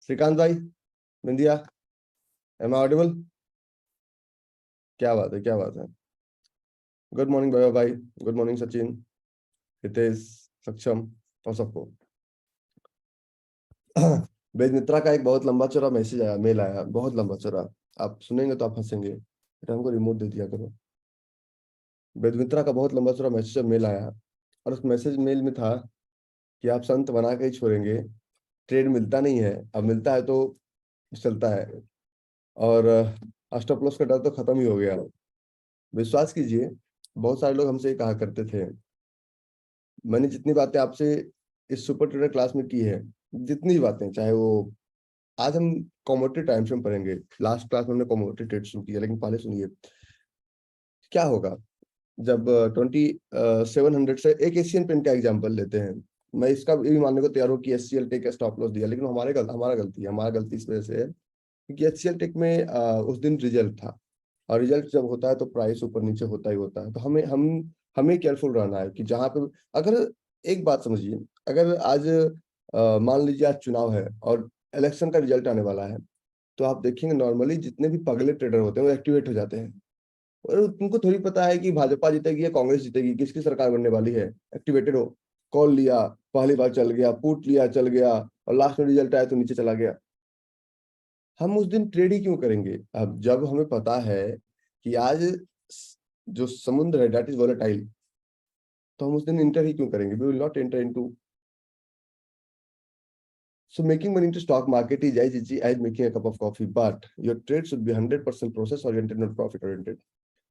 श्रीकांत भाई, बिंदिया, M I audible? क्या बात है, क्या बात है। गुड मॉर्निंग भैया भाई। गुड मॉर्निंग सचिन, हितेश, सक्षम और सबको। वेद मित्रा का एक बहुत लंबा चौड़ा मैसेज आया, मेल आया, बहुत लंबा चौड़ा। आप सुनेंगे तो आप हंसेंगे। बेटा हमको रिमोट दे दिया करो। वेद मित्रा का बहुत लंबा चौड़ा मैसेज और मेल आया, और उस मैसेज मेल में था कि आप संत बना के ही छोड़ेंगे। ट्रेड मिलता नहीं है, अब मिलता है तो चलता है। और अष्टप्लस का डर तो खत्म ही हो गया। विश्वास कीजिए, बहुत सारे लोग हमसे ये कहा करते थे। मैंने जितनी बातें आपसे इस सुपर ट्रेडर क्लास में की है, जितनी भी बातें, चाहे वो आज हम कमोडिटी टाइम फ्रेम पढ़ेंगे। लास्ट क्लास में हमने कमोडिटी ट्रेड शुरू किया, लेकिन पहले सुनिए क्या होगा जब 2700 से एक एशियन पेंट का एग्जांपल लेते हैं। मैं इसका भी मानने को तैयार हूँ कि एचसीएल टेक स्टॉप लॉस दिया, लेकिन हमारा गलती इस वजह से है क्योंकि एचसीएल टेक में उस दिन रिजल्ट था, और रिजल्ट जब होता है तो प्राइस ऊपर नीचे होता ही होता है। तो हमें केयरफुल रहना है कि जहां पे अगर एक बात समझिए, अगर आज मान लीजिए आज चुनाव है और इलेक्शन का रिजल्ट आने वाला है, तो आप देखेंगे नॉर्मली जितने भी पगले ट्रेडर होते हैं वो एक्टिवेट हो जाते हैं। और तुमको थोड़ी पता है कि भाजपा जीतेगी या कांग्रेस जीतेगी, किसकी सरकार बनने वाली है। एक्टिवेटेड हो, कॉल लिया, पहली बार चल गया, पुट लिया चल गया, और लास्ट में रिजल्ट आया तो नीचे चला गया। हम उस दिन ट्रेड ही क्यों करेंगे? अब जब हमें पता है कि आज जो समुद्र है दैट इज वोलेटाइल, तो हम उस दिन इंटर ही क्यों करेंगे? We will not enter into. So making money into stock market is as easy as making a cup of coffee, but your trade should be 100% process oriented, not profit oriented.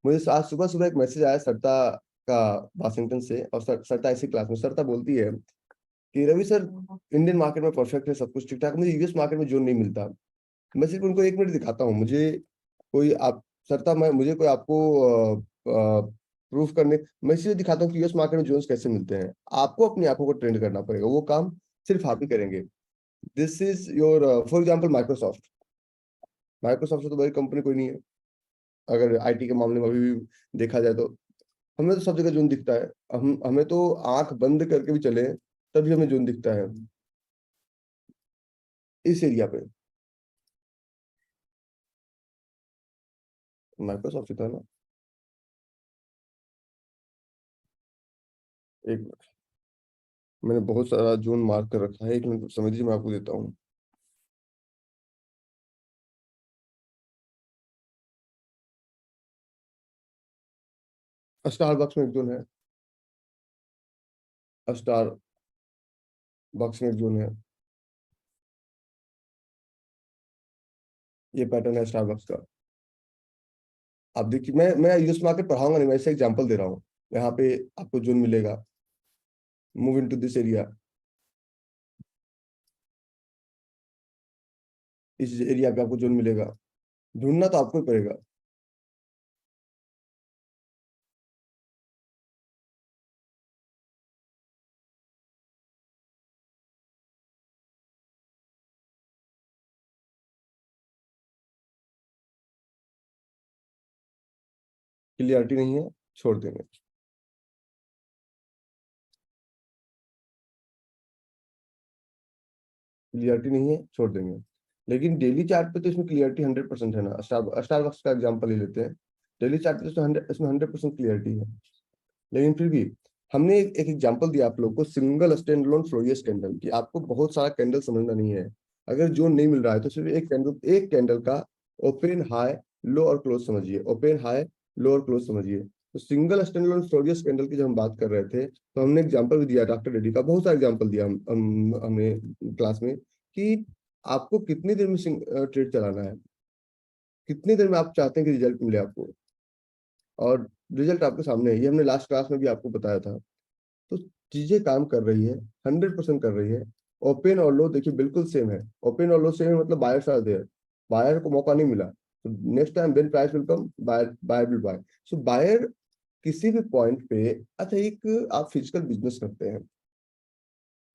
मुझे आज सुबह सुबह एक message आया सरता का, Washington से। और सरता इसी क्लास में सरता बोलती है कि रवि सर, इंडियन मार्केट में परफेक्ट है, सब कुछ ठीक ठाक, मुझे यूएस मार्केट में जोन नहीं मिलता। मैं सिर्फ उनको 1 मिनट दिखाता हूँ। मुझे कोई आप सरता मैं मुझे कोई आपको प्रूफ करने, मैं इसीलिए दिखाता हूँ कि यूएस मार्केट में जोन्स कैसे मिलते हैं। आपको अपनी आंखों को ट्रेंड करना पड़ेगा, वो काम सिर्फ आप ही करेंगे। This is your for example Microsoft. Microsoft से तो बड़ी कंपनी कोई नहीं है अगर आईटी के मामले में अभी भी देखा जाए तो। हमें तो सब जगह जोन दिखता है। हमें तो आंख बंद करके भी चले तभी हमें जोन दिखता है इस एरिया पे। माइक्रोसॉफ्ट ही था ना? एक मिनट, मैंने बहुत सारा जोन मार्क कर रखा है, एक मिनट समझ लीजिए, मैं आपको देता हूँ। स्टार बक्स में एक जोन है, स्टार बक्स में एक जोन है। ये पैटर्न है स्टार बक्स का। आप देखिए, मैं यूएस मार्केट पढ़ाऊंगा नहीं, मैं ऐसे एग्जांपल दे रहा हूँ। यहाँ पे आपको जोन मिलेगा, मूव इनटू दिस एरिया। इस एरिया पे आपको जोन मिलेगा, ढूंढना तो आपको ही पड़ेगा। क्लियरिटी नहीं है, छोड़ देंगे। क्लियरिटी नहीं है, छोड़ देंगे। लेकिन डेली चार्ट पे तो इसमें क्लियरिटी 100% है ना। स्टारबक्स का एग्जांपल ले लेते हैं। डेली चार्ट पे तो 100% क्लियरिटी है। लेकिन फिर भी हमने एक एग्जांपल दिया आप लोग को, सिंगल स्टैंड अलोन फ्लोरियस कैंडल की। आपको बहुत सारा कैंडल समझना नहीं है। अगर जो नहीं मिल रहा है तो सिर्फ एक कैंडल का ओपन हाई लो और क्लोज समझिए, ओपन हाई लो और क्लोज समझिए। तो सिंगल स्टैंड अलोन फ्लोरियस कैंडल की जब हम बात कर रहे थे, तो हमने एग्जांपल भी दिया डॉक्टर रेड्डी का, बहुत सारा एग्जांपल दिया हमने क्लास में कि आपको कितनी देर में ट्रेड चलाना है, कितनी देर में आप चाहते हैं कि रिजल्ट मिले आपको, और रिजल्ट आपके सामने है। ये हमने लास्ट क्लास में भी आपको बताया था। तो चीजें काम कर रही है, 100% कर रही है। ओपन और लो देखिए बिल्कुल सेम है। ओपन और लो सेम है, मतलब बायर्स आर देयर। बायर को मौका नहीं मिला, तो next time when price will come, buyer buyer will buy. So buyer किसी भी पॉइंट पे, अच्छा एक आप फिजिकल बिजनेस करते हैं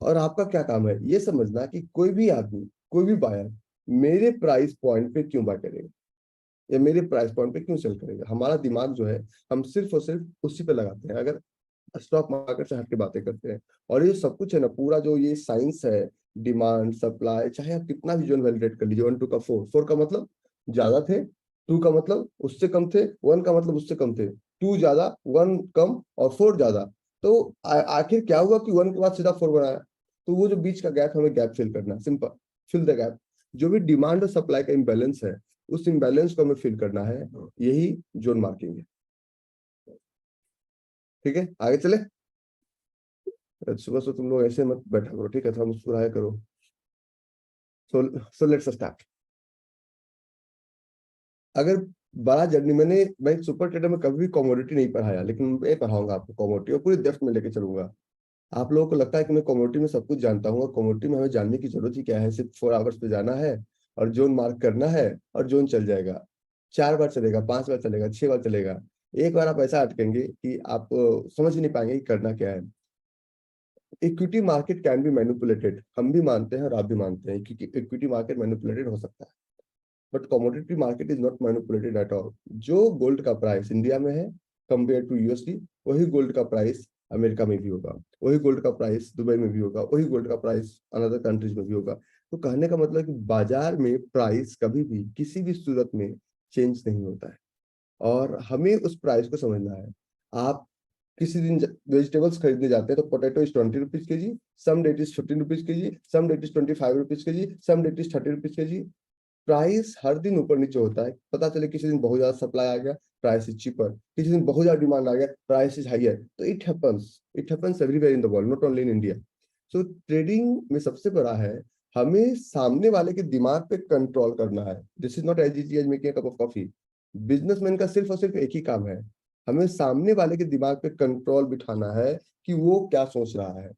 और आपका क्या काम है ये समझना कि कोई भी आदमी, कोई भी बायर मेरे प्राइस पॉइंट पे क्यों बाय करेगा या मेरे प्राइस पॉइंट पे क्यों सेल करेगा। हमारा दिमाग जो है, हम सिर्फ और सिर्फ उसी पे लगाते हैं। अगर स्टॉक मार्केट से हट के बातें करते हैं, और ये सब कुछ है ना, पूरा जो ये साइंस है, डिमांड सप्लाई, चाहे आप कितना भी जोन वैलिडेट कर लीजिए, 1 2 का 4, 4 का मतलब ज्यादा थे, 2 का मतलब उससे कम थे, 1 का मतलब उससे कम थे, 2 ज्यादा 1 कम और 4 ज्यादा। तो आखिर क्या हुआ कि 1 के बाद सीधा 4 बनाया। तो वो जो बीच का गैप, हमें गैप फिल करना है, सिंपल, फिल द गैप। जो भी डिमांड और सप्लाई का इम्बैलेंस है, उस इम्बैलेंस को हमें फिल करना है, यही जोन मार्किंग है। ठीक है, आगे चले। सुबह से तुम लोग ऐसे मत बैठा करो, ठीक है, थोड़ा मुस्कुराया करो। So let's start. अगर बड़ा जर्नी, मैं सुपर ट्रेडर में कभी भी कमोडिटी नहीं पढ़ाया, लेकिन मैं पढ़ाऊंगा आपको कमोडिटी, और पूरी डेप्थ में लेके चलूंगा। आप लोगों को लगता है कि मैं कमोडिटी में सब कुछ जानता हूँ, और कमोडिटी में हमें जानने की जरूरत ही क्या है, सिर्फ 4 आवर्स पे जाना है और जोन मार्क करना है, और जोन चल जाएगा। 4 बार चलेगा, 5 बार चलेगा, 6 बार चलेगा, एक बार आप ऐसा अटकेंगे कि आप समझ ही नहीं पाएंगे कि करना क्या है। Equity market can be manipulated, हम भी मानते हैं और आप भी मानते हैं कि इक्विटी मार्केट मैनिपुलेटेड हो सकता है, but commodity market is not manipulated at all. जो गोल्ड का प्राइस इंडिया में है कंपेयर टू यूएसडी, वही गोल्ड का प्राइस अमेरिका में भी होगा, वही गोल्ड का प्राइस दुबई में भी होगा, वही गोल्ड का प्राइस अनदर कंट्रीज में भी होगा। तो कहने का मतलब कि बाजार में प्राइस कभी भी किसी भी सूरत में चेंज नहीं होता है, और हमें उस प्राइस को समझना है। आप किसी दिन वेजिटेबल्स खरीदने जाते हैं तो पोटैटो इज 20 रुपीज के जी, सम डेट इज 15 रुपीज के जी, सम डेट इज 25 रुपीज के जी, सम डेट इज 30 रुपीज के जी। प्राइस हर दिन ऊपर नीचे होता है, पता चले किसी दिन बहुत ज्यादा सप्लाई आ गया, प्राइस इज चीपर, किसी दिन बहुत ज्यादा डिमांड आ गया, प्राइस इज हायर। तो it happens everywhere in the world, not only in India. So trading में सबसे बड़ा है, हमें सामने वाले के दिमाग पे कंट्रोल करना है। This is not as easy as making a cup of coffee. Businessman का सिर्फ और सिर्फ एक ही काम है, हमें सामने वाले के दिमाग पे कंट्रोल बिठाना है कि वो क्या सोच रहा है।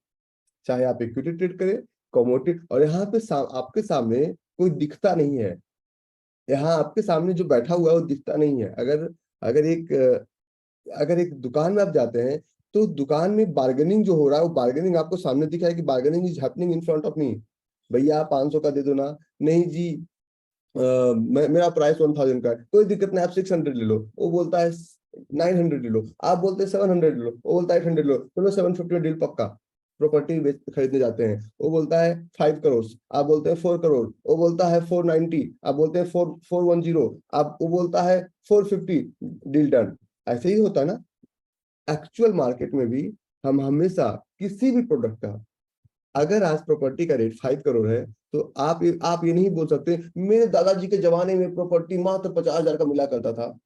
चाहे आप इक्विटी ट्रेड करें, कमोडिटी, और यहाँ पे आपके सामने कोई दिखता नहीं है, यहाँ आपके सामने जो बैठा हुआ है वो दिखता नहीं है। अगर अगर एक अगर एक दुकान में आप जाते हैं, तो दुकान में बार्गेनिंग जो हो रहा है, वो बार्गेनिंग आपको सामने दिखा है कि bargaining is happening in front of me. भैया आप 500 का दे दो ना, नहीं जी मेरा प्राइस 1000 का है, कोई दिक्कत नहीं, आप 600 ले लो, वो बोलता है 900 ले लो, आप बोलते हैं 700 ले लो, वो बोलता है 800 ले लो, चलो 750 में डील पक्का। प्रॉपर्टी खरीदने जाते हैं, वो बोलता है 5 करोड़, आप बोलते हैं 4 करोड़, वो बोलता है 490, आप बोलते हैं 410, आप वो बोलता है 450, डील डन। ऐसे ही होता है ना एक्चुअल मार्केट में भी। हम हमेशा किसी भी प्रोडक्ट का, अगर आज प्रॉपर्टी का रेट 5 करोड़ है, तो आप ये नहीं बोल सकते मेरे दादाजी के जमाने में प्रॉपर्टी मात्र 50,000 का मिला करता था।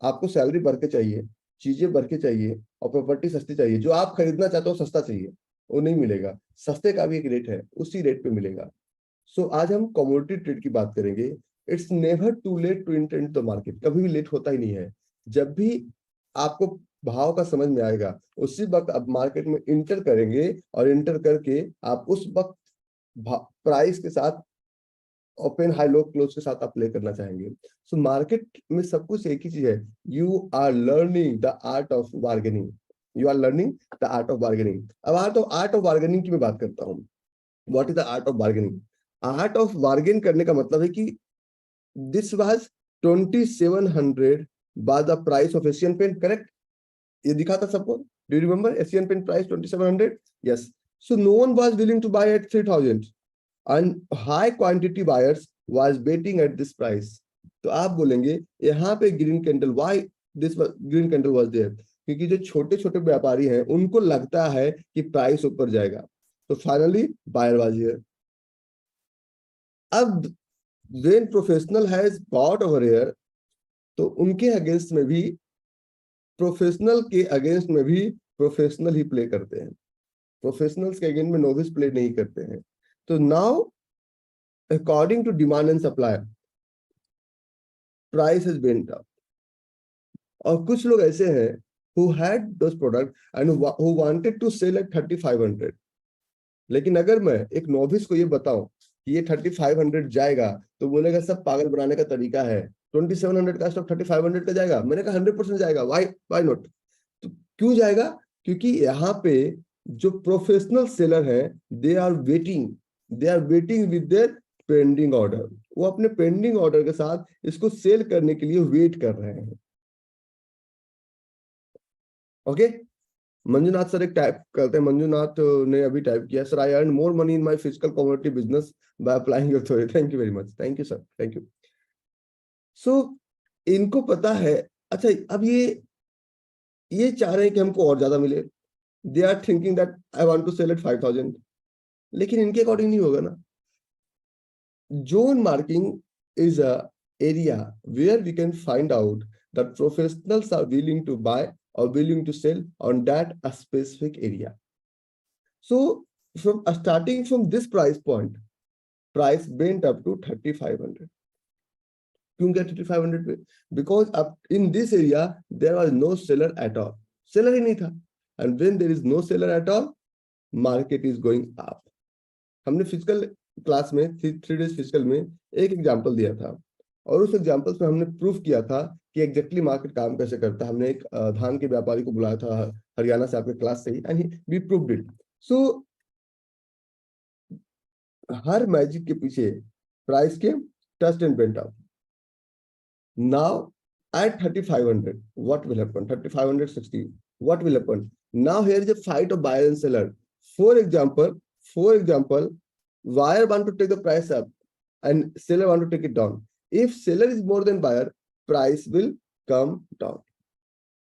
आपको सैलरी बढ़ के चाहिए, चीजें बढ़ के चाहिए, और प्रॉपर्टी सस्ती चाहिए। जो आप खरीदना चाहते हो सस्ता चाहिए, वो नहीं मिलेगा। सस्ते का भी एक रेट है, उसी रेट पे मिलेगा। सो आज हम कमोडिटी ट्रेड की बात करेंगे। It's never too late to enter into the market, कभी भी लेट होता ही नहीं है। जब भी आपको भाव का समझ में आएगा, उसी वक्त आप मार्केट में इंटर करेंगे, और इंटर करके आप उस वक्त प्राइस के साथ ओपन हाई लो क्लोज के साथ आप प्ले करना चाहेंगे। सो मार्केट में सब कुछ एक ही चीज है, you are learning the art of bargaining, you are learning the art of bargaining. अब आर्ट ऑफ बार्गेनिंग की मैं बात करता हूँ। What is the art of bargaining? Art of bargain करने का मतलब है कि this was 2700 by the price of Asian paint, correct? ये दिखा था सबको, do you remember Asian paint price 2700? Yes. So no one was willing to by eight 3000, and high quantity buyers was betting at this price। तो आप बोलेंगे यहाँ पे green candle, why this green candle was there? क्योंकि जो छोटे छोटे व्यापारी हैं, उनको लगता है कि प्राइस ऊपर जाएगा, तो फाइनली बायर वाज हियर। अब when professional has bot over here, तो उनके अगेंस्ट में भी, प्रोफेशनल के अगेंस्ट में भी प्रोफेशनल ही प्ले करते हैं, प्रोफेशनल्स के अगेंस्ट में नोविस प्ले नहीं करते हैं। तो now according to demand and supply, price has went up. और कुछ लोग ऐसे हैं who had those product and who wanted to sell at 3500। लेकिन अगर मैं एक नोविस को ये बताऊं कि ये 3500 जाएगा, तो बोलेगा सब पागल बनाने का तरीका है, 2700 का स्टॉक 3500 का जाएगा। मैंने कहा 100% जाएगा, व्हाई नॉट? तो क्यों जाएगा? क्योंकि यहाँ पे जो प्रोफेशनल सेलर हैं, they are waiting with their pending order. वो अपने पेंडिंग ऑर्डर के साथ इसको सेल करने के लिए वेट कर रहे हैं। ओके, मंजुनाथ सर एक टाइप करते हैं, मंजुनाथ ने अभी टाइप किया, sir I earn more money in my physical community business by applying your theory. Thank you very much, thank you sir, thank you. So इनको पता है। अच्छा, अब ये चाह रहे हैं कि हमको और ज्यादा मिले। They are thinking that I want to sell at 5000, लेकिन इनके अकॉर्डिंग नहीं होगा ना। Zone marking is a area where we can find out that professionals are willing to buy or willing to sell on that a specific area. So from starting from this price point, price went up to 3500. क्यों क्या 3500 पे? Because up in this area there was no seller at all. Seller ही नहीं था. And when there is no seller at all, market is going up. हमने physical class में 3 days physical में एक example दिया था, और उस एग्जांपल में हमने प्रूफ किया था कि एग्जैक्टली मार्केट काम कैसे करता है। हमने एक धान के व्यापारी को बुलाया था हरियाणा से, आपके क्लास से ही, and we proved it. So हर मैजिक के पीछे प्राइस के टस्ट and went up. Now at 3500 what will happen? 3560 what will happen? Now here is a fight of buyer and seller. For example buyer want to take the price up and seller want to take it down. If seller is more than buyer, price will come down.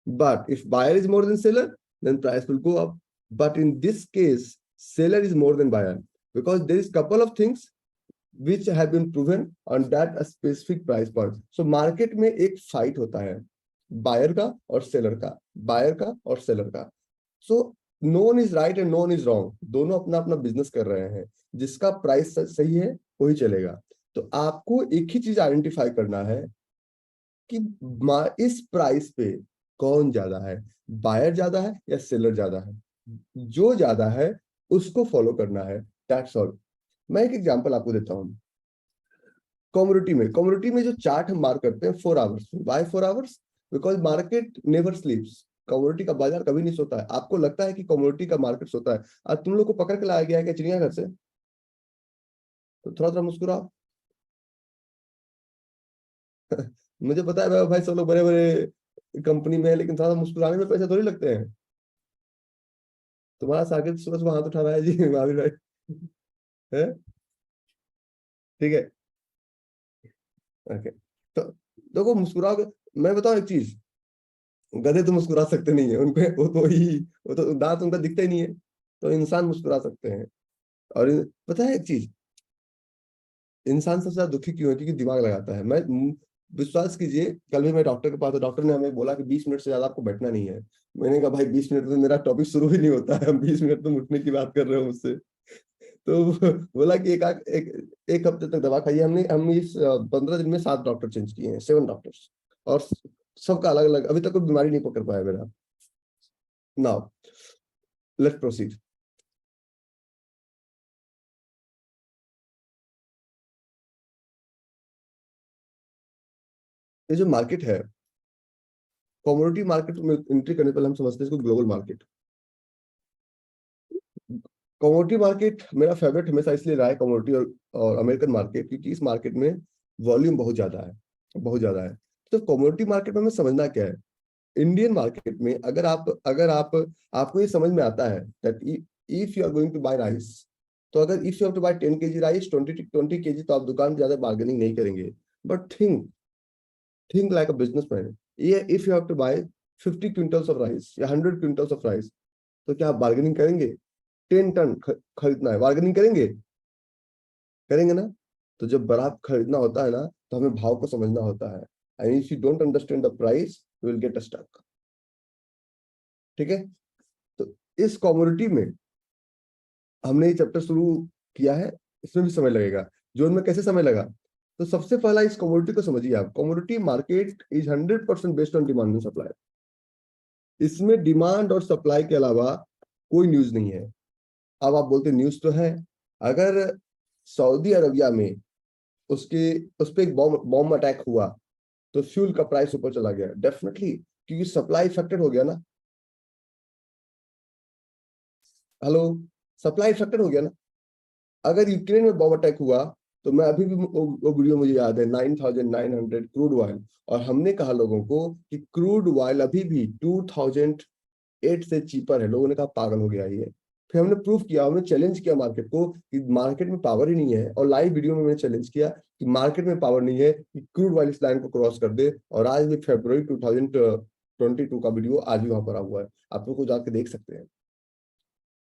But if buyer is more than seller, then price will go up. But in this case, seller is more than buyer, because there is couple of things which have been proven on that a specific price point. So market में एक fight होता है buyer का और seller का, buyer का और seller का. So no one is right and no one is wrong. दोनों अपना अपना बिजनेस कर रहे हैं, जिसका प्राइस सही है वही चलेगा। तो आपको एक ही चीज आइडेंटिफाई करना है कि इस प्राइस पे कौन ज्यादा है, बायर ज्यादा है या सेलर ज्यादा है। जो ज्यादा है उसको फॉलो करना है, दैट्स ऑल। मैं एक एग्जांपल आपको देता हूं। कमोडिटी में जो चार्ट हम मार्क करते हैं 4 hours. Why 4 hours? Because market never स्लीप्स। Commodity का बाजार कभी नहीं सोता है। आपको लगता है कि कमोडिटी का मार्केट सोता है, आज तुम लोग को पकड़ के लाया गया है क्या चिड़ियाघर से? तो थोड़ा थोड़ा मुस्कुराओ। मुझे पता है भाई सब लोग बड़े बड़े कंपनी में है, लेकिन थोड़ा मुस्कुराने में पैसे थोड़ी लगते हैं। तुम्हारा साकिब सुबह सुबह हाथ उठा रहा है जी महावीर भाई, है? ठीक है, ओके। तो देखो मुस्कुराओ। मैं बताऊं एक चीज, गधे तो मुस्कुरा सकते नहीं है, उनको वो तो दांत उनका दिखता ही नहीं है। तो इंसान मुस्कुरा सकते हैं। और पता है एक चीज, इंसान सबसे ज्यादा दुखी क्यों है? क्योंकि दिमाग लगाता है। मैं विश्वास कीजिए, कल भी मैं डॉक्टर के पास था, डॉक्टर ने हमें बोला कि 20 मिनट से ज्यादा आपको बैठना नहीं है। मैंने कहा भाई 20 मिनट में मेरा टॉपिक शुरू ही नहीं होता है, हम 20 मिनट तो उठने की बात कर रहे हो मुझसे। तो बोला कि एक हफ्ते तक दवा खाइए। हम इस 15 दिन में 7 डॉक्टर चेंज किए हैं, 7 डॉक्टर्स, और सबका अलग अलग, अभी तक कोई बीमारी नहीं पकड़ पाया मेरा। Now let's proceed. ये जो मार्केट है, कमोडिटी मार्केट में एंट्री करने पहले हम समझते हैं इसको ग्लोबल मार्केट। कमोडिटी मार्केट मेरा फेवरेट हमेशा इसलिए रहा है, कमोडिटी और अमेरिकन मार्केट, क्योंकि इस मार्केट में वॉल्यूम बहुत ज्यादा है, बहुत ज्यादा है। तो कमोडिटी मार्केट में हमें समझना क्या है। इंडियन मार्केट में अगर आप आपको ये समझ में आता है that if you are going to buy rice, तो अगर if you have to buy 10 KG rice, 20 KG, तो आप दुकान पे ज्यादा बार्गेनिंग नहीं करेंगे। But think like a businessman. ये if you have to buy 50 quintals of rice या 100 क्विंटल्स ऑफ राइस, तो क्या आप बार्गेनिंग करेंगे? 10 टन खरीदना है, बार्गेनिंग करेंगे? करेंगे ना। तो जब बड़ा खरीदना होता है ना, तो हमें भाव को समझना होता है। And if you don't understand the price, you will get stuck. ठीक है। तो इस कमोडिटी में हमने ये चैप्टर शुरू किया है, इसमें भी समय लगेगा। जोन में कैसे समय लगा? तो सबसे पहला इस कमोडिटी को समझिए आप। Commodity market is 100% based on demand and supply. इसमें डिमांड और सप्लाई के अलावा कोई न्यूज नहीं है। अब आप बोलते न्यूज तो है। अगर सऊदी अरबिया में उसके उस पर एक बॉम्ब अटैक हुआ, तो फ्यूल का प्राइस ऊपर चला गया, डेफिनेटली, क्योंकि सप्लाई इफेक्टेड हो गया ना। हेलो, सप्लाई इफेक्टेड हो गया ना। अगर यूक्रेन में बॉम्ब अटैक हुआ, तो मैं अभी भी वो वीडियो मुझे याद है, 9900 क्रूड ऑयल, और हमने कहा लोगों को कि क्रूड ऑयल अभी भी 8 से चीपर है। लोगों ने कहा पागल हो गया ये। फिर हमने प्रूफ किया, हमने चैलेंज किया मार्केट को कि मार्केट में पावर ही नहीं है, और लाइव वीडियो में मैंने चैलेंज किया कि मार्केट में पावर नहीं है कि क्रूड वाली इस लाइन को क्रॉस कर दे। और आज भी फरवरी 2022 का वीडियो आज भी वहां पर हुआ है, आप लोग को जाके देख सकते हैं।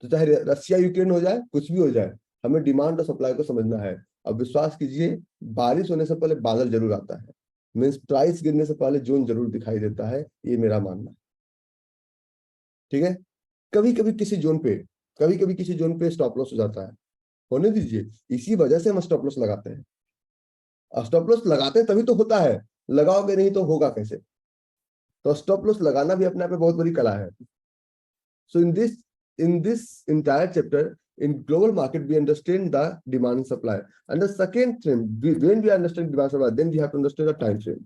तो चाहे रशिया यूक्रेन हो जाए, कुछ भी हो जाए, हमें डिमांड और सप्लाई को समझना है। अब विश्वास कीजिए, बारिश होने से पहले बादल जरूर आता है, मीन्स प्राइस गिरने से पहले जोन जरूर दिखाई देता है, ये मेरा मानना है। ठीक है, कभी कभी किसी जोन पे, कभी कभी किसी जोन पे स्टॉप लॉस हो जाता है, होने दीजिए। इसी वजह से हम स्टॉप लॉस लगाते हैं। स्टॉप लॉस लगाते हैं तभी तो होता है, लगाओगे नहीं तो होगा कैसे? तो स्टॉप लॉस लगाना भी अपने आप में बहुत बड़ी कला है। So in this entire chapter, in global market, we understand the demand and supply. And the second frame, when we understand demand supply, then we have to understand the time frame.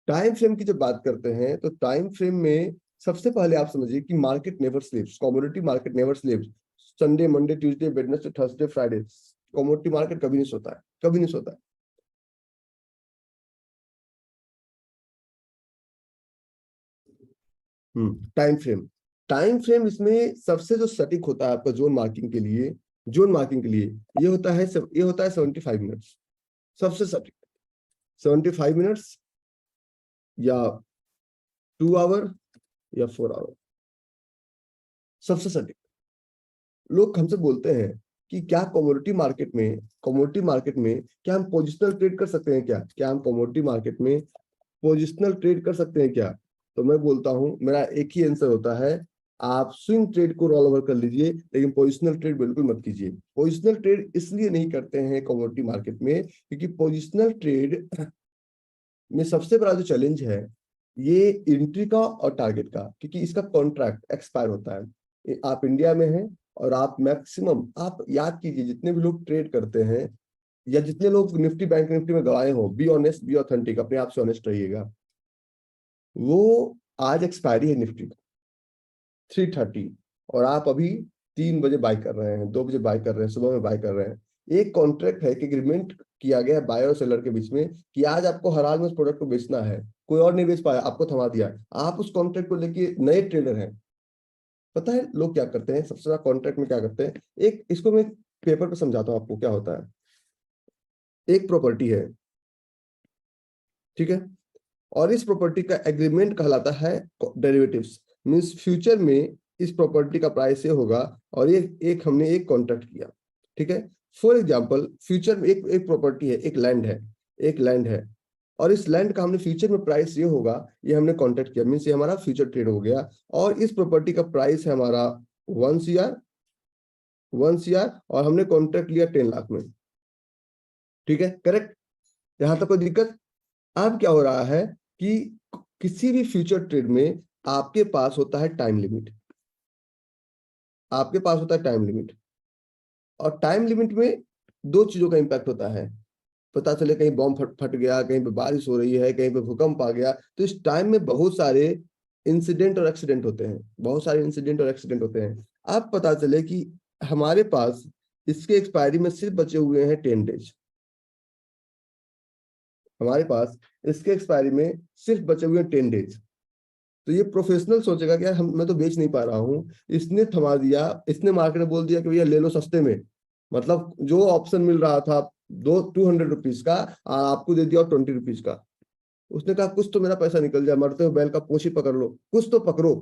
Time frame की जब बात करते हैं तो time frame में सबसे पहले आप समझिए कि market never स्लीप्स, commodity market never स्लीप्स। Sunday, Monday, Tuesday, Wednesday, Thursday, Friday, commodity market कभी नहीं सोता है, कभी नहीं सोता है। टाइम फ्रेम, टाइम फ्रेम इसमें सबसे जो सटीक होता है आपका जोन मार्किंग के लिए, जोन मार्किंग के लिए ये होता है 75 मिनट्स, सबसे सटीक। 75 मिनट्स या 2 आवर या 4 आवर, सबसे सटीक। लोग हमसे बोलते हैं कि क्या कमोडिटी मार्केट में क्या हम पोजिशनल ट्रेड कर सकते हैं, क्या हम कमोडिटी मार्केट में पोजिशनल ट्रेड कर सकते हैं क्या? तो मैं बोलता हूं, मेरा एक ही आंसर होता है, आप स्विंग ट्रेड को रोल ओवर कर लीजिए, लेकिन पोजिशनल ट्रेड बिल्कुल मत कीजिए। पोजिशनल ट्रेड इसलिए नहीं करते हैं कमोडिटी मार्केट में क्योंकि पोजिशनल ट्रेड में सबसे बड़ा जो चैलेंज है ये एंट्री का और टारगेट का, क्योंकि इसका कॉन्ट्रैक्ट एक्सपायर होता है। आप इंडिया में हैं और आप मैक्सिमम, आप याद कीजिए जितने भी लोग ट्रेड करते हैं या जितने लोग निफ्टी बैंक निफ्टी में गवाए हो, बी ऑनेस्ट, बी ऑथेंटिक, अपने आप से ऑनेस्ट रहिएगा। वो आज एक्सपायरी है निफ्टी का 3:30, और आप अभी 3 बजे बाय कर रहे हैं, 2 बजे बाय कर रहे हैं, सुबह में बाय कर रहे हैं। एक कॉन्ट्रैक्ट है कि एग्रीमेंट किया गया है बायर और सेलर के बीच में कि आज आपको हर हाल में उस प्रोडक्ट को बेचना है, कोई और नहीं बेच पाया, आपको थमा दिया। आप उस कॉन्ट्रैक्ट को लेके नए ट्रेडर हैं। पता है लोग क्या करते हैं, सबसे ज्यादा कॉन्ट्रैक्ट में क्या करते हैं, एक इसको मैं पेपर पे समझाता हूँ आपको क्या होता है। एक प्रॉपर्टी है, ठीक है, और इस प्रॉपर्टी का एग्रीमेंट कहलाता है डेरिवेटिव्स, मींस फ्यूचर में इस प्रॉपर्टी का प्राइस ये होगा, और ये एक हमने एक कॉन्ट्रैक्ट किया, ठीक है। फॉर एग्जांपल फ्यूचर में एक प्रॉपर्टी है, एक लैंड है, और इस लैंड का हमने फ्यूचर में प्राइस ये होगा, ये हमने कॉन्ट्रैक्ट किया, मींस ये हमारा फ्यूचर ट्रेड हो गया। और इस प्रॉपर्टी का प्राइस है हमारा 1 CR, 1 CR, और हमने कॉन्ट्रैक्ट लिया 10 लाख में, ठीक है, करेक्ट। यहां तक कोई दिक्कत? अब क्या हो रहा है कि किसी भी फ्यूचर ट्रेड में आपके पास होता है टाइम लिमिट, आपके पास होता है टाइम लिमिट, और टाइम लिमिट में दो चीजों का इंपैक्ट होता है। पता चले कहीं बॉम्ब फट गया, कहीं पे बारिश हो रही है, कहीं पे भूकंप आ गया, तो इस टाइम में बहुत सारे इंसिडेंट और एक्सीडेंट होते हैं, बहुत सारे इंसिडेंट और एक्सीडेंट होते हैं। अब पता चले कि हमारे पास इसके एक्सपायरी में सिर्फ बचे हुए हैं 10 डेज, हमारे पास इसके एक्सपायरी में सिर्फ बचे हुए 10 डेज। तो ये प्रोफेशनल सोचेगा कि यार मैं तो बेच नहीं पा रहा हूँ, इसने थमा दिया, इसने मार्केट में बोल दिया कि भैया ले लो सस्ते में, मतलब जो ऑप्शन मिल रहा था 200 रुपीज का, आपको दे दिया 20 रुपीज का। उसने कहा कुछ तो मेरा पैसा निकल जाए, मरते हो बैल का पोछ ही पकड़ लो, कुछ तो पकड़ो।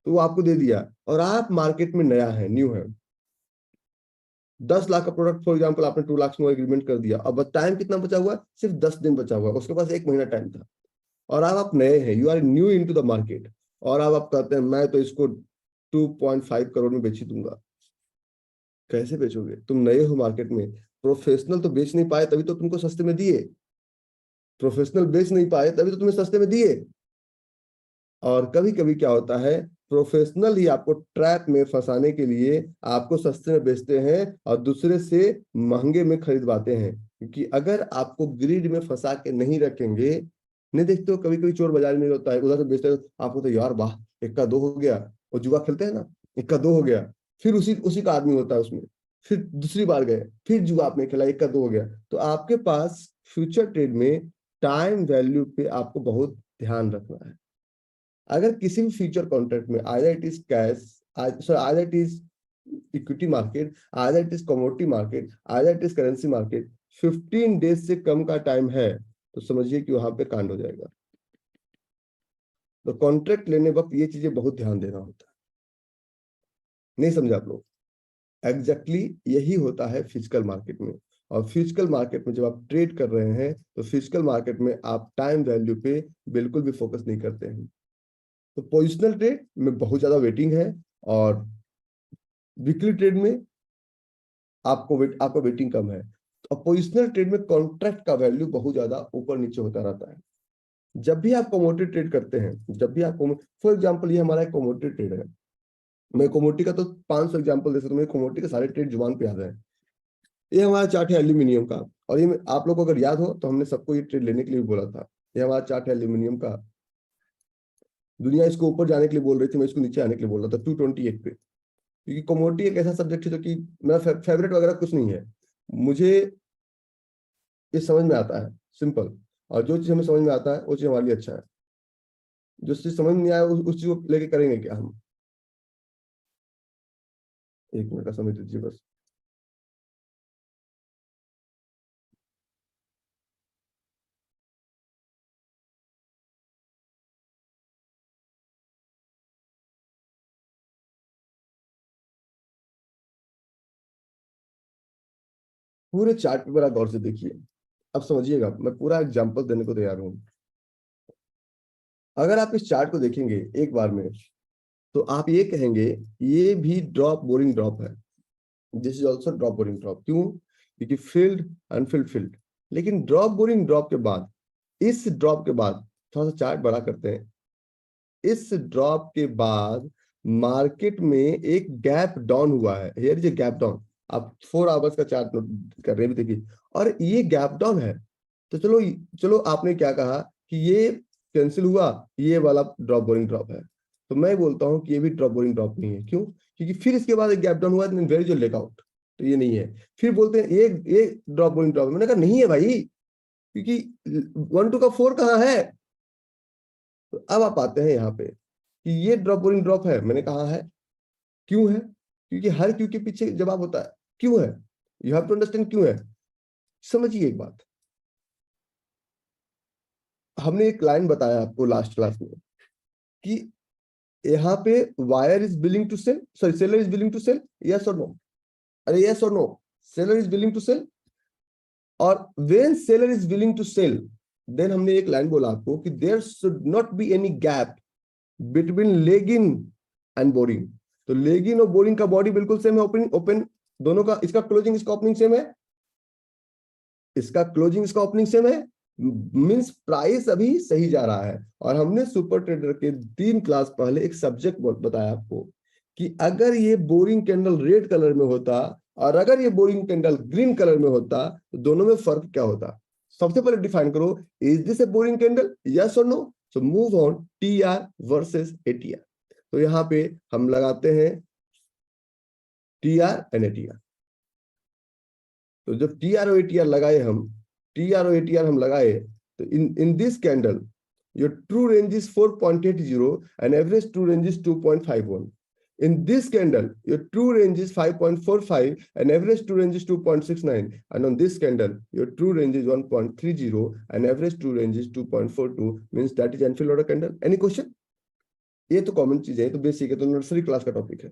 तो वो आपको दे दिया, और आप मार्केट में नया है, न्यू है। 10 लाख का प्रोडक्ट फॉर एग्जाम्पल आपने 2 लाख में एग्रीमेंट कर दिया। अब टाइम कितना बचा हुआ है? सिर्फ 10 दिन बचा हुआ है, उसके पास 1 महीना टाइम था, और अब आप नए हैं, you are new into the market, और अब आप कहते हैं मैं तो इसको 2.5 करोड़ में बेच ही दूंगा। कैसे बेचोगे? तुम नए हो मार्केट में, प्रोफेशनल तो बेच नहीं पाए तभी तो तुमको सस्ते में दिए, प्रोफेशनल बेच नहीं पाए तभी तो तुम्हें सस्ते में दिए। और कभी कभी क्या होता है, प्रोफेशनल ही आपको ट्रैप में फंसाने के लिए आपको सस्ते में बेचते हैं और दूसरे से महंगे में खरीदवाते हैं, क्योंकि अगर आपको ग्रिड में फंसा के नहीं रखेंगे, नहीं देखते हो कभी कभी चोर बाजार में होता है, उधर से बेचते हो आपको तो यार वाह, 1 का 2 हो गया, वो जुआ खेलते हैं ना, 1 का 2 हो गया, फिर उसी उसी का आदमी होता है उसमें, फिर दूसरी बार गए, फिर जुआ आपने खेला, 1 का 2 हो गया। तो आपके पास फ्यूचर ट्रेड में टाइम वैल्यू पे आपको बहुत ध्यान रखना है। अगर किसी भी फ्यूचर कॉन्ट्रैक्ट में either it is cash, either it is equity market, either it is commodity market, either it is currency market, 15 days से कम का टाइम है तो समझिए कि वहां पे कांड हो जाएगा। तो कॉन्ट्रैक्ट लेने वक्त ये चीजें बहुत ध्यान देना होता है। नहीं समझे आप लोग? एग्जैक्टली यही होता है फिजिकल मार्केट में। और फिजिकल मार्केट में जब आप ट्रेड कर रहे हैं तो फिजिकल मार्केट में आप टाइम वैल्यू पे बिल्कुल भी फोकस नहीं करते हैं। तो पोजिशनल ट्रेड में बहुत ज्यादा वेटिंग है, और वीकली ट्रेड में आपका वेटिंग कम है। तो पोजिशनल ट्रेड में कॉन्ट्रैक्ट का वैल्यू बहुत ज्यादा ऊपर नीचे होता रहता है। जब भी आप कमोडिटी ट्रेड करते हैं, जब भी आप फॉर एग्जांपल ये हमारा एक कमोडिटी ट्रेड है, मैं कमोडिटी का तो 500 एग्जांपल दे सकता हूँ, मुझे कमोडिटी के सारे ट्रेड जुबान पे याद है। ये हमारा चार्ट है एल्यूमिनियम का, और ये आप लोगों को अगर याद हो तो हमने सबको ये ट्रेड लेने के लिए भी बोला था। ये हमारा चार्ट है एल्यूमिनियम का। दुनिया इसको ऊपर जाने के लिए बोल रही थी, मैं इसको नीचे आने के लिए बोल रहा था 228 पे, क्योंकि कमोडिटी एक ऐसा सब्जेक्ट है जो कि मेरा फेवरेट वगैरह कुछ नहीं है। मुझे ये समझ में आता है सिंपल, और जो चीज हमें समझ में आता है वो चीज हमारे लिए अच्छा है। जो चीज समझ में नहीं आया उस चीज को लेके करेंगे क्या हम? एक मिनट का समय दीजिए बस। पूरे चार्ट पे बड़ा गौर से देखिए, अब समझिएगा, मैं पूरा एग्जांपल देने को तैयार हूं। अगर आप इस चार्ट को देखेंगे एक बार में तो आप ये कहेंगे ये भी ड्रॉप बोरिंग ड्रॉप है, this is also drop boring drop. क्यों? क्योंकि फील्ड अनफिल्ड फील्ड। लेकिन ड्रॉप बोरिंग ड्रॉप के बाद, इस ड्रॉप के बाद, थोड़ा सा चार्ट बड़ा करते हैं, इस ड्रॉप के बाद मार्केट में एक गैप डाउन हुआ है। Here is a gap down. आप 4 आवर्स का चार्ट नोट कर रहे हैं देखिए, और ये गैप डाउन है। तो चलो चलो, आपने क्या कहा कि ये कैंसिल हुआ, ये वाला ड्रॉप बोरिंग ड्रॉप है। तो मैं बोलता हूं कि ये भी ड्रॉप बोरिंग ड्रॉप नहीं है। क्यों? क्योंकि फिर इसके बाद एक गैप डाउन हुआ, वेयर इज योर लेगआउट? तो ये नहीं है। फिर बोलते हैं ये ड्रॉप बोरिंग ड्रॉप है। मैंने कहा नहीं है भाई, क्योंकि 1 to 4 कहाँ है? तो अब आप आते हैं यहाँ पे कि ये ड्रॉप बोरिंग ड्रॉप है, मैंने कहा है। क्यों है? क्योंकि हर क्यों के पीछे जवाब होता है क्यों है। यू हैव टू अंडरस्टैंड क्यों है। समझिए एक बात, हमने एक लाइन बताया आपको लास्ट क्लास में कि यहाँ पे buyer is willing to sell, sorry seller is willing to sell, yes और नो? अरे यस और no? Seller is willing to sell, और when seller is willing to sell, then हमने एक लाइन बोला आपको कि there should not be any gap between legging and boring. तो लेगिन और बोरिंग का बॉडी बिल्कुल सेम है, ओपन ओपन दोनों का। इसका क्लोजिंग इसका ओपनिंग सेम है, इसका क्लोजिंग इसका ओपनिंग सेम है, मींस प्राइस अभी सही जा रहा है। और हमने सुपर ट्रेडर के 3 क्लास पहले एक सब्जेक्ट बताया आपको कि अगर ये बोरिंग कैंडल रेड कलर में होता और अगर ये बोरिंग कैंडल ग्रीन कलर में होता तो दोनों में फर्क क्या होता। सबसे पहले डिफाइन करो, is this a boring candle, yes और no? So move on, TR versus वर्सेस एटीआर। तो यहाँ पे हम लगाते हैं टी आर एंड एटीआर। तो जब टी आर ओ एटीआर लगाए हम, टी आर ओ एटीआर हम लगाए, तो इन this candle your true range is 4.80 and average true range is 2.51. In this candle, your true range is 5.45 and average true range is 2.69. And on this candle, your true range is 1.30 and average true range is 2.42. Means that is Enfield order candle. Any question? ये तो common चीज है, तो basic है, तो nursery class का topic है।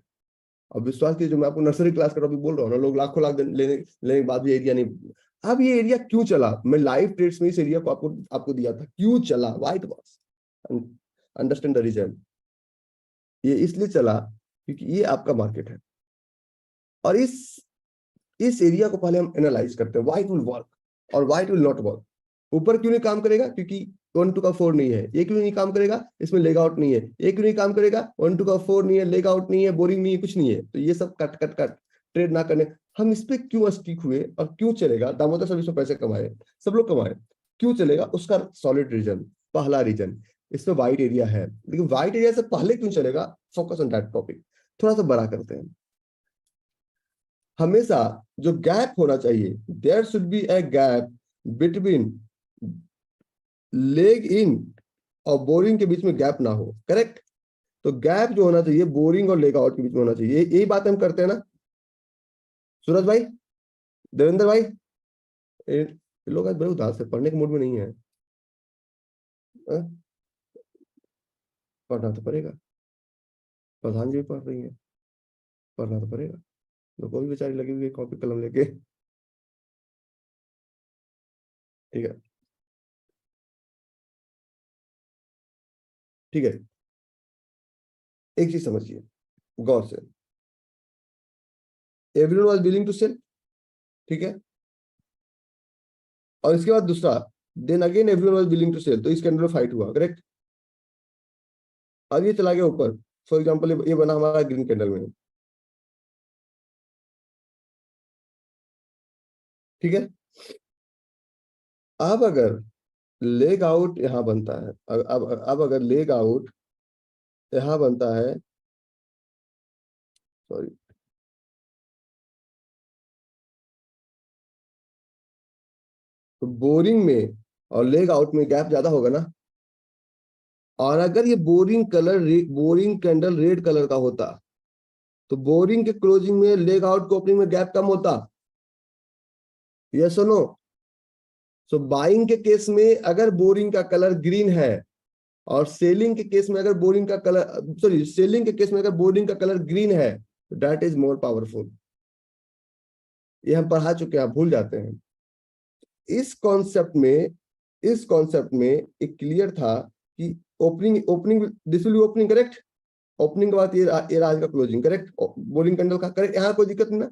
अब विश्वास कीजिए, जो मैं आपको नर्सरी क्लास का टॉपिक बोल रहा हूँ ना, लोग लाखों लाख लेने लेने के बाद भी एरिया नहीं। अब ये एरिया क्यों चला, मैं लाइव ट्रेड्स में इस एरिया को आपको दिया था, क्यों चला, why it was, understand the reason. ये इसलिए चला क्योंकि ये आपका मार्केट है, और इस एरिया को पहले हम एनालाइज करते हैं, व्हाई इट विल वर्क और why it will not work. ऊपर क्यों नहीं काम करेगा? क्योंकि 1 to 4 नहीं है। ये क्यों नहीं काम करेगा? इसमें लेग आउट नहीं है। ये क्यों नहीं काम करेगा? 1 to 4 नहीं है, लेग आउट नहीं है, बोरिंग नहीं है, कुछ नहीं है। तो ये सब कट कट कट ट्रेड ना करने, हम इस पे क्यों स्टिक हुए और क्यों चलेगा? दामोदर सब इसमें पैसे कमाए, सब लोग कमाए, क्यों चलेगा? उसका सॉलिड रीजन, पहला रीजन, इसमें वाइट एरिया है। लेकिन वाइट एरिया से पहले क्यों चलेगा? Focus on that topic. थोड़ा सा बड़ा करते हैं। हमेशा जो गैप होना चाहिए, there should be a gap between leg in और बोरिंग के बीच में गैप ना हो, करेक्ट। तो गैप जो होना चाहिए बोरिंग और लेग आउट के बीच में होना चाहिए, यही बात हम करते हैं ना सूरज भाई, देवेंद्र भाई। ये लोग आज बड़े उदास है, पढ़ने के मूड में नहीं है। पढ़ना तो पड़ेगा, प्रधान जी भी पढ़ रही है, पढ़ना तो पड़ेगा। लोग को भी बेचारी लगी हुई है कॉपी कलम लेके। ठीक है, ठीक है। एक चीज समझिए गौर से, everyone was willing to sell, ठीक है। और इसके बाद दूसरा, then again everyone was willing to sell, तो इसके अंदर फाइट हुआ, करेक्ट। अब ये चला गया ऊपर, फॉर एग्जाम्पल ये बना हमारा ग्रीन कैंडल में, ठीक है। अब अगर लेग आउट यहां बनता है, अब अगर लेग आउट यहां बनता है, सॉरी, तो बोरिंग में और लेग आउट में गैप ज्यादा होगा ना। और अगर ये बोरिंग कैंडल रेड कलर का होता, तो बोरिंग के क्लोजिंग में लेग आउट को ओपनिंग में गैप कम होता, यस और नो। सो बाइंग के केस में अगर बोरिंग का कलर ग्रीन है, और सेलिंग के केस में अगर बोरिंग का कलर, सॉरी, सेलिंग के केस में अगर बोरिंग का कलर ग्रीन है, दैट इज मोर पावरफुल। ये हम पढ़ा चुके हैं, आप भूल जाते हैं। इस कॉन्सेप्ट में, इस कॉन्सेप्ट में एक क्लियर था कि opening opening this will be opening, correct. Opening के बाद ये आज का क्लोजिंग, करेक्ट, बोरिंग कैंडल का, करेक्ट, यहाँ कोई दिक्कत नहीं ना।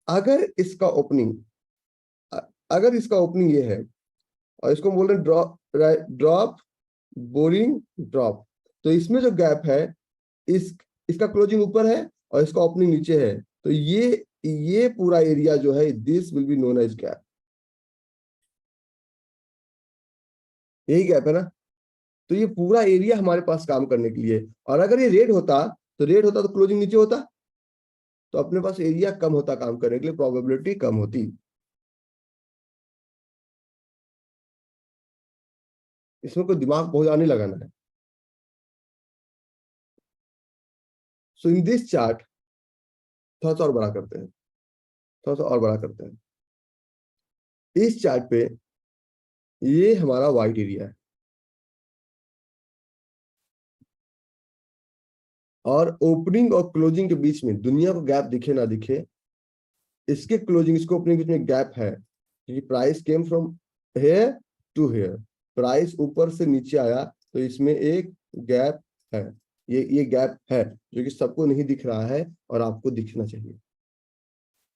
अगर इसका ओपनिंग, अगर इसका ओपनिंग ये है और इसको बोल रहे हैं ड्रॉप, ड्रॉप, बोरिंग, ड्रॉप, तो इसमें जो गैप है, इस इसका क्लोजिंग ऊपर है और इसका ओपनिंग नीचे है, तो ये पूरा एरिया जो है, this will be known age gap. यही गैप है ना। तो ये पूरा एरिया हमारे पास काम करने के लिए, और अगर ये रेड होता, तो रेड होता तो क्लोजिंग नीचे होता, तो अपने पास एरिया कम होता काम करने के लिए, प्रोबेबिलिटी कम होती। इसमें कोई दिमाग बहुत ज्यादा नहीं लगाना है। सो इन दिस चार्ट, थोड़ा सा और बड़ा करते हैं, थोड़ा सा और बड़ा करते हैं। इस चार्ट पे ये हमारा व्हाइट एरिया है, और ओपनिंग और क्लोजिंग के बीच में दुनिया को गैप दिखे ना दिखे, इसके क्लोजिंग, इसको ओपनिंग के बीच में गैप है, क्योंकि price came from here to here, price ऊपर से नीचे आया, तो इसमें एक गैप है। ये गैप है जो कि सबको नहीं दिख रहा है, और आपको दिखना चाहिए।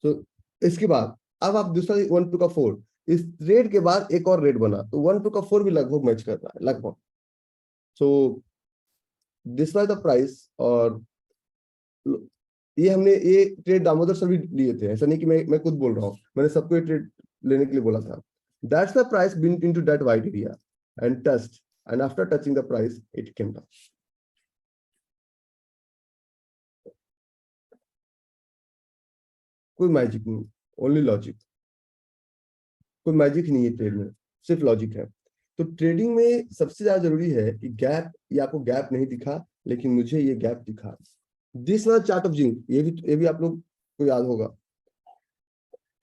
तो इसके बाद अब आप दूसरा 1 2 का 4, इस रेड के बाद एक और रेड बना, तो 1 2 का 4 भी लगभग मैच कर रहा है, लगभग। So this was the price. और ये हमने ये ट्रेड दामोदर सर भी लिए थे, ऐसा नहीं कि मैं खुद बोल रहा हूँ, मैंने सबको ये ट्रेड लेने के लिए बोला था। That's the price been into that white area and touched, and after touching the price it came down. कोई मैजिक नहीं, ओनली लॉजिक। कोई मैजिक नहीं है ट्रेड में, सिर्फ लॉजिक है। तो ट्रेडिंग में सबसे ज्यादा जरूरी है कि गैप, ये आपको गैप नहीं दिखा, लेकिन मुझे ये गैप दिखा। This was chart of zinc, ये भी आप लोग को याद होगा।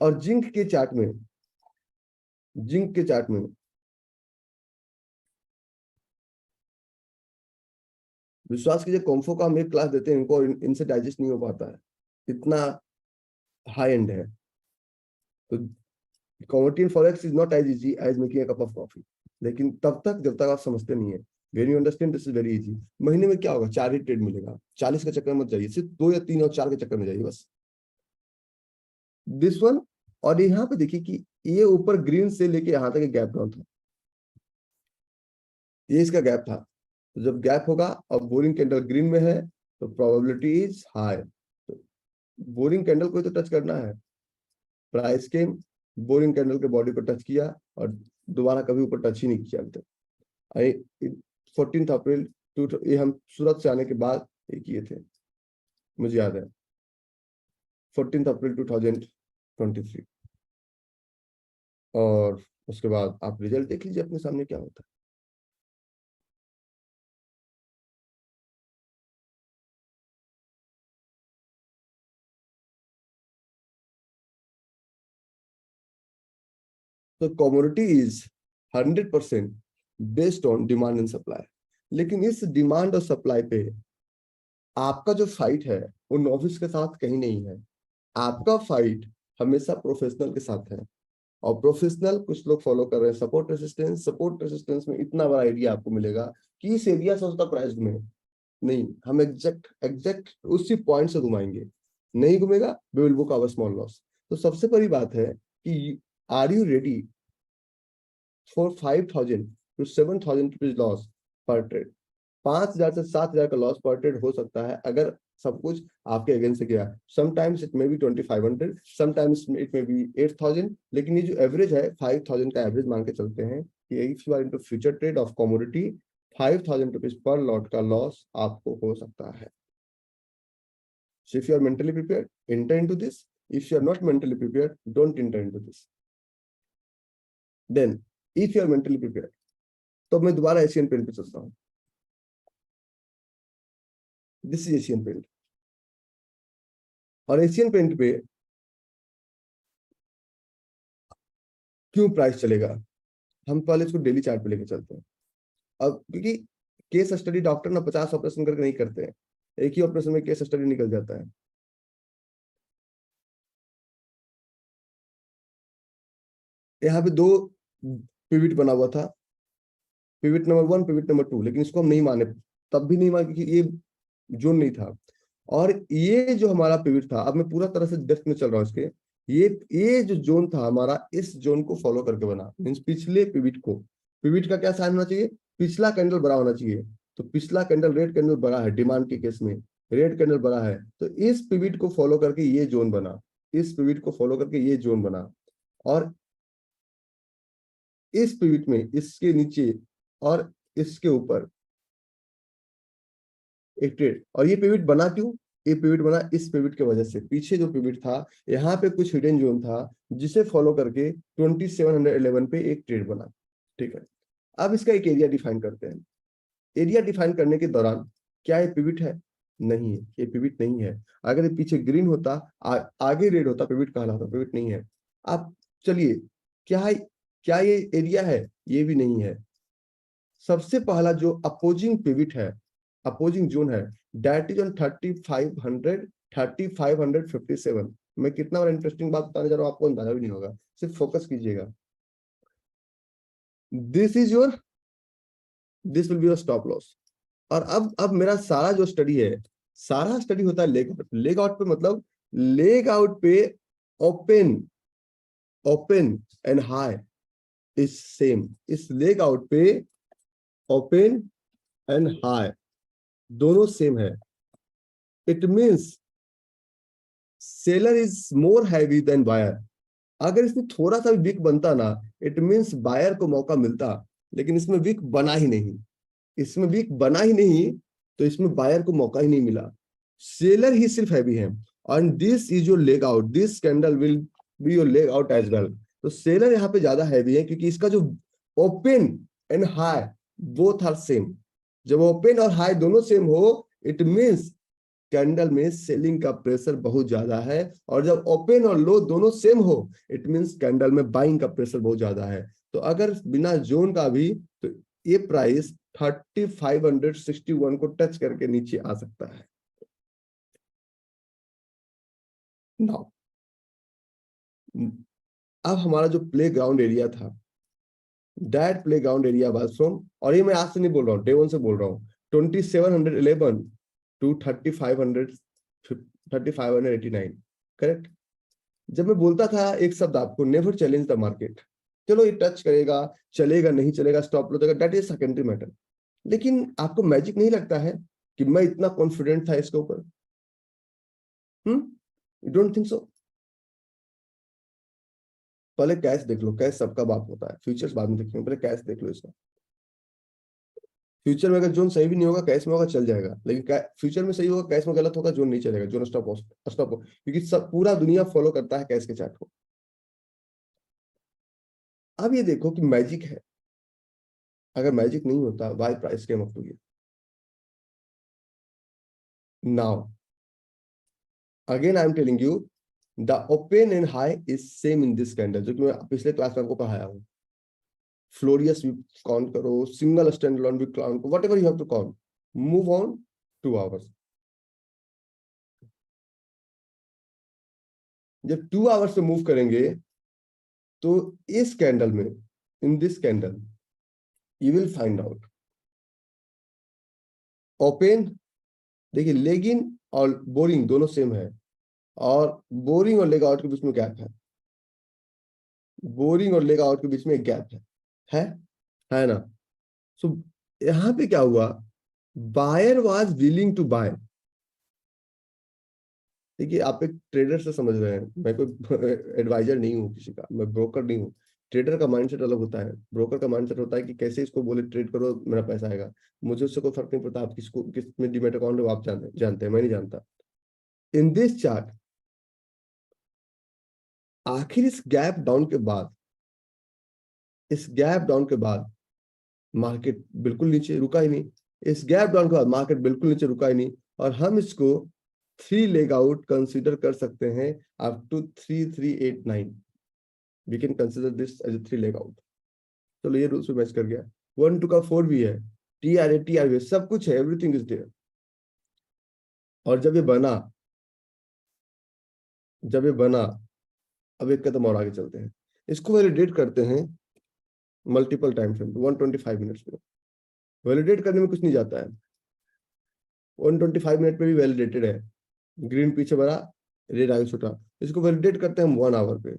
और जिंक के चार्ट में विश्वास कीजिए, कॉम्फो का हम एक क्लास देते हैं, इनको इनसे डाइजेस्ट नहीं हो पाता है, इतना हाई एंड है। तो commodity forex is not as easy as making a cup of coffee, लेकिन तब तक जब तक आप समझते नहीं है। When you understand this is very easy. महीने में क्या होगा, 4 ही ट्रेड मिलेगा, 40 के चक्कर में मत जाइए, सिर्फ 2 या 3 और 4 के चक्कर में जाइए बस। दिस वन, और यहाँ पे देखिए कि ये ऊपर ग्रीन से लेके यहाँ तक गैप डाउन था, ये इसका गैप था। तो जब गैप होगा और बोरिंग कैंडल ग्रीन में है, तो प्रोबेबिलिटी इज हाई। तो बोरिंग कैंडल को तो टच करना है, प्राइस के बोरिंग कैंडल के बॉडी को टच किया, और दोबारा कभी ऊपर टच ही नहीं किया अभी तक। 14 अप्रैल ये हम सूरत से आने के बाद ये किए थे, मुझे याद है, 14 अप्रैल 2023। और उसके बाद आप रिजल्ट देख लीजिए अपने सामने क्या होता है। तो commodity is 100% based on demand and supply. लेकिन इस डिमांड और सप्लाई पे आपका जो फाइट है वो नॉविस के साथ कहीं नहीं है, आपका फाइट हमेशा प्रोफेशनल के साथ है। और प्रोफेशनल कुछ लोग फॉलो कर रहे हैं सपोर्ट रेसिस्टेंस। सपोर्ट रेसिस्टेंस में इतना बड़ा एरिया आपको मिलेगा कि इस एरिया से उसका प्राइस घूमे नहीं, हम एग्जैक्ट एग्जैक्ट उसी पॉइंट से घुमाएंगे, नहीं घूमेगा we will book our small loss. तो सबसे बड़ी बात है कि are you ready for 5,000 to 7,000 rupees loss पर ट्रेड। 5,000 से 7,000 का लॉस पर ट्रेड हो सकता है अगर सब कुछ आपके अगेंस्ट से गया। Sometimes it may be 2,500, sometimes it may be 8,000, लेकिन ये जो एवरेज है 5,000 का एवरेज मान के चलते हैं कि if you are into future trade of commodity 5,000 rupees पर लॉट का लॉस आपको हो सकता है। So if you are mentally prepared, enter into this. If you are not mentally prepared, don't enter into this. Then, if you are mentally prepared, तो मैं दोबारा Asian paint पे चलता हूँ। This is Asian paint. और Asian paint पे क्यों price चलेगा, हम पहले इसको डेली चार्ट पे लेके चलते हैं। अब क्योंकि केस स्टडी डॉक्टर ना 50 ऑपरेशन करके नहीं करते हैं, एक ही ऑपरेशन में केस स्टडी निकल जाता है। यहाँ पे दो पिविट बना हुआ था, पिविट नंबर 1, पिविट नंबर 2, लेकिन इसको हम नहीं माने, तब भी नहीं माने क्योंकि ये जोन नहीं था। और ये जो हमारा पिविट था, अब मैं पूरा तरह से डेप्थ में चल रहा हूँ इसके, ये जो जोन था हमारा, इस जोन को फॉलो करके बना। मींस पिछले पिविट को, पिविट का क्या साइन होना चाहिए, पिछला कैंडल बड़ा होना चाहिए। तो पिछला कैंडल रेड कैंडल बड़ा है, डिमांड के केस में रेड कैंडल बड़ा है, तो इस पिविट को फॉलो करके ये जोन बना, इस पिविट को फॉलो करके ये जोन बना। और इस पिविट में इसके नीचे और इसके ऊपर एक ट्रेड। और ये पिविट बना क्यों, ये पिविट बना इस पिविट के वजह से। पीछे जो पिविट था यहाँ पे कुछ हिडन जोन था जिसे फॉलो करके 2711 पे एक ट्रेड बना। ठीक है, अब इसका एक एरिया डिफाइन करते हैं। एरिया डिफाइन करने के दौरान क्या ये पिविट है, नहीं है, ये पिविट नहीं है। अगर ये पीछे ग्रीन होता, आगे रेड होता, पिविट कहलाता, पिविट नहीं है। अब चलिए, क्या ये एरिया है, ये भी नहीं है। सबसे पहला जो अपोजिंग पिविट है, अपोजिंग जोन है, दैट इज ऑन 3500, 3557। मैं कितना बड़ा इंटरेस्टिंग बात बताने जा रहा हूं, आपको अंदाजा भी नहीं होगा, सिर्फ फोकस कीजिएगा। This is your, this will be your stop loss. और अब मेरा सारा जो स्टडी है, सारा स्टडी होता है लेग आउट। लेग आउट पे मतलब लेग आउट पे open, open and high is same. इस लेग आउट पे ओपन एंड हाई दोनों सेम है। It means seller is more heavy than buyer. अगर इसमें थोड़ा सा भी वीक बनता ना, इट मींस बायर को मौका मिलता, लेकिन इसमें वीक बना ही नहीं, इसमें वीक बना ही नहीं, तो इसमें बायर को मौका ही नहीं मिला। सेलर ही सिर्फ हैवी है। And this is your leg out, this candle will be your leg out as well. तो सेलर यहाँ पे ज्यादा हैवी है क्योंकि इसका जो open and high both are same. जब ओपन और हाई दोनों सेम हो, इट मींस कैंडल में सेलिंग का प्रेशर बहुत ज्यादा है। और जब ओपन और लो दोनों सेम हो, इट मींस कैंडल में बाइंग का प्रेशर बहुत ज्यादा है। तो अगर बिना जोन का भी, तो ये प्राइस 3561 को टच करके नीचे आ सकता है। नाउ अब हमारा जो प्ले ग्राउंड एरिया था, that play ground area was from, और ये मैं आज से नहीं बोल रहा हूँ, डे 1 से बोल रहा हूँ, 2711 टू 3589। करेक्ट। जब मैं बोलता था एक शब्द आपको, नेवर चैलेंज द मार्केट, चलो ये टच करेगा, चलेगा नहीं चलेगा, स्टॉप लो देगा, दैट इज सेकेंडरी मैटर। लेकिन आपको मैजिक नहीं लगता है कि मैं इतना कॉन्फिडेंट था इसके ऊपर? You don't think so? पहले कैश देख लो, कैश सबका बाप होता है, फ्यूचर्स बाद में देखेंगे, पहले कैश देख लो इसका। फ्यूचर में अगर जोन सही भी नहीं होगा, कैश में होगा चल जाएगा, लेकिन फ्यूचर में सही होगा, कैश में गलत होगा, जोन नहीं चलेगा, जोन स्टॉप स्टॉप हो, क्योंकि सब पूरा दुनिया फॉलो करता है कैश के चार्ट को। अब ये देखो कि मैजिक है, अगर मैजिक नहीं होता, why price came up to here? Now again I am telling you, the open and high is same in this candle, जो कि मैं पिछले क्लास में आपको पढ़ाया हूँ। फ्लोरियस भी काउंट करो, सिंगल स्टैंड अलोन भी काउंट करो, whatever you have to count. Move on 2 hours. जब 2 आवर्स से मूव करेंगे तो इस कैंडल में, इन this candle you will find out open, देखिए लेगिन और बोरिंग दोनों सेम है, और बोरिंग और लेग आउट के बीच में गैप है। बोरिंग और लेग आउट के बीच में एक गैप है है ना? सो यहां पे क्या हुआ, buyer was willing to buy. देखिए आप एक ट्रेडर से समझ रहे हैं, मैं कोई एडवाइजर नहीं हूँ किसी का, मैं ब्रोकर नहीं हूँ। ट्रेडर का माइंडसेट अलग होता है, ब्रोकर का माइंडसेट होता है कि कैसे इसको बोले ट्रेड करो मेरा पैसा आएगा। मुझे उससे कोई फर्क नहीं पड़ता आप किसको किस में डीमैट अकाउंट है वो आप जानते हैं, मैं नहीं जानता। इन दिस चार्ट आखिर इस गैप डाउन के बाद, इस गैप डाउन के बाद मार्केट बिल्कुल नीचे रुका ही नहीं। इस गैप डाउन के बाद मार्केट बिल्कुल नीचे रुका ही नहीं, और हम इसको 3 लेग आउट कंसीडर कर सकते हैं up to 3389। We can consider this as a 3 leg out. चलो ये रूल्स पे मैच कर गया। 1 2 का 4 भी है, टी आर भी सब कुछ है, एवरीथिंग इज देयर। और जब ये बना, अब एक कदम और आगे चलते हैं, इसको वैलिडेट करते हैं मल्टीपल टाइम फ्रेम 125 मिनट्स में। वैलिडेट करने में कुछ नहीं जाता है, 125 मिनट पे भी वैलिडेटेड है। ग्रीन पीछे बना, रेड आगे छूटा। इसको वैलिडेट करते हैं हम 1 आवर पे,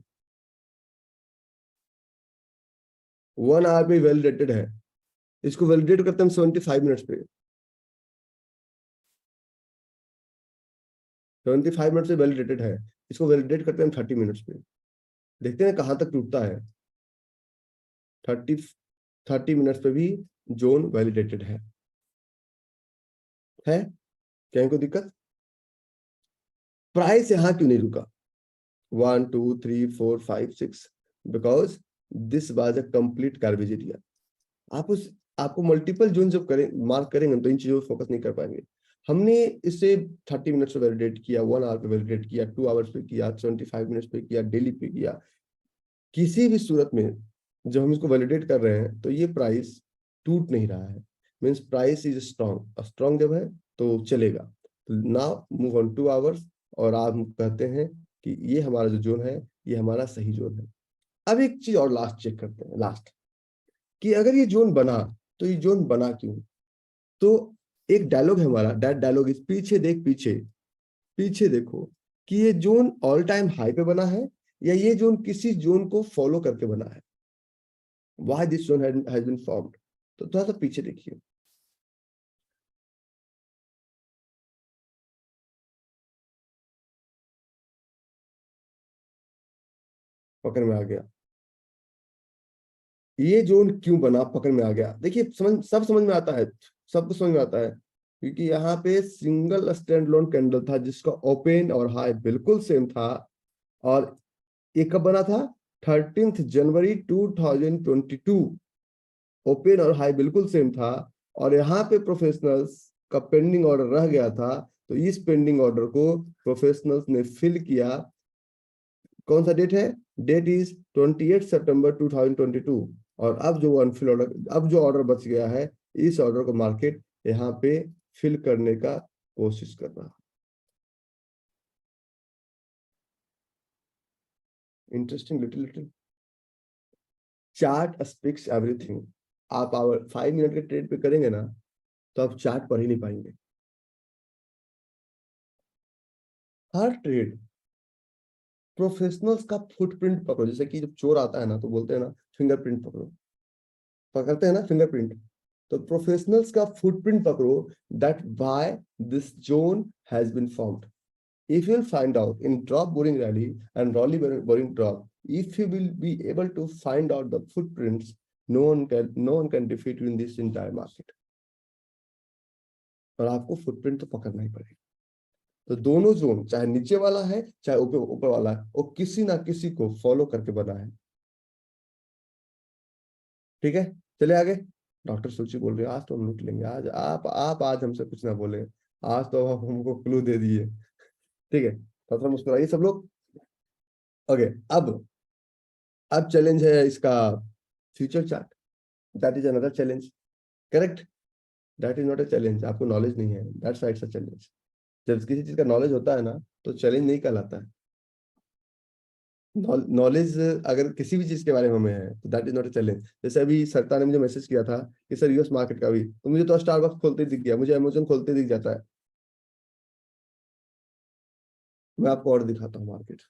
1 आवर पे वैलिडेटेड है। इसको वैलिडेट करते हैं हम 75 मिनट्स पे, 75 मिनट से वैलिडेटेड है। इसको वैलिडेट करते हैं हम 30 मिनट्स पे, देखते हैं कहां तक टूटता है। 30 मिनट्स पे भी जोन वैलिडेटेड है क्या कोई दिक्कत? प्राइस यहां क्यों नहीं रुका 1 2 3 4 5 6? Because this was a complete garbage area. आप उस आपको मल्टीपल जोन जब करें मार्क करेंगे तो इन चीजों पर फोकस नहीं कर पाएंगे। हमने इसे 30 मिनट्स पे वैलिडेट किया, 1 आवर पे वैलिडेट किया, 2 आवर्स पे किया, 25 मिनट्स पे किया, डेली पे किया। किसी भी सूरत में जब हम इसको वैलिडेट कर रहे हैं तो ये प्राइस टूट नहीं रहा है, means price is strong. Strong जब है तो चलेगा। तो नाउ मूव ऑन 2 आवर्स, और आप कहते हैं कि ये हमारा जो जोन है ये हमारा सही जोन है। अब एक चीज और लास्ट चेक करते हैं, लास्ट, कि अगर ये जोन बना तो ये जोन बना क्यों? तो एक डायलॉग है हमारा, दैट डायलॉग इज पीछे देख पीछे। पीछे देखो कि ये जोन ऑल टाइम हाई पे बना है या ये जोन किसी जोन को फॉलो करके बना है। Why this zone has been formed? तो थोड़ा सा पीछे देखिए, पकड़ में आ गया। ये जोन क्यों बना, पकड़ में आ गया। देखिए सब समझ में आता है, सब कुछ समझ में आता है, क्योंकि यहाँ पे सिंगल स्टैंड लोन कैंडल था जिसका ओपन और हाई बिल्कुल सेम था। और ये कब बना था? 13 जनवरी 2022। ओपन और हाई बिल्कुल सेम था, और यहाँ पे प्रोफेशनल्स का पेंडिंग ऑर्डर रह गया था। तो इस पेंडिंग ऑर्डर को प्रोफेशनल्स ने फिल किया। कौन सा डेट है? डेट इज 28 सितंबर 2022। और अब जो अनफिल ऑर्डर, अब जो ऑर्डर बच गया है, इस ऑर्डर को मार्केट यहाँ पे फिल करने का कोशिश कर रहा है। Interesting, little little. Chart speaks everything. आप 5 मिनट के ट्रेड पे करेंगे ना तो आप चार्ट पढ़ ही नहीं पाएंगे। हर ट्रेड प्रोफेशनल्स का फुटप्रिंट पकड़ो, जैसे कि जब चोर आता है ना तो बोलते हैं ना फिंगरप्रिंट पकड़ो, पकड़ते हैं ना फिंगरप्रिंट। तो प्रोफेशनल्स का फुटप्रिंट पकड़ो, that why this zone has been formed. If you'll find out in drop boring rally and rally boring drop, if you will be able to find out the footprints, no one can defeat you in this entire market. और आपको footprint तो पकड़ना ही पड़ेगा। तो दोनों zone, चाहे नीचे वाला है चाहे ऊपर ऊपर वाला है, वो किसी ना किसी को फॉलो करके बना है। ठीक है, चले आगे। डॉक्टर सुची बोल रहे हैं आज तो हम लूट लेंगे, आज आप आज हमसे कुछ ना बोले, आज तो आप हमको क्लू दे दिए। ठीक है, तो मुस्कुराइए सब लोग। ओके, अब चैलेंज है इसका future chart, that is another challenge, correct? That is not a challenge, आपको नॉलेज नहीं है, दैट्स राइट अ चैलेंज। जब किसी चीज का नॉलेज होता है ना तो चैलेंज नहीं कहलाता है। नॉलेज अगर किसी भी चीज के बारे में हमें है तो that is not a challenge. जैसे अभी सरता ने मुझे मैसेज किया था कि सर यूएस मार्केट का भी, तो मुझे तो स्टारबक्स खोलते दिख गया, मुझे अमेजोन खोलते दिख जाता है। मैं आपको और दिखाता हूँ market.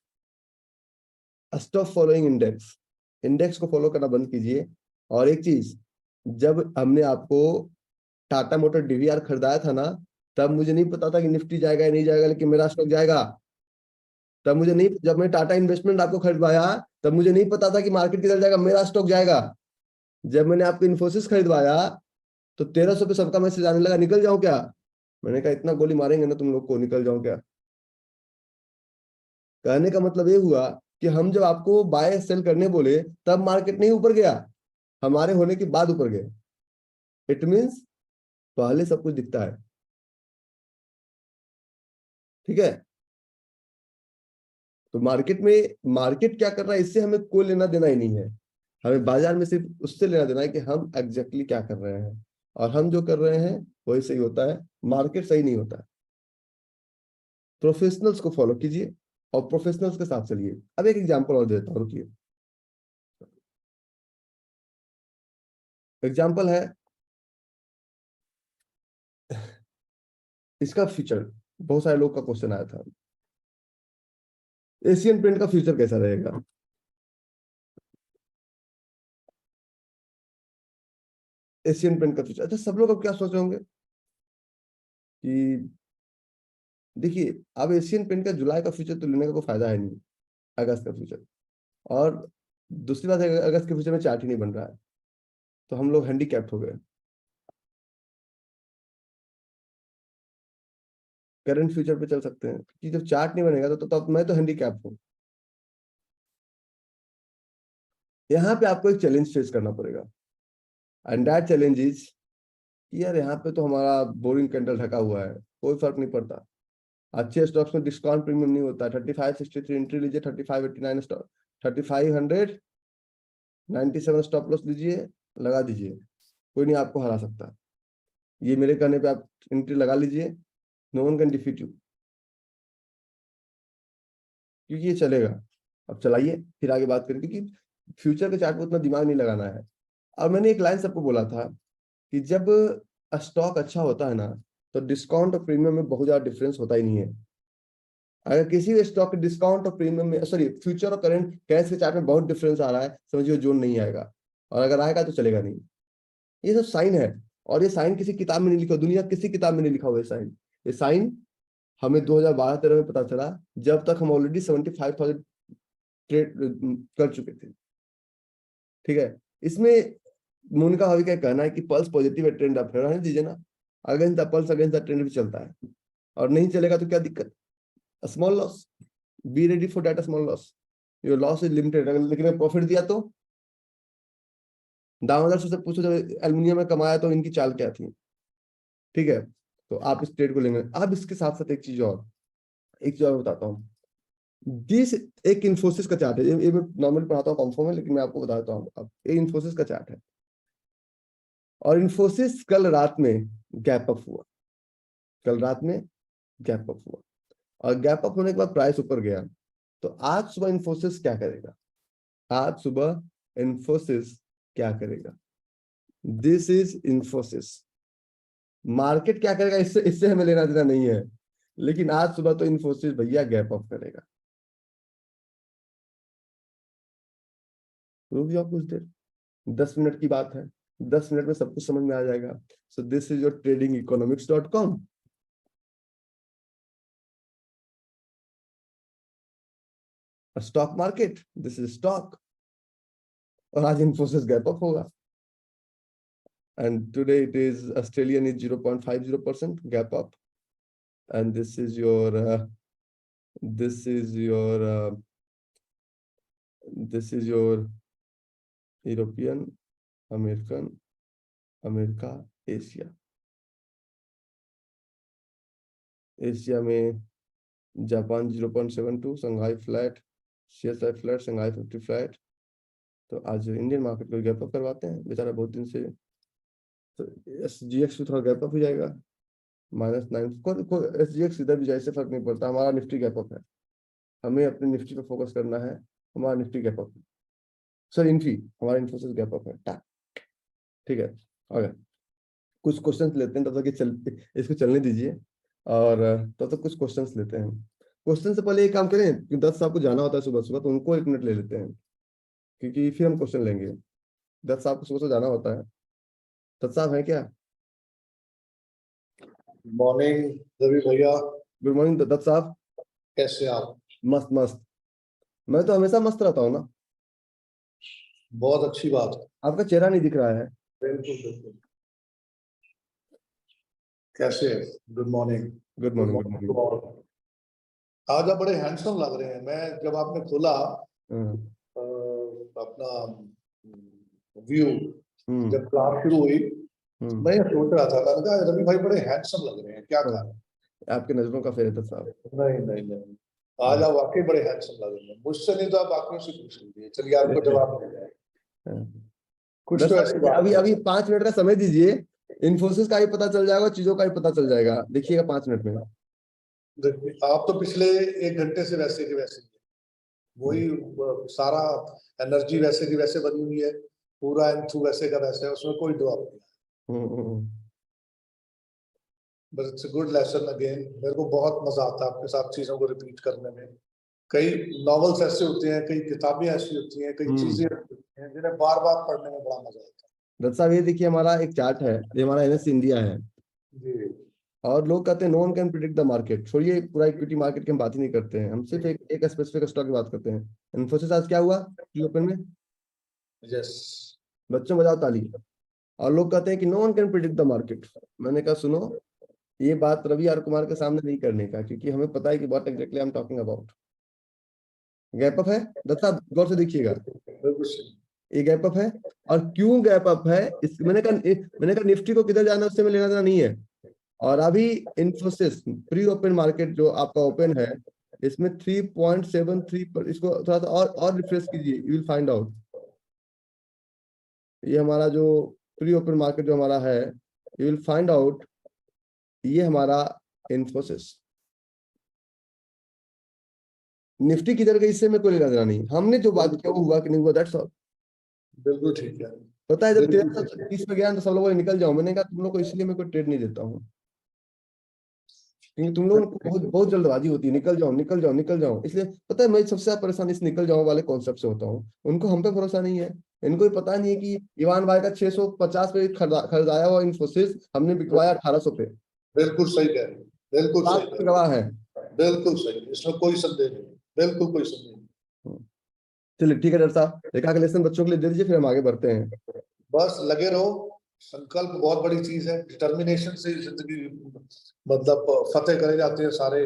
Stop following index, index को फॉलो करना बंद कीजिए। और एक चीज, जब हमने आपको टाटा मोटर डीवीआर खरीदाया था ना, तब मुझे नहीं पता था कि निफ्टी जाएगा या नहीं जाएगा, लेकिन मेरा स्टॉक जाएगा। तब मुझे नहीं, जब मैं टाटा इन्वेस्टमेंट आपको खरीदवाया तब मुझे नहीं पता था कि मार्केट किधर जाएगा, मेरा स्टॉक जाएगा। जब मैंने आपको इन्फोसिस खरीदवाया तो 1300 पे सबका मैसेज आने लगा, निकल जाऊं क्या? मैंने कहा इतना गोली मारेंगे ना तुम लोग को, निकल जाऊं क्या? कहने का मतलब ये हुआ कि हम जब आपको बाय सेल करने बोले तब मार्केट नहीं ऊपर गया, हमारे होने के बाद ऊपर गया। इट मीन्स पहले सब कुछ दिखता है, ठीक है? तो मार्केट क्या कर रहा है इससे हमें कोई लेना देना ही नहीं है। हमें बाजार में सिर्फ उससे लेना देना है कि हम एग्जैक्टली क्या कर रहे हैं, और हम जो कर रहे हैं वही सही होता है, मार्केट सही नहीं होता है। प्रोफेशनल्स को फॉलो कीजिए और प्रोफेशनल्स के साथ चलिए। अब एक एग्जांपल और देता हूँ, रुकिए। एग्जांपल है इसका फ्यूचर, बहुत सारे लोग का क्वेश्चन आया था, एशियन पेंट का फ्यूचर कैसा रहेगा? एशियन पेंट का फ्यूचर, अच्छा सब लोग अब क्या सोच रहे होंगे कि देखिए, अब एशियन पेंट का जुलाई का फ्यूचर तो लेने का कोई फायदा है नहीं, अगस्त का फ्यूचर। और दूसरी बात है, अगस्त के फ्यूचर में चार्ट ही नहीं बन रहा है, तो हम लोग हैंडीकैप्ट हो गए। करंट फ्यूचर पे चल सकते हैं कि जब चार्ट नहीं बनेगा तो तब मैं तो हैंडीकैप हूँ। यहाँ पे आपको एक चैलेंज फेस करना पड़ेगा, एंड दैट चैलेंज इज कि यार यहाँ पे तो हमारा बोरिंग कैंडल ढका हुआ है, कोई फर्क नहीं पड़ता। अच्छे स्टॉक्स में डिस्काउंट प्रीमियम नहीं होता। 3563 एंट्री लीजिए, 3589 स्टॉक, 3597 स्टॉप लॉस लीजिए, लगा दीजिए, कोई नहीं आपको हरा सकता। ये मेरे कहने पे आप एंट्री लगा लीजिए, no one can defeat you, क्योंकि ये चलेगा। अब चलाइए, फिर आगे बात करें, क्योंकि फ्यूचर के चार्ट में उतना दिमाग नहीं लगाना है। और मैंने एक लाइन सबको बोला था कि जब स्टॉक अच्छा होता है ना तो डिस्काउंट और प्रीमियम में बहुत ज्यादा डिफरेंस होता ही नहीं है। अगर किसी भी स्टॉक के डिस्काउंट और प्रीमियम में, सॉरी, फ्यूचर और करंट कैश के चार्ट में बहुत डिफरेंस आ रहा है, समझिए जोन नहीं आएगा, और अगर आएगा तो चलेगा नहीं। ये सब साइन है, और ये साइन किसी किताब में नहीं लिखा, दुनिया किसी किताब में नहीं लिखा हुआ है साइन। ये साइन हमें 2012-13 में पता चला, जब तक हम ऑलरेडी 75,000 ट्रेड कर चुके थे, ठीक है? इसमें मोनिका भाभी का कहना है कि पल्स पॉजिटिव है, ट्रेंड अप है, रहने दीजिए ना। Against the pulse, against the trend भी चलता है, और नहीं चलेगा तो क्या दिक्कत? Small loss, be ready for that small loss. Your loss is limited, अगर लेकिन प्रॉफिट दिया तो दामोदर से पूछो, जब एल्यूमिनियम में कमाया तो इनकी चाल क्या थी, ठीक है? तो आप इस ट्रेड को लेंगे। अब इसके साथ साथ एक चीज और बताता हूँ। दिस एक इन्फोसिस का चार्ट है, ये मैं नॉर्मली पढ़ाता हूँ कॉन्फॉर्म है, लेकिन मैं आपको बताता हूँ। अब ये इन्फोसिस का चार्ट है, और इन्फोसिस कल रात में गैप अप हुआ, कल रात में गैप अप हुआ, और गैप अप होने के बाद प्राइस ऊपर गया। तो आज सुबह इन्फोसिस क्या करेगा? आज सुबह इन्फोसिस क्या करेगा? This is Infosys. मार्केट क्या करेगा इससे इससे हमें लेना देना नहीं है, लेकिन आज सुबह तो इन्फोसिस भैया गैप अप करेगा। रुक जाओ कुछ देर, 10 मिनट की बात है, 10 मिनट में सब कुछ समझ में आ जाएगा। So this is your tradingeconomics.com, stock market, this is stock. और आज इन्फोसिस गैप अप होगा, and today it is Australian is 0.50% gap up, and this is your this is your European, American, America, Asia. Asia में Japan 0.72, Shanghai flat, CSI flat, Shanghai 50 flat. तो आज Indian market को gap up करवाते हैं बेचारा बहुत दिन से। तो SGX भी थोड़ा गैप अप हो जाएगा, -9। को SGX इधर भी जाए से फर्क नहीं पड़ता, हमारा निफ्टी गैप अप है, हमें अपने निफ्टी पे फोकस करना है, हमारा निफ्टी गैप अप है। सर इन्फी, हमारा इन्फोसिस गैप अप है। ठीक है, ओके, कुछ क्वेश्चंस लेते हैं तब तक इसको चलने दीजिए, और तब तक कुछ क्वेश्चंस लेते हैं। क्वेश्चन से पहले एक काम करें कि 10 साहब को जाना होता है सुबह सुबह, तो उनको 1 मिनट ले लेते हैं, क्योंकि फिर हम क्वेश्चन लेंगे। 10 साहब को सुबह से जाना होता है। 10 साहब है क्या? मॉर्निंग रवि भैया, गुड मॉर्निंग 10 साहब। कैसे आप? मस्त मस्त, मैं तो हमेशा मस्त रहता हूँ ना। बहुत अच्छी बात है। आपका चेहरा नहीं दिख रहा है। बिल्कुल बिल्कुल। कैसे? Good morning. Good morning, good morning. आज आप बड़े हैंडसम लग रहे हैं। मैं जब आपने खोला अपना व्यू, जब क्लास शुरू हुई, मैं ये सोच रहा था, मैंने कहा रवि भाई बड़े हैंडसम लग रहे हैं, क्या कारण? आपके नजरों का फेर है 10 साहब। नहीं नहीं नहीं, आज आप वाकई बड़े हैंडसम लग रहे हैं। मुझसे नहीं तो आप बाकियों से पूछ लीजिए, चलिए आपको जवाब मिल जाए। कुछ तो ऐसी बात अभी अभी 5 मिनट का समय दीजिए, इन्फोसिस का भी पता चल जाएगा, चीजों का भी पता चल जाएगा, देखिएगा 5 मिनट में। देखिए, आप तो पिछले 1 घंटे से वैसे के वैसे, वही सारा एनर्जी वैसे की वैसे बनी हुई है, पूरा एंथू वैसे का वैसे है, उसमें कोई ड्रॉप नहीं। But it's a good lesson again. मेरे को बहुत मजा आता है आपके साथ चीजों को रिपीट करने में। कई नॉवेल्स ऐसे होते हैं, कई किताबें ऐसी होती हैं, कई चीजें होती हैं जिन्हें बार बार पढ़ने में बड़ा मजा आता है। दत्त साहब ये देखिए, हमारा एक चार्ट है, ये हमारा NSE इंडिया है जी। और लोग कहते हैं no one can predict the market. छोड़िए पूरा इक्विटी मार्केट की हम बात ही नहीं करते हैं, हम सिर्फ एक स्पेसिफिक स्टॉक की बात करते हैं। इन्फोसिस आज क्या हुआ प्री ओपन में? यस। बच्चों बजाओ ताली। और लोग कहते हैं कि no one can predict the market. मैंने कहा सुनो, ये बात रवि आर कुमार के सामने नहीं करने का, क्योंकि हमें पता है कि what exactly I am talking about. Gap up है दत्त साहब, गौर से देखिएगा, ये गैप अप है। और क्यों गैप अप है, मैंने कहा निफ्टी को किधर जाना उससे में लेना देना नहीं है। और अभी इन्फोसिस प्री ओपन मार्केट जो आपका ओपन है, इसमें 3.73 पर, इसको थोड़ा सा और रिफ्रेश कीजिए, यू विल फाइंड आउट। ये हमारा जो प्री ओपन मार्केट जो हमारा है, यू विल फाइंड आउट, ये हमारा इन्फोसिस। निफ्टी किधर गई इससे में कोई लेना देना नहीं, हमने जो बात किया वो हुआ कि नहीं हुआ, दैट्स ऑल। बिल्कुल ठीक है। पता है जब 1330 पे गया तो सब लोगों ने निकल जाओ, मैंने कहा तुम लोग को इसलिए मैं कोई ट्रेड नहीं देता हूँ, क्योंकि तुम लोगों को बहुत बहुत जल्दबाजी होती है, निकल जाओ निकल जाओ निकल जाओ। इसलिए पता है मैं सबसे ज्यादा परेशान इस निकल जाओ वाले कॉन्सेप्ट से होता हूँ। उनको हम पे भरोसा नहीं है, इनको भी पता नहीं है कि इवान भाई का 650 पे खरीदाया हुआ इन्फोसिस हमने बिकवाया 1800 पे। बिल्कुल सही कह रहे हैं, बिल्कुल सही कह रहे गवाह है। हैं, बिल्कुल सही, इसमें कोई संदेह नहीं, बिल्कुल कोई संदेह नहीं। चलिए ठीक है डॉक्टर साहब, एक आगे लेसन बच्चों के लिए दे दीजिए, फिर हम आगे बढ़ते हैं। बस लगे रहो, संकल्प बहुत बड़ी चीज है, डिटर्मिनेशन से जिंदगी मतलब फतेह करे जाते हैं सारे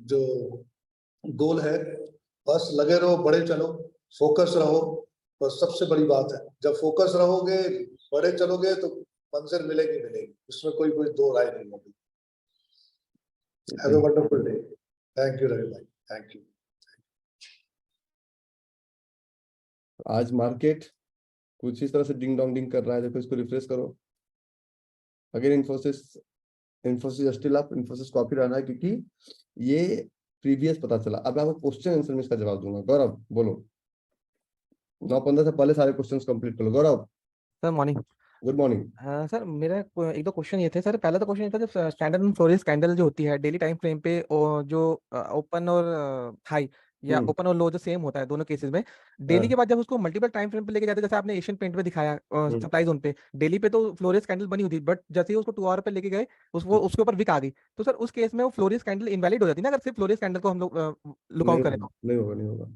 जो गोल है। बस लगे रहो, बड़े चलो, फोकस रहो, बस सबसे बड़ी बात है। जब फोकस रहोगे, बड़े चलोगे, तो मंजिल मिलेगी मिलेगी, इसमें कोई कोई दो राय नहीं होगी। Have a wonderful day. Thank you Ravi भाई, थैंक यू। आज मार्केट कुछ इस तरह से डिंग डोंग डिंग कर रहा है, देखो इसको रिफ्रेश करो। अगर Infosys still up, Infosys copy रहना है, क्योंकि ये प्रीवियस पता चला। अब आपको क्वेश्चन आंसर में इसका जवाब दूंगा। गौरव बोलो, 9:15 से पहले सारे क्वेश्चंस कंप्लीट कर लो। Gaurav sir morning. Good morning. Sir मेरा एक दो क्वेश्चन ये थे सर। पहला तो क्वेश्चन ये था, जब स्टैंडर्ड एंड फ्लोरेस कैंडल जो होती है डेली टाइम फ्रेम पे, और जो ओपन और हाई या ओपन और लो जो सेम होता है दोनों केसेस में, डेली के बाद जब उसको मल्टीपल टाइम फ्रेम पे लेके जाते हैं, जैसे आपने एशियन पेंट में दिखाया सप्लाई जोन पे, डेली पे तो फ्लोरेस कैंडल बनी हुई थी, बट जैसे ही उसको 2 आवर पे लेके गए, उसके ऊपर विक आ गई, तो सर उस केस में वो फ्लोरेस कैंडल इनवैलिड हो जाती है ना, अगर सिर्फ फ्लोरेस कैंडल को हम लोग लुकआउट करें तो? नहीं होगा, नहीं होगा।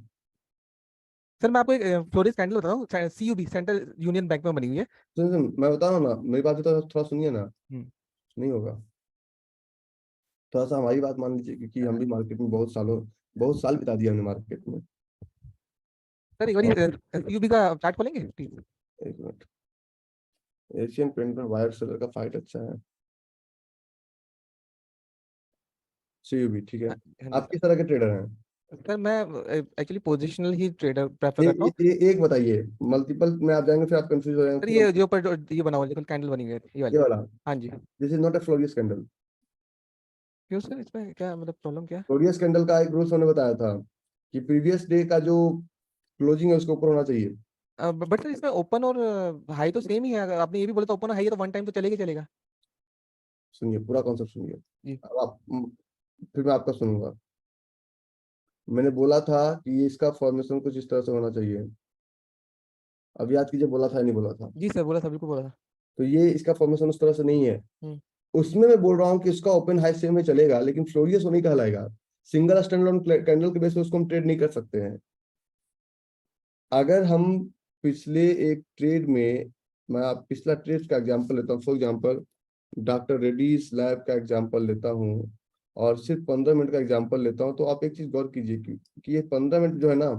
सर मैं आपको एक फ्लोरेस कैंडल बताता हूँ, CUB सेंट्रल यूनियन बैंक में बनी हुई है। मैं बता रहा हूँ ना, मेरी बात तो थोड़ा सुनिए ना। नहीं होगा, थोड़ा सा हमारी बात मान लीजिए, क्योंकि हम भी मार्केट में बहुत साल बिता दिया हमने मार्केट में। सर एक बार CUB का चार्ट खोलेंगे प्लीज? एक मिनट, एशियन पेंट में वायर सेलर का फाइट अच्छा है। CUB ठीक है। आप किस तरह के ट्रेडर हैं? सर मैं एक्चुअली पोजिशनल ही ट्रेडर प्रेफर ए, करता हूँ। एक बताइए, मल्टीपल में आप जाएंगे फिर आप कंफ्यूज हो जाएंगे, सर फिर ये जो ऊपर ये बना हुआ कैंडल बनी हुई है ये ये वाली। वाला, हाँ जी। This is not a glorious candle. क्यों सर, इसमें क्या मतलब प्रॉब्लम क्या है? फ्लोरियस कैंडल का एक रूल्स मैंने बताया था कि प्रीवियस डे का जो क्लोजिंग है उसके ऊपर होना चाहिए। बट सर इसमें ओपन और हाई तो सेम ही है, अगर आपने ये भी बोला था ओपन और हाई है तो वन टाइम तो चलेगा चलेगा। सुनिए, पूरा कॉन्सेप्ट सुनिए। जी। अब आप फिर मैं आपका सुनूंगा। मैंने बोला था कि इसका फॉर्मेशन कुछ इस तरह से होना चाहिए। अब याद कीजिए, बोला था या नहीं बोला था? जी सर बोला था, बिल्कुल बोला था। तो ये इसका फॉर्मेशन उस तरह से नहीं है। हम्म। उसमें मैं बोल रहा हूँ कि इसका ओपन हाई सेम में चलेगा, लेकिन फ्लोरियस वो नहीं कहलाएगा। सिंगल स्टैंडअलोन कैंडल के बेस पे उसको हम ट्रेड नहीं कर सकते हैं। अगर हम पिछले एक ट्रेड में, मैं आप पिछला ट्रेड का एग्जांपल लेता हूँ, for example doctor Reddy's lab का एग्जांपल लेता हूँ और सिर्फ 15 मिनट का एग्जांपल लेता हूँ, तो आप एक चीज गौर कीजिए कि ये 15 मिनट जो है ना,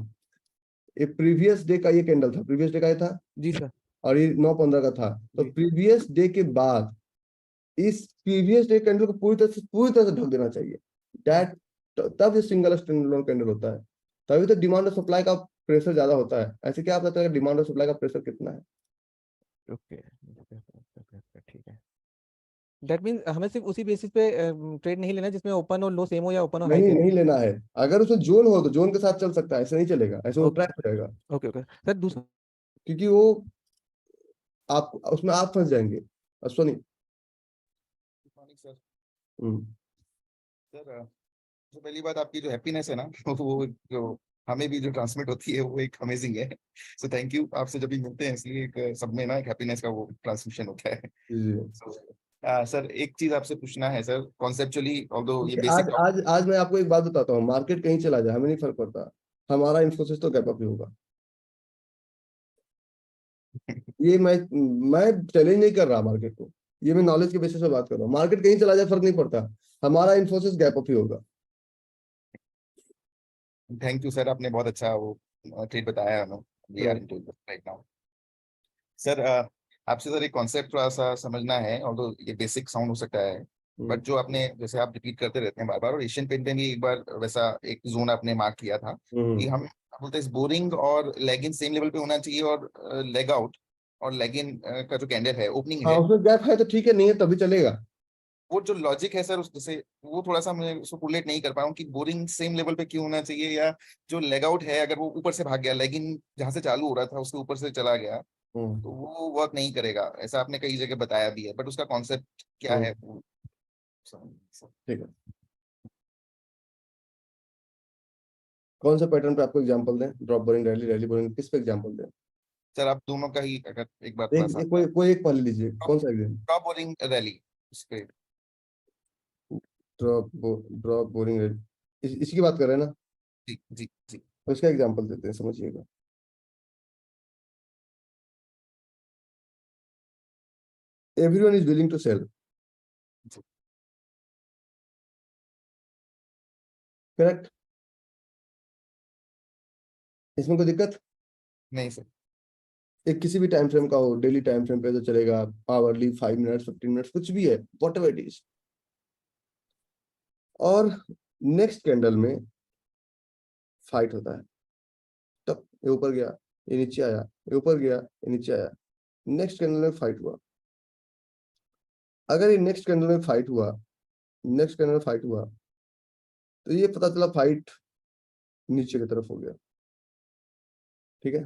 ये प्रीवियस डे का ये कैंडल था, प्रीवियस डे का ये था, जी सर। और ये 9/15 का था। तो जी। प्रीवियस डे के बाद इस प्रीवियस डे कैंडल को पूरी तरह से ढक देना चाहिए। दैट, तब ये सिंगल स्टैंडअलोन कैंडल होता है। तभी तो डिमांड और सप्लाई का प्रेशर ज्यादा होता है। ऐसे क्या पता चलेगा डिमांड और सप्लाई का प्रेशर कितना है? ओके ठीक है। दैट मीन हमें सिर्फ उसी बेसिस पे ट्रेड नहीं लेना जिसमें ओपन और लो सेम हो या ओपन और हाई नहीं, सेम नहीं हो। लेना है। अगर उसमें जोन हो तो जोन के साथ चल सकता है, ऐसे नहीं चलेगा, ऐसे वो ओके ट्रैक हो जाएगा। ओके ओके सर दूसरा। क्योंकि वो आप उसमें आप फंस जाएंगे। Ashwani. Morning sir. Hmm. Sir तो पहली बात आपकी जो हैप्पीनेस है ना वो जो हमें भी जो ट्रांसमिट होती है वो एक अमेजिंग है। सो थैंक यू, आपसे जब भी मिलते हैं इसलिए एक सब में ना एक हैप्पीनेस का वो ट्रांसमिशन होता है। जी। सर एक चीज आपसे पूछना है सर, कॉन्सेप्चुअली ऑल्दो ये देखिए, आज बेसिक आज आज मैं आपको एक बात बताता हूँ, मार्केट कहीं चला जाए हमें नहीं फर्क पड़ता, हमारा इन्फोसिस तो गैप अप ही होगा। ये मैं चैलेंज नहीं कर रहा मार्केट को, ये मैं नॉलेज के बेसिस पे बात कर रहा हूँ। मार्केट कहीं चला जाए फर्क नहीं पड़ता, हमारा इन्फोसिस गैप अप ही होगा। थैंक यू सर, आपने बहुत अच्छा वो ट्रीट बताया हमें। We are into right now. Sir आपसे सर एक कॉन्सेप्ट थोड़ा सा समझना है, ऑल्दो ये बेसिक साउंड हो सकता है, बट जो आपने जैसे आप रिपीट करते रहते हैं बार बार, और एशियन पेंट में भी एक बार वैसा एक जोन आपने मार्क किया था कि हम बोलते हैं बोरिंग और लेग इन सेम लेवल पे होना चाहिए, और लेग आउट और लेग इन का जो कैंडल है ओपनिंग हाँ, है, उसमें गैप है तो ठीक है, नहीं है तभी चलेगा। वो जो लॉजिक है सर उससे वो थोड़ा सा मैं उसको कोरिलेट नहीं कर पाया हूँ कि बोरिंग सेम लेवल पे क्यों होना चाहिए, या जो लेग आउट है अगर वो ऊपर से भाग गया, लेग इन जहां से चालू हो रहा था उसके ऊपर से चला गया हम्म। तो वो वर्क नहीं करेगा, ऐसा आपने कई जगह बताया भी है, बट उसका कॉन्सेप्ट क्या है वो ठीक है। कौन सा पैटर्न पे आपको एग्जांपल दें? Drop boring, rally, rally boring, किस पे एग्जांपल दें? सर आप दोनों का ही अगर एक बार थोड़ा सा कोई एक पढ़ लीजिए, कौन सा एग्जाम? टॉप बोरिंग रैली उस पे। ड्रॉप बोरिंग रैली, इसी की बात कर रहे हैं ना? जी जी जी। तो इसका एग्जांपल देते हैं, समझिएगा। Everyone is willing to sell, जी। करेक्ट? इसमें कोई दिक्कत? नहीं सर। एक किसी भी टाइम फ्रेम का हो, डेली टाइम फ्रेम पे तो चलेगा, आवरली, 5 मिनट्स, 15 मिनट्स, कुछ भी है, वॉट एवर इट इज। और नेक्स्ट कैंडल में फाइट होता है, तब ये ऊपर गया, ये नीचे आया, ये ऊपर गया, ये नीचे आया, नेक्स्ट कैंडल में फाइट हुआ। अगर ये नेक्स्ट कैंडल में फाइट हुआ, नेक्स्ट कैंडल में फाइट हुआ, तो ये पता चला फाइट नीचे की तरफ हो गया। ठीक है?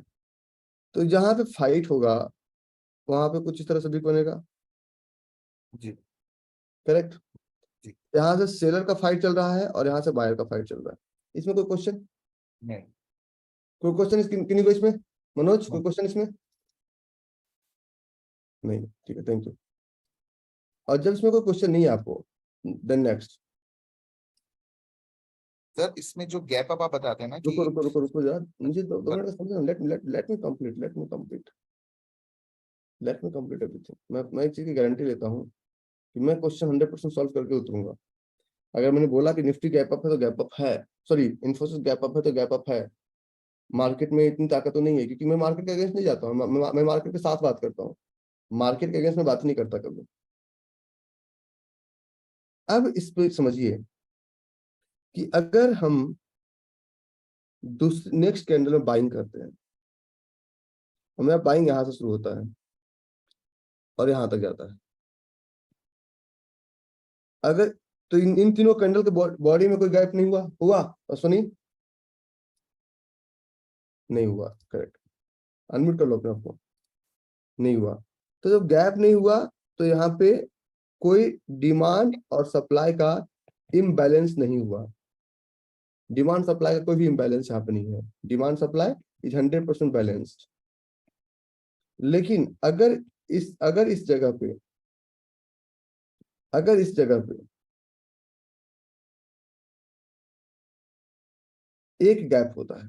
तो जहां पे फाइट होगा वहां पे कुछ इस तरह से भी बनेगा, जी करेक्ट? जी। यहाँ से सेलर का फाइट चल रहा है और यहाँ से बायर का फाइट चल रहा है। इसमें कोई क्वेश्चन? नहीं। कोई क्वेश्चन किन्हीं को इसमें? मनोज, कोई क्वेश्चन इसमें? नहीं, ठीक है, थैंक यू। और जब इसमें कोई क्वेश्चन नहीं है आपको, देन नेक्स्ट। सर इसमें जो गैप अप आप बताते हैं ना रुको कि रुको रुको रुको यार, मुझे 2 मिनट का समझना। Let me complete, everything. मैं एक चीज की गारंटी लेता हूँ कि मैं क्वेश्चन 100% सॉल्व करके उतरूंगा। अगर मैंने बोला कि निफ्टी गैप अप है तो गैप अप है, सॉरी इन्फोसिस गैप अप है तो गैप अप है। मार्केट में इतनी ताकत तो नहीं है, क्योंकि मैं मार्केट के अगेंस्ट नहीं जाता हूँ, मैं मार्केट के साथ बात करता हूँ, मार्केट के अगेंस्ट में बात नहीं करता कभी। अब इस पे समझिए कि अगर हम दूसरी नेक्स्ट कैंडल में बाइंग करते हैं। हमारा बाइंग यहां से शुरू होता है और यहां तक जाता है। अगर तो इन तीनों कैंडल के बॉडी में कोई गैप नहीं हुआ अश्वनी? नहीं हुआ, करेक्ट। अनम्यूट कर लो अपने आप को। नहीं हुआ। तो जब गैप नहीं हुआ तो यहाँ पे कोई डिमांड और सप्लाई का इम्बैलेंस नहीं हुआ। डिमांड सप्लाई का कोई भी इम्बैलेंस यहाँ पे नहीं है। Demand supply is 100% balanced. लेकिन अगर इस जगह पे एक गैप होता है,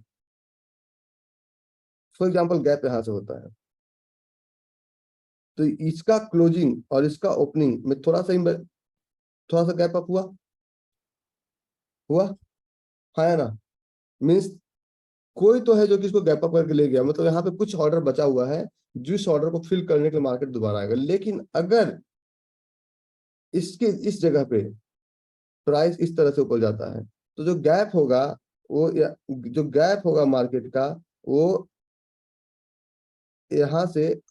फॉर एग्जांपल गैप यहां से होता है, तो इसका क्लोजिंग और इसका ओपनिंग में थोड़ा सा गैप अप हुआ हाँ या ना? मीन्स कोई तो है जो कि इसको गैप अप करके ले गया, मतलब यहाँ पे कुछ ऑर्डर बचा हुआ है जिस ऑर्डर को फिल करने के लिए मार्केट दोबारा आएगा। लेकिन अगर इस जगह पे प्राइस इस तरह से ऊपर जाता है तो जो गैप होगा मार्केट का, वो यहां से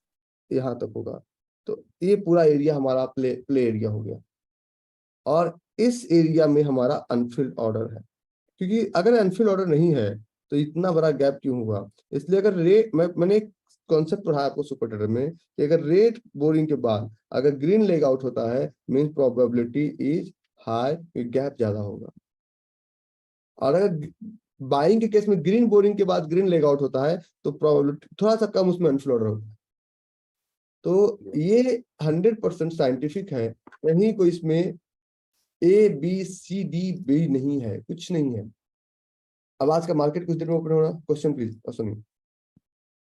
यहां तक होगा। तो ये पूरा एरिया हमारा प्ले एरिया हो गया और इस एरिया में हमारा अनफिल्ड ऑर्डर है। क्योंकि अगर अनफिल्ड ऑर्डर नहीं है तो इतना बड़ा गैप क्यों हुआ? इसलिए अगर रेट मैंने एक कॉन्सेप्ट पढ़ा आपको सुपर ट्रेडर में कि अगर रेट बोरिंग के बाद अगर ग्रीन लेग आउट होता है means probability is high, gap ज्यादा होगा। और अगर बाइंग के केस में ग्रीन बोरिंग के बाद ग्रीन लेग आउट होता है तो प्रोबेबिलिटी थोड़ा सा कम उसमें अनफिल्ड ऑर्डर होता है। तो ये 100% साइंटिफिक है, कहीं कोई इसमें ABCD नहीं है, कुछ नहीं है। अब आज का मार्केट कुछ देर में ओपन हो रहा है। क्वेश्चन प्लीज सुनिए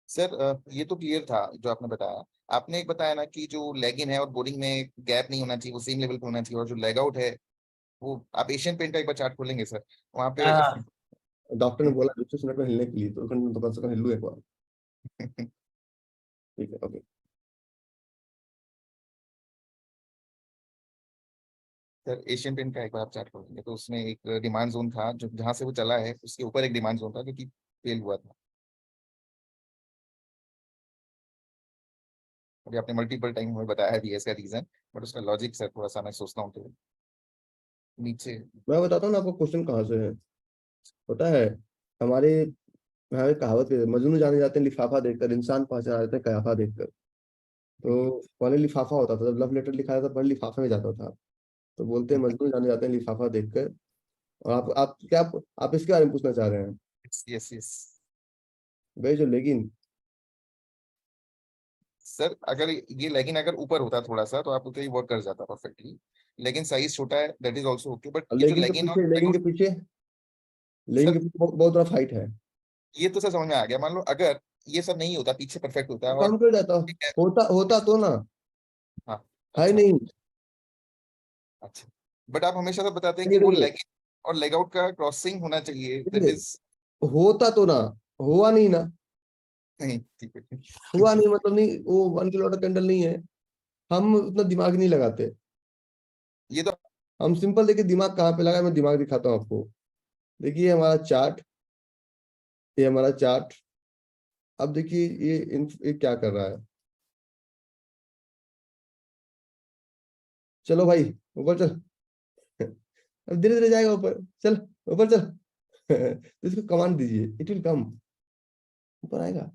सर। ये तो क्लियर था जो आपने बताया। आपने एक बताया ना कि जो लेग इन है और बोरिंग में गैप नहीं होना चाहिए, वो सेम लेवल पे होना चाहिए, और जो लेग आउट है वो आप एशियन पेंट का एक बार चार्ट खोलेंगे सर, वहां पे डॉक्टर ने बोला 200 मिनट में हिलने के लिए, तो कम से कम हिलू एक बार। ठीक है, ओके। सर एशियन पेंट का एक बार आप चार्ट खोलेंगे तो उसमें एक डिमांड जोन था, जो जहां से वो चला है उसके ऊपर एक डिमांड जोन था जो कि फेल हुआ था। अभी आपने मल्टीपल टाइम हमें बताया भी है इसका रीजन, बट उसका लॉजिक सर थोड़ा सा मैं सोचता हूँ तो नीचे। मैं बताता हूँ ना आपको क्वेश्चन कहाँ से है। पता है हमारे यहाँ एक कहावत है, मजनू जाने जाते हैं लिफाफा देखकर, इंसान पहचान जाते हैं कयाफा देखकर। तो पहले लिफाफा होता था, जब लव लेटर लिखा जाता था पहले लिफाफे में जाता था। तो बोलते हैं मजनू जाने जाते हैं लिफाफा देखकर। और आप क्या आप इसके बारे में पूछना चाह रहे हैं? यस यस भाई जो लेगिन सर, अगर ये लेगिन अगर ऊपर होता थोड़ा सा तो आपको तो ये वर्क कर जाता परफेक्टली, लेकिन साइज छोटा है, that is also okay, but ये जो लेगिन और लेगिन के पीछे सर बहुत बड़ा फाइट है। ये तो सर समझ में आ गया। मान लो अगर ये सब नहीं होता, पीछे परफेक्ट होता है काम और कर जाता, होता तो ना हाँ है अच्छा नहीं। अच्छा, बट आप हमेशा तो बताते हैं कि वो देखिए, लेग इन और लेग आउट का क्रॉसिंग होना चाहिए, दैट इज होता तो ना, हुआ नहीं ना। नहीं ठीक है। हुआ नहीं मतलब नहीं, वो 1 किलो का कैंडल नहीं है। हम उतना दिमाग नहीं लगाते। ये तो हम सिंपल देखिए दिमाग कहाँ पे लगा, मैं दिमाग दिखाता हूँ आपको। देखिए हमारा चार्ट, ये हमारा चार्ट। अब देखिए ये क्या कर रहा है। चलो भाई ऊपर चल। अब धीरे धीरे जाएगा ऊपर, चल ऊपर चल। तो इसको कमांड दीजिए, इट विल कम, ऊपर आएगा।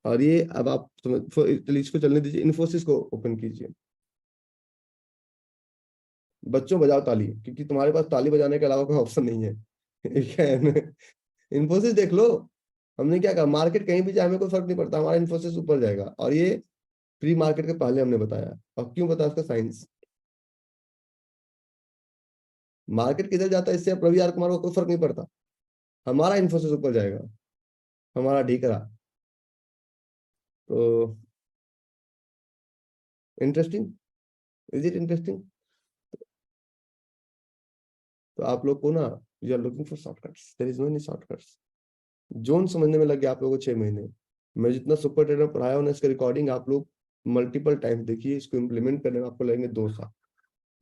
और ये अब आप चलिए इसको चलने दीजिए, इन्फोसिस को ओपन कीजिए। बच्चों बजाओ ताली, क्योंकि तुम्हारे पास ताली बजाने के अलावा कोई ऑप्शन नहीं है। ठीक है, इन्फोसिस देख लो। हमने क्या कहा, मार्केट कहीं भी जाए हमें कोई फर्क नहीं पड़ता, हमारा इन्फोसिस ऊपर जाएगा। और ये प्री मार्केट के पहले हमने बताया। और क्यों बताया उसका साइंस। मार्केट किधर जाता है इससे अब रवि आर कुमार को कोई फर्क नहीं पड़ता, हमारा इन्फोसिस ऊपर जाएगा, हमारा ढीकरा। तो इंटरेस्टिंग, इज इट इंटरेस्टिंग? तो आप लोग को ना, you are looking for shortcuts, there is no any shortcuts. Zone समझने में लग गया आप लोगों को 6 महीने। मैं जितना सुपर ट्रेडर पढ़ाया हूं ना, इसका रिकॉर्डिंग आप लोग मल्टीपल टाइम देखिए। इसको इम्प्लीमेंट करने में आपको लगेंगे 2 साल।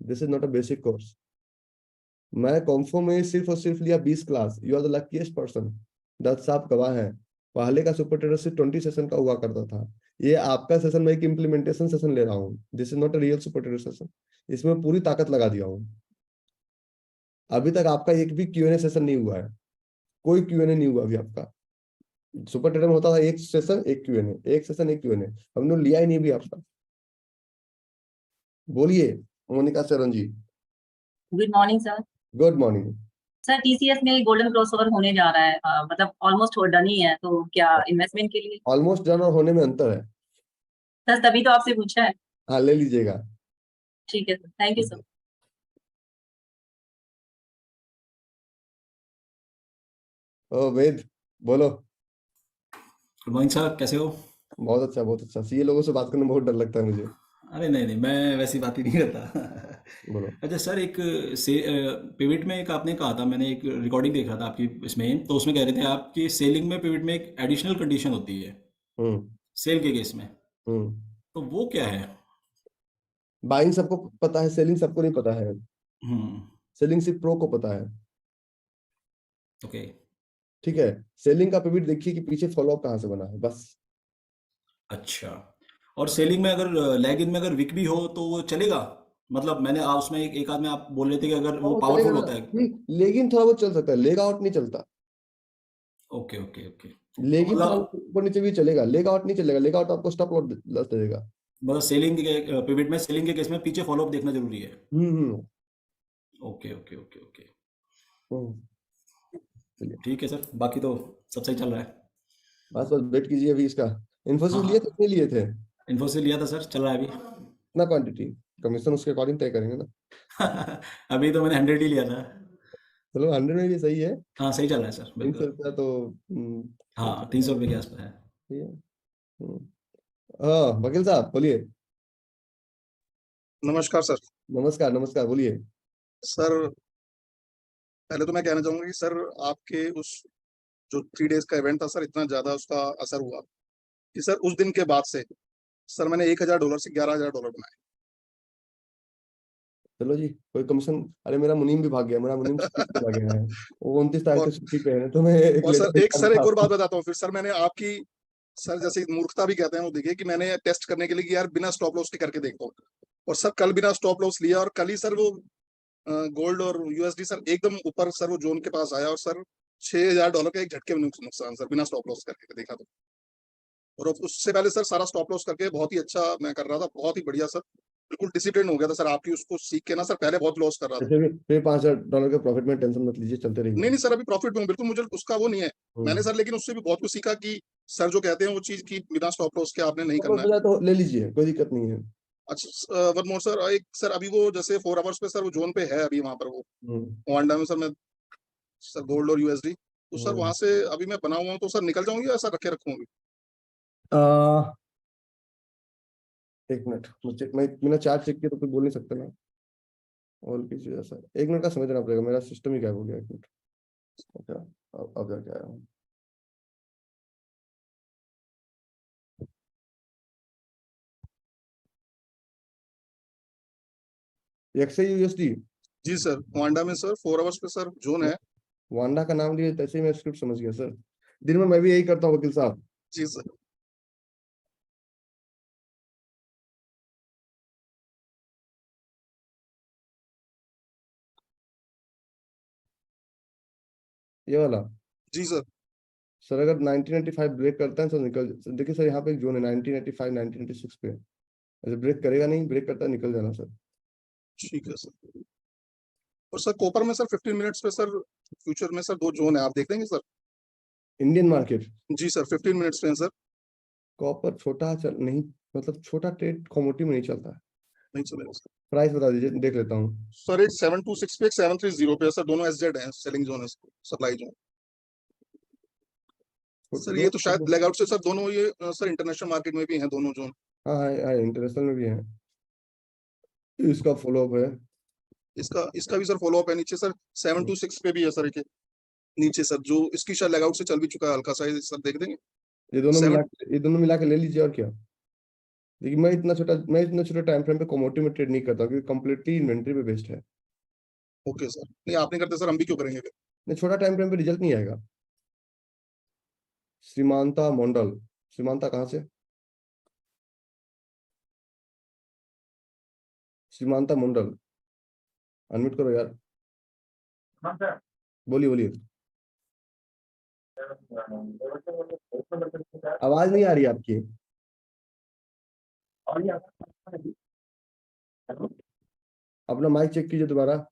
This is not a basic course. मैं कॉम्फो में सिर्फ और सिर्फ लिया 20 class. You are the luckiest person. Dutt साहब गवाह हैं, पहले का सुपर ट्रेडर सिर्फ 20 सेशन का हुआ करता था। ये आपका सेशन, मैं एक इम्प्लीमेंटेशन सेशन ले रहा हूँ, this is not a real super trader session, इसमें पूरी ताकत लगा दिया हूँ। अभी तक आपका एक भी Q&A सेशन नहीं हुआ है, कोई Q&A नहीं हुआ अभी आपका। सुपर ट्रेडर में होता था एक सेशन एक Q&A, एक सेशन एक Q&A, हमने लिया ही नहीं भी आपका। बोलिए Monika Sharan ji. Good morning sir. Good morning. Sir TCS में गोल्डन क्रॉसओवर होने जा रहा है, मतलब ऑलमोस्ट डन ही है, तो क्या इन्वेस्टमेंट के लिए? ऑलमोस्ट डन और होने में अंतर है। सर तभी तो आपसे पूछा है। हाँ ले लीजिएगा। ठीक है सर, थैंक यू सर। ओ वेद बोलो। गुड मॉर्निंग सर, कैसे हो? बहुत अच्छा बहुत अच्छा। सीए लोगों से बात करने में बहुत डर लगता है मुझे। अरे नहीं नहीं, मैं वैसी बात ही नहीं करता। बोलो। अच्छा सर, एक से पिविट में एक आपने कहा था, मैंने एक रिकॉर्डिंग देख रहा था आपकी इसमें, तो उसमें कह रहे थे आप कि सेलिंग में पिविट में एक एडिशनल कंडीशन होती है हम्म सेल के केस में, हम्म तो वो क्या है? बाइंग सबको पता है, सेलिंग सबको नहीं पता है। हम्म। सेलिंग सिर्फ प्रो को पता है। ओके। ठीक है, सेलिंग का पिविट देखिए कि पीछे फॉलोअप कहाँ से बना है, बस। अच्छा, और सेलिंग में अगर लेग इन में अगर विक भी हो तो वो चलेगा? मतलब मैंने उसमें एक आध में आप बोल रहे थे कि अगर वो वो चलेगा पावरफुल ना। होता है। नहीं, लेकिन थोड़ा बहुत चल सकता है, लेग आउट नहीं चलता। Okay okay okay. तो लेकिन थोड़ा मतलब ऊपर नीचे भी चलेगा, लेग आउट नहीं चलेगा। लेग आउट आपको स्टॉप लॉस दे देगा। मतलब सेलिंग के पिविट में, सेलिंग के केस में पीछे फॉलोअप देखना जरूरी है। Hmm. Okay okay okay okay. Hmm. चलिए ठीक है सर, बाकी तो सब सही चल रहा है। बस बस वेट कीजिए अभी इसका। इन्फोसिस हाँ लिए थे हाँ, नहीं लिए थे? इन्फोसिस लिया था सर, चल रहा है अभी। ना क्वांटिटी, कमीशन उसके अकॉर्डिंग तय करेंगे ना। अभी तो मैंने 100 ही लिया था। चलो 100 में भी सही है। हाँ सही चल रहा है सर, 300 बिल्कुल। रुपया तो हाँ 300 रुपये के आसपास है। ठीक है। हाँ वकील साहब बोलिए। नमस्कार सर। नमस्कार नमस्कार बोलिए। सर पहले तो मैं कहना चाहूंगा कि सर आपके उस जो 3 डेज का इवेंट था सर, इतना ज्यादा उसका असर हुआ कि सर उस दिन के बाद से सर मैंने $1,000 से $11,000 बनाए। चलो जी कोई कमीशन। अरे मेरा मुनीम भी भाग गया, मेरा मुनीम छुट्टी पे चला गया है, वो 29 तारीख और से छुट्टी पे है, तो मैं एक और लेटर सर लिखा एक था और बात आपको। बताता हूँ फिर सर, मैंने आपकी सर जैसे मूर्खता भी कहते हैं वो देखिए कि मैंने टेस्ट करने के लिए कि यार बिना स्टॉप लॉस के करके देखता हूँ, और सर कल बिना स्टॉप लॉस लिया और कल ही सर वो गोल्ड और यूएसडी सर एकदम ऊपर सर वो जोन के पास आया, और सर $6,000 का एक झटके में नुकसान सर बिना स्टॉप लॉस करके देखा तो। और उससे पहले सर सारा स्टॉप लॉस करके बहुत ही अच्छा मैं कर रहा था, बहुत ही बढ़िया सर, बिल्कुल डिसिप्लिन हो गया था सर आपकी उसको सीख के ना सर। पहले बहुत लॉस कर रहा था। फिर $5,000 के प्रॉफिट में टेंशन मत लीजिए, चलते नहीं रहिए। नहीं सर, अभी प्रॉफिट में हूँ बिल्कुल, मुझे उसका वो नहीं है। मैंने सर लेकिन उससे भी बहुत कुछ सीखा कि सर जो कहते हैं वो चीज की बिना स्टॉप लॉस के आपने नहीं करना है। तो ले लीजिए, कोई दिक्कत नहीं है। अच्छा वन मोर सर, एक सर अभी वो जैसे 4 आवर्स पे सर वो जोन पे है अभी वहां पर वो ओंडा में सर, मैं सर गोल्ड और यूएसडी, तो सर वहां से अभी मैं बना हुआ हूँ, तो सर निकल जाऊंगी या सर रखे रखूंगी? एक मिनट, मैं बिना चार्ट चेक किए तो कुछ बोल नहीं सकता ना। और कीजिए सर, एक मिनट का समय देना पड़ेगा, मेरा सिस्टम ही गायब हो गया। एक मिनट। अच्छा अब जाके आया हूँ। XI USD. जी सर, ओंडा में सर 4 आवर्स पे सर जोन है। वांडा का नाम लिए तैसे ही मैं स्क्रिप्ट समझ गया सर। दिन में मैं भी यही करता हूँ वकील साहब। जी सर। ये वाला। जी सर। सर अगर 1995 ब्रेक करता है तो निकल, देखिए सर यहाँ पे एक जोन है 1985 1986 पे, ऐसे ब्रेक करेगा नहीं, ब्रेक करता है निकल जाना सर। ठीक है सर। और सर कॉपर में सर 15 मिनट्स पे सर फ्यूचर में सर 2 जोन है, आप देख लेंगे सर? Indian market. जी सर 15 मिनट्स पे है सर। कॉपर छोटा चल नहीं, मतलब छोटा ट्रेड कमोडिटी में नहीं चलता है। नहीं चलेगा सर। प्राइस बता दीजिए, देख लेता हूँ। सर एक 726 पे एक 730 पे है सर, दोनों एसजेड हैं, सेलिंग जोन है, सप्लाई जोन। सर ये तो शायद लेग आउट से सर दोनों ये सर इंटरनेशनल मार्केट में भी हैं दोनों जोन। हाँ हाँ इंटरनेशनल में भी है। इसका फॉलोअप है। इसका इसका भी सर फॉलो अप है नीचे सर, 726 पे भी है सर एक नीचे सर, जो इसकी शायद लेग आउट से चल भी चुका है हल्का सा, सर देख देंगे। ये दोनों मिला के ले लीजिए और क्या। देखिए मैं इतना छोटा टाइम फ्रेम पे कमोडिटी में ट्रेड नहीं करता, क्योंकि कंप्लीटली इन्वेंट्री पे बेस्ड है। ओके सर, नहीं आप नहीं करते सर, हम भी क्यों करेंगे? नहीं, छोटा टाइम फ्रेम पे रिजल्ट नहीं आएगा। श्रीमांता मंडल, श्रीमांता कहाँ से? श्रीमांता मंडल, अनम्यूट करो यार, बोलिए बोलिए, आवाज नहीं आ रही आपकी। अपना माइक चेक कीजिए दोबारा,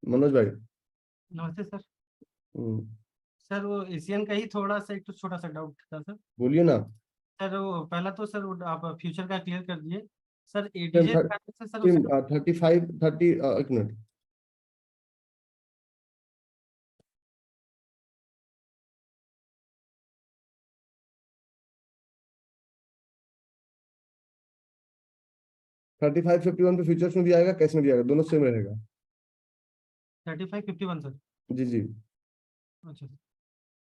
मनोज भाई। नमस्ते सर। हम्म, सर वो एशियन का ही थोड़ा सा एक तो छोटा सा डाउट था सर। बोलिए ना। सर वो पहला तो सर वो आप फ्यूचर का क्लियर कर दिए सर। एडीजे से सर टीम उसका 35 30 एक मिनट, थर्टी फाइव 51 पे फ्यूचर्स में भी आएगा, कैश में भी आएगा, दोनों सेम रहेगा। 3551 सर। जी जी, अच्छा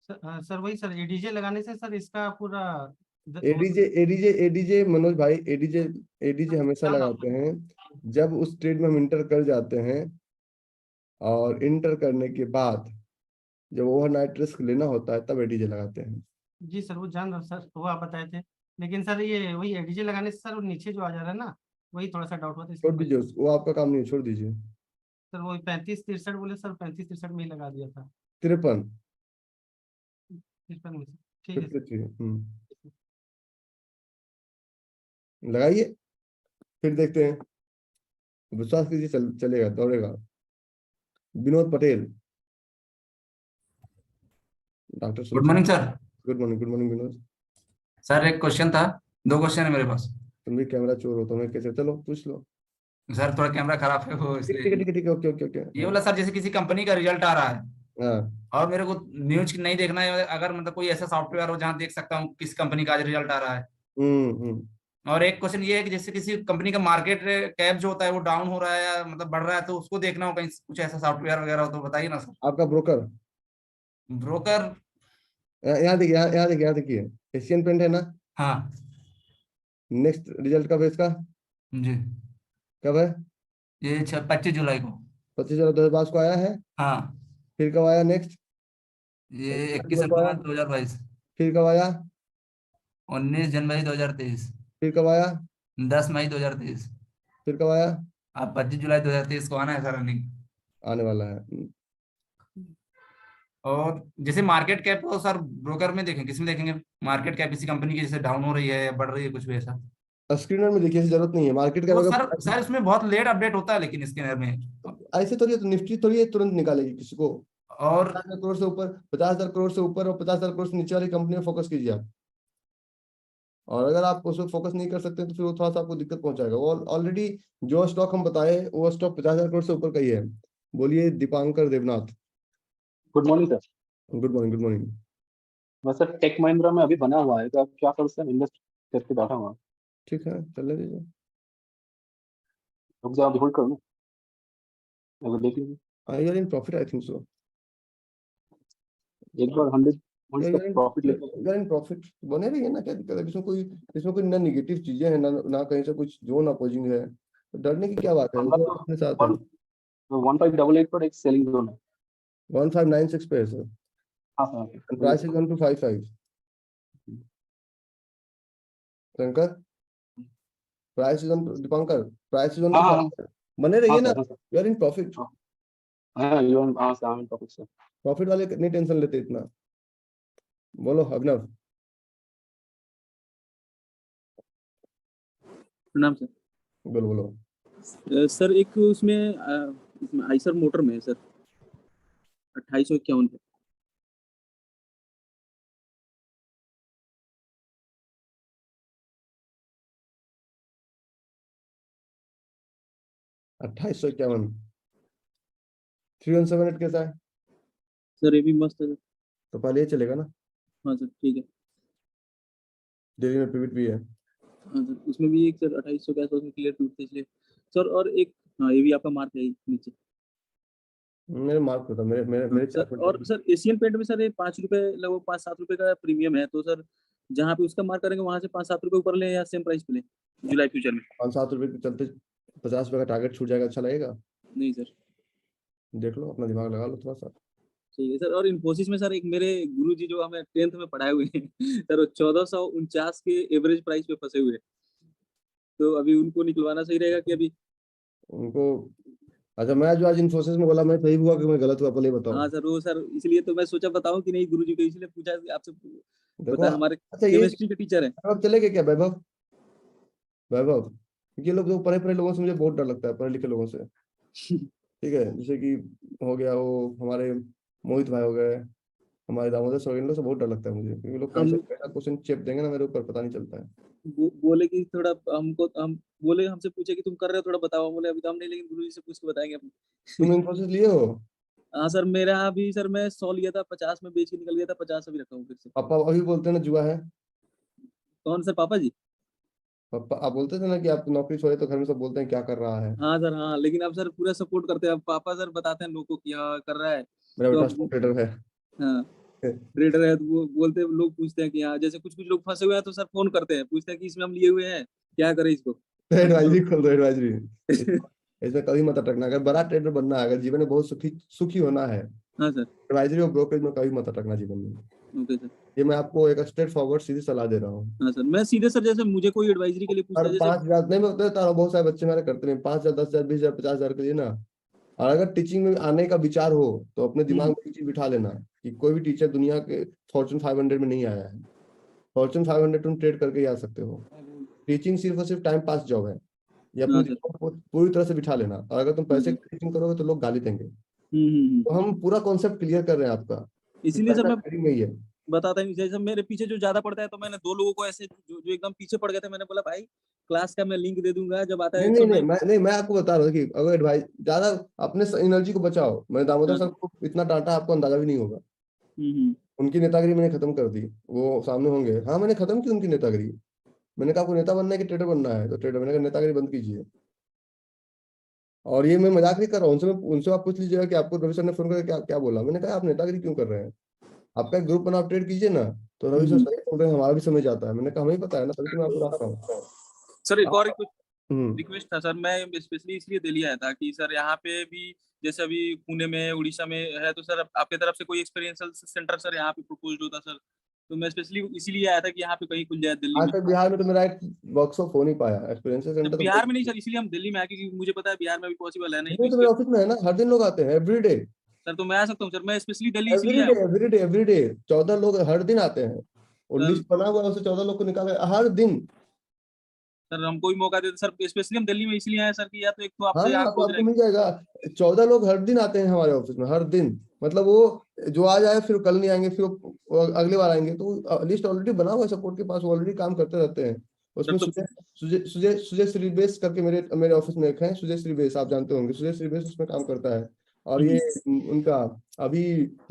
सर। सर वही सर एडीजे लगाने से सर इसका पूरा एडीजे मनोज भाई, एडीजे हमेशा लगाते हैं जब उस ट्रेड में हम इंटर कर जाते हैं, और इंटर करने के बाद जब ओवरनाइट रिस्क लेना होता है तब एडीजे लगाते हैं। जी सर वो जान रहा हूँ सर, वो आप बताए थे। लेकिन सर ये वही एडीजे लगाने से सर वो नीचे जो आ जा रहा है ना, वही थोड़ा सा डाउट हुआ था छोड़ दीजिए वो आपका काम नहीं है, छोड़ दीजिए। सर वो 35-63 बोले सर, 35-63 में ही लगा दिया था। 53 53 में सर। ठीक है सर। 53 लगाइए, फिर देखते हैं, विश्वास कीजिए, चलेगा, दौड़ेगा। Vinod Patel, doctor good morning sir. Good morning Vinod. Sir एक क्वेश्चन था, 2 क्वेश्चन है मेरे पास। तुम भी कैमरा चोर हो, तुम्हें कैसे? चलो पूछ लो। सर थोड़ा कैमरा खराब है वो ठीक इसलिए। है, ओके ओके ओके। ये बोला सर, जैसे किसी कंपनी का रिजल्ट आ रहा है हाँ और मेरे को न्यूज नहीं देखना है, अगर मतलब कोई ऐसा सॉफ्टवेयर हो जहाँ देख सकता हूँ किस कंपनी का आज रिजल्ट आ रहा है। और एक क्वेश्चन ये है कि जैसे किसी कंपनी का मार्केट कैप जो होता है वो डाउन हो रहा है या मतलब बढ़ रहा है, तो उसको देखना हो, कहीं कुछ ऐसा सॉफ्टवेयर वगैरह हो तो बताइए ना सर। आपका ब्रोकर ब्रोकर। यहाँ देखिए, यहाँ देखिए, एशियन पेंट है ना। हाँ नेक्स्ट रिजल्ट कब है इसका? जी, कब है? ये 25 जुलाई को। 25/2022 को आया है। हाँ, फिर कब आया नेक्स्ट? ये 21 कब आया? अक्टूबर 2022। फिर कब आया? 19 जनवरी 2023। फिर कब आया? 10 मई 2023। फिर कब आया? आप 25 जुलाई 2023 को आना है सर रनिंग। आने वाला है। और जैसे मार्केट कैप को सर ब्रोकर में देखें, किस में देखेंगे मार्केट कैप किसी कंपनी की जैसे डाउन हो रही है या बढ़ रही है, कुछ भी ऐसा? स्क्रीनर में देखिए, जरूरत नहीं है मार्केट का। वो सर इसमें बहुत लेट अपडेट होता है, लेकिन स्कैनर में। ऐसे थोड़ी है, तो निफ्टी थोड़ी है तुरंत निकालेगी किसी को। और 50,000 करोड़ से ऊपर, 50,000 करोड़ से ऊपर और 50,000 करोड़ से नीचे वाली कंपनी में फोकस कीजिए आप। और अगर आप उसमें फोकस नहीं कर सकते तो फिर वो थोड़ा सा आपको दिक्कत पहुंचाएगा। वो ऑलरेडी जो स्टॉक हम बताए वो स्टॉक 50,000 करोड़ से ऊपर का ही है। बोलिए Dipankar Debnath. Good morning sir. Good morning. मैं सर टेक महिंद्रा में अभी बना हुआ है, तो आप क्या करो सर, इन्वेस्ट करके बैठा हुआ। ठीक है, चलने दीजिए। रुक जाओ, अभी होल्ड करो ना, अगर देख लीजिए I are in profit, I think so. एक बार 100 पॉइंट्स का प्रॉफिट लेके। यार इन प्रॉफिट बने रहिए ना, क्या दिक्कत है? इसमें कोई ना निगेटिव चीजें हैं ना कहीं से कुछ जोन अपोजिंग है, तो डरने की क्या बात है? वो तो अपने साथ है। 1588 पर एक सेलिंग जोन है। 1596 पे है सर, हाँ sir. Price is 1255। Shankar, price is on, Dipankar price is on, बने रहिए ना, यू आर इन प्रॉफिट। हाँ यू आर, हाँ sir, I am profit sir. Profit वाले नहीं टेंशन लेते इतना। बोलो अभिनव। प्रणाम सर। बोलो। सर एक उसमें आइसर मोटर में है सर 2851 पे। अट्ठाईस 3178 कैसा है? सर ये भी मस्त है सर। तो पहले ये चलेगा ना। हाँ सर ठीक है। डेली में पिवट भी है। हाँ सर उसमें भी एक सर 2800 के आसपास में क्लियर टूट थे इसलिए सर। और एक हाँ ये भी आपका मार्क है नीचे। मेरे मार्क होता, मेरे सर। और सर एशियन पेंट में सर ये 5 रुपए लगभग 5-7 रुपए का प्रीमियम है, तो सर जहाँ पे उसका मार्क करेंगे वहां से 5-7 रुपए ऊपर ले या सेम प्राइस पे ले जुलाई फ्यूचर में? 5-7 रुपए के चलते 50 रुपए का टारगेट छूट जाएगा, अच्छा लगेगा? नहीं सर। देख लो, अपना दिमाग लगा लो थोड़ा सा। ठीक है सर। और इन्फोसिस में सर एक मेरे गुरुजी जो हमें 10th में पढ़ाए हुए हैं सर, वो 1449 के एवरेज प्राइस पे फंसे हुए हैं। तो अभी उनको निकलवाना सही रहेगा कि अभी? उनको अच्छा, मैं जो आज इन्फोसिस में बोला, मैं सही हुआ कि मैं गलत हुआ, पहले बताओ। हाँ सर, वो सर इसलिए तो मैं सोचा बताऊं कि नहीं, गुरुजी को इसलिए पूछा कि आपसे देखो, पता है हमारे अच्छा ये केमिस्ट्री के टीचर है। वैभव चले गए क्या? वैभव, वैभव, ये लोग जो पढ़े पढ़े लोगों से मुझे बहुत डर लगता है, पढ़े लिखे लोगों से। ठीक है, जैसे कि हो गया वो हमारे मोहित भाई हो गए, हमारे दामोदर सर, इन लोग से बहुत डर लगता है मुझे, क्योंकि लोग कैसे हम कैसा क्वेश्चन चेप देंगे ना मेरे ऊपर, पता नहीं चलता है। बोले कि थोड़ा हमको, हम बोले हमसे पूछे कि तुम कर रहे हो, थोड़ा बताओ। बोले अभी तो हम नहीं, लेकिन गुरुजी से पूछ के बताएंगे अपन। तुम इन्फोसिस लिए हो? हाँ सर, मेरा अभी सर मैं 100 लिया था, 50 में बेच के निकल गया था, 50 अभी रखा हूँ फिर से। पापा अभी बोलते हैं ना जुआ है। कौन सर, पापा जी? पापा आप बोलते थे ना कि आप नौकरी छोड़े तो घर में सब बोलते हैं क्या कर रहा है। हाँ सर, हाँ, लेकिन अब सर पूरा सपोर्ट करते हैं। अब पापा सर बताते हैं लोगों को कि हाँ कर रहा है। मेरा तो बेटा अब स्टॉक ट्रेडर है। हाँ, ट्रेडर है, तो वो बोलते हैं, लोग पूछते हैं कि हाँ, जैसे कुछ कुछ लोग फंसे हुए हैं तो सर फोन करते हैं, पूछते हैं कि इसमें हम लिए हुए हैं, क्या करें इसको। अब एडवाइजरी खोल दो, एडवाइजरी। इसमें कभी मत अटकना, अगर बड़ा ट्रेडर बनना है, अगर जीवन में बहुत सुखी सुखी होना है, हाँ सर, एडवाइजरी और ब्रोकरेज में कभी मत अटकना जीवन में। Okay sir. ये मैं आपको एक स्ट्रेट फॉरवर्ड सीधी सलाह दे रहा हूँ। हाँ सर, मैं सीधे सर, जैसे मुझे कोई एडवाइजरी के लिए पूछता और है, जैसे 5,000 नहीं, मैं बता रहा हूँ, बहुत सारे बच्चे हमारे करते हैं 5,000, 10,000, 20,000, 50,000 के लिए ना। और अगर टीचिंग में आने का विचार हो तो अपने दिमाग में एक चीज बिठा लेना कि कोई भी टीचर दुनिया के फॉर्चून 500 में नहीं आया है। फॉर्चून 500 तुम ट्रेड करके ही आ सकते हो। टीचिंग सिर्फ और सिर्फ टाइम पास जॉब है। ये अपने हाँ सर, दिमाग को पूरी तरह से बिठा लेना, और अगर तुम हाँ पैसे सर। की टीचिंग करोगे तो लोग गाली देंगे। हम्म। तो हम पूरा कॉन्सेप्ट क्लियर कर रहे हैं आपका कि इसीलिए सर पैसा मैं ट्रेडिंग में ही है। बताता हूँ, जैसे मेरे पीछे जो ज्यादा पड़ता है, तो मैंने 2 लोगों को ऐसे जो एकदम पीछे पड़ गए थे, मैंने बोला भाई क्लास का मैं लिंक दे दूंगा, जब आता है नहीं एक नहीं सौ नहीं, नाइन मैं आपको बता रहा हूँ कि अगर एडवाइस ज्यादा, अपने एनर्जी को बचाओ। मैं दामोदर हाँ सर सर। को इतना डांटा, आपको अंदाजा भी नहीं होगा। हम्म। उनकी नेतागिरी मैंने खत्म कर दी, वो सामने होंगे। हाँ, मैंने खत्म की उनकी नेतागिरी। मैंने कहा आपको नेता बनना है कि ट्रेडर बनना है, तो ट्रेडर। मैंने कहा नेतागिरी बंद कीजिए। और ये मैं मजाक नहीं कर रहा हूँ, उनसे आप पूछ लीजिएगा कि आपको रवि सर ने फोन करके क्या क्या बोला। मैंने कहा आप नेतागिरी क्यों कर रहे हैं, आपका एक ग्रुप बनाओ, ट्रेड कीजिए ना। तो रवि सर हम्म। सही बोल रहे हैं, हमारा भी समझ आता है। मैंने कहा हमें पता है ना, तभी तो मैं आपको बता रहा हूँ। सर एक और हम्म। रिक्वेस्ट था सर, मैं स्पेशली इसलिए दिल्ली आया था कि सर यहाँ पे भी, जैसे अभी पुणे में, उड़ीसा में है, तो सर आपके तरफ से कोई एक्सपीरियंशियल सेंटर सर यहाँ पे प्रपोज होता सर, तो मैं स्पेशली इसीलिए आया था कि यहाँ पे कहीं खुल जाए दिल्ली आज में। तक बिहार में तो मेरा एक वर्कशॉप हो नहीं पाया, एक्सपीरियंस तो सेंटर तो बिहार में नहीं सर, इसलिए हम दिल्ली में आए, क्योंकि मुझे पता है बिहार में भी पॉसिबल है नहीं, तो नहीं, तो इसलिए मेरे ऑफिस में है ना, हर दिन लोग आते हैं, एवरीडे। सर तो मैं आ सकता हूँ सर, मैं स्पेशली दिल्ली इसीलिए एवरी आया डे हूँ। एवरी डे एवरी डे 14 लोग हर दिन आते हैं। और सर लिस्ट बना हुआ है, उसे 14 लोग को निकाले हर दिन। सर हमको भी मौका देते सर, स्पेशली हम दिल्ली में इसलिए आए सर कि या तो एक तो आपसे यहाँ हाँ, तो खोज आपको रहेगी। मिल जाएगा। 14 लोग हर दिन आते हैं हमारे ऑफिस में, हर दिन। मतलब वो जो आज आए फिर कल नहीं आएंगे, फिर वो अगले बार आएंगे। तो लिस्ट ऑलरेडी बना हुआ है सपोर्ट के पास, वो ऑलरेडी काम करते रहते हैं। सर उसमें तो सुजय सुजय सुजय सुजय श्रीबेस करके मेरे मेरे ऑफिस में एक है, सुजय श्रीबेस, आप जानते होंगे। सुजय श्रीबेस उसमें काम करता है। और ये उनका अभी